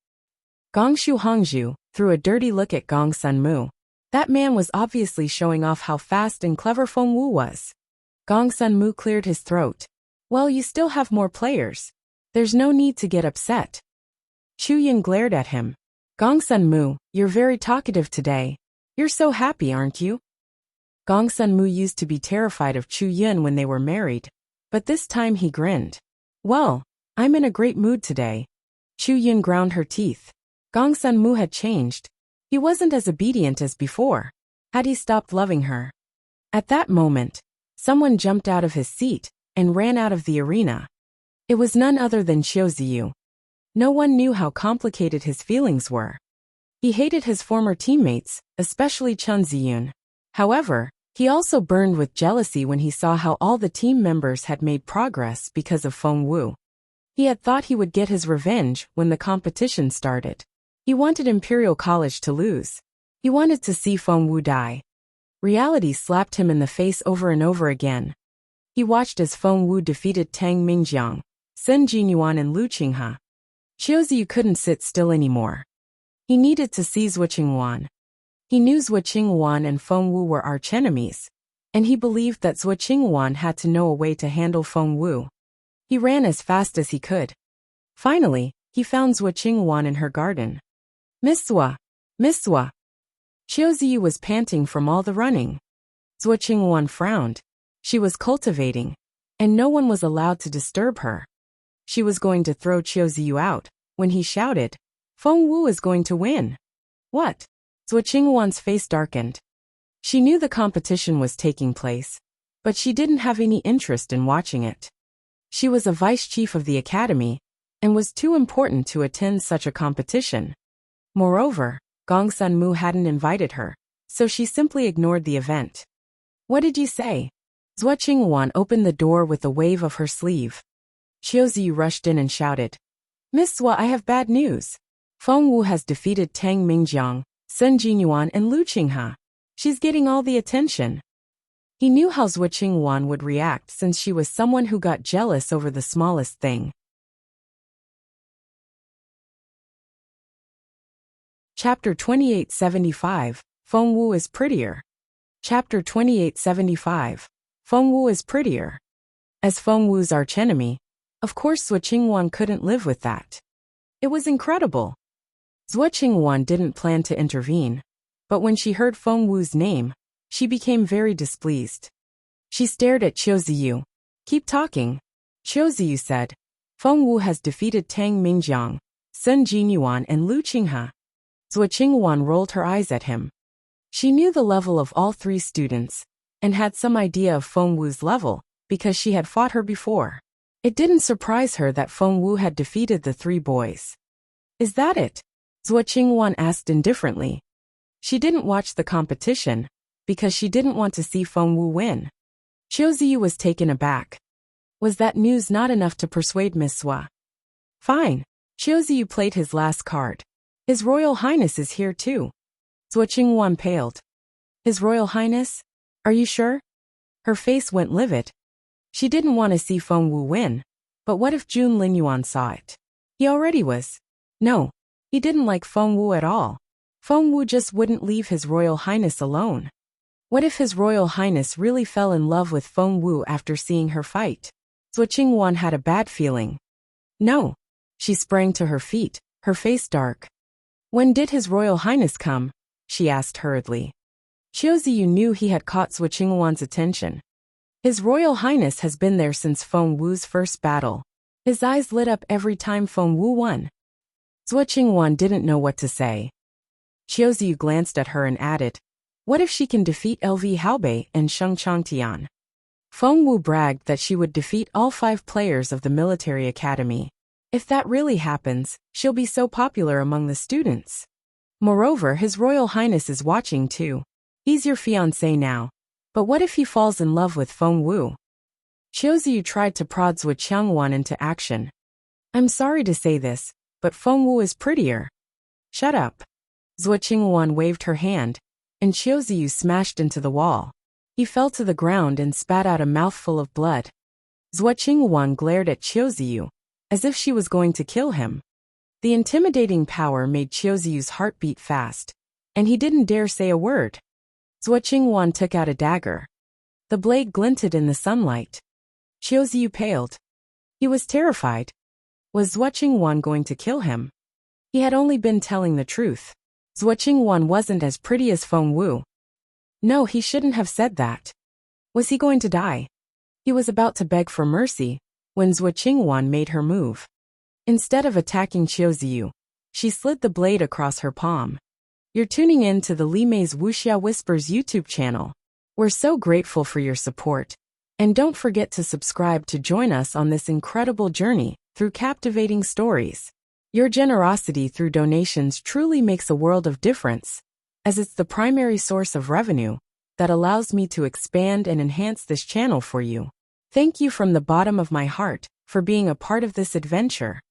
Gongshu Hongzhu threw a dirty look at Gong Sun Mu. That man was obviously showing off how fast and clever Feng Wu was. Gong Sun Mu cleared his throat. Well, you still have more players. There's no need to get upset. Chu Yin glared at him. Gong Sun Mu, you're very talkative today. You're so happy, aren't you? Gong Sun Mu used to be terrified of Chu Yin when they were married, but this time he grinned. Well, I'm in a great mood today. Chu Yin ground her teeth. Gong Sun Mu had changed. He wasn't as obedient as before. Had he stopped loving her? At that moment, someone jumped out of his seat and ran out of the arena. It was none other than Xiao Ziyu. No one knew how complicated his feelings were. He hated his former teammates, especially Chun Ziyun. However, he also burned with jealousy when he saw how all the team members had made progress because of Feng Wu. He had thought he would get his revenge when the competition started. He wanted Imperial College to lose. He wanted to see Feng Wu die. Reality slapped him in the face over and over again. He watched as Feng Wu defeated Tang Mingjiang, Sun Jinyuan and Lu Qinghe. Qiu Ziyu couldn't sit still anymore. He needed to see Zhuo Qinghuan. He knew Zhuo Qinghuan and Feng Wu were archenemies, and he believed that Zhuo Qinghuan had to know a way to handle Feng Wu. He ran as fast as he could. Finally, he found Zhuo Qinghuan in her garden. Miss Zhuo! Miss Zhuo! Qiu Ziyu was panting from all the running. Zhuo Qinghuan frowned. She was cultivating, and no one was allowed to disturb her. She was going to throw Qiu Ziyu out, when he shouted, Feng Wu is going to win. What? Zhuo Qinghuan's face darkened. She knew the competition was taking place, but she didn't have any interest in watching it. She was a vice chief of the academy, and was too important to attend such a competition. Moreover, Gong Sun Mu hadn't invited her, so she simply ignored the event. What did you say? Zhuo Qinghuan opened the door with a wave of her sleeve. Qiu Ziyu rushed in and shouted, Miss Zhuo, I have bad news. Feng Wu has defeated Tang Mingjiang, Sun Jinyuan and Lu Qinghe. She's getting all the attention. He knew how Zhuo Qinghuan would react since she was someone who got jealous over the smallest thing. Chapter 2875, Feng Wu is prettier. Chapter 2875, Feng Wu is prettier. As Feng Wu's archenemy, of course Zhuo Qinghuan couldn't live with that. It was incredible. Zhuo Qinghuan didn't plan to intervene, but when she heard Feng Wu's name, she became very displeased. She stared at Qiu Ziyu. Keep talking. Qiu Ziyu said, Feng Wu has defeated Tang Mingjiang, Sun Jinyuan and Lu Qinghe. Zhuo Qinghuan rolled her eyes at him. She knew the level of all three students, and had some idea of Feng Wu's level, because she had fought her before. It didn't surprise her that Feng Wu had defeated the three boys. Is that it? Zhuo Qinghuan asked indifferently. She didn't watch the competition, because she didn't want to see Feng Wu win. Qiu Ziyu was taken aback. Was that news not enough to persuade Miss Zhuo? Fine. Qiu Ziyu played his last card. His Royal Highness is here too. Zhuo Qinghuan paled. His Royal Highness? Are you sure? Her face went livid. She didn't want to see Feng Wu win, but what if Jun Linyuan saw it? He already was. No, he didn't like Feng Wu at all. Feng Wu just wouldn't leave His Royal Highness alone. What if His Royal Highness really fell in love with Feng Wu after seeing her fight? Zhuo Qinghuan had a bad feeling. No. She sprang to her feet, her face dark. When did His Royal Highness come? She asked hurriedly. Qiu Ziyu knew he had caught Zhuo Qinghuan's attention. His Royal Highness has been there since Feng Wu's first battle. His eyes lit up every time Feng Wu won. Zhuo Qinghuan didn't know what to say. Qiu Ziyu glanced at her and added, what if she can defeat LV Haobei and Sheng Changtian? Feng Wu bragged that she would defeat all 5 players of the military academy. If that really happens, she'll be so popular among the students. Moreover, His Royal Highness is watching too. He's your fiancé now. But what if he falls in love with Feng Wu? Qiu Ziyu tried to prod Zhuo Qinghuan into action. I'm sorry to say this, but Feng Wu is prettier. Shut up. Zhuo Qinghuan waved her hand, and Qiu Ziyu smashed into the wall. He fell to the ground and spat out a mouthful of blood. Zhuo Qinghuan glared at Qiu Ziyu, as if she was going to kill him. The intimidating power made Qiu Ziyu's heart beat fast, and he didn't dare say a word. Zhuo Qinghuan took out a dagger. The blade glinted in the sunlight. Qiu Ziyu paled. He was terrified. Was Zhuo Qinghuan going to kill him? He had only been telling the truth. Zhuo Qinghuan wasn't as pretty as Feng Wu. No, he shouldn't have said that. Was he going to die? He was about to beg for mercy, when Zhuo Qinghuan made her move. Instead of attacking Qiu Ziyu, she slid the blade across her palm. You're tuning in to the Li Mei's Wuxia Whispers YouTube channel. We're so grateful for your support. And don't forget to subscribe to join us on this incredible journey through captivating stories. Your generosity through donations truly makes a world of difference, as it's the primary source of revenue that allows me to expand and enhance this channel for you. Thank you from the bottom of my heart for being a part of this adventure.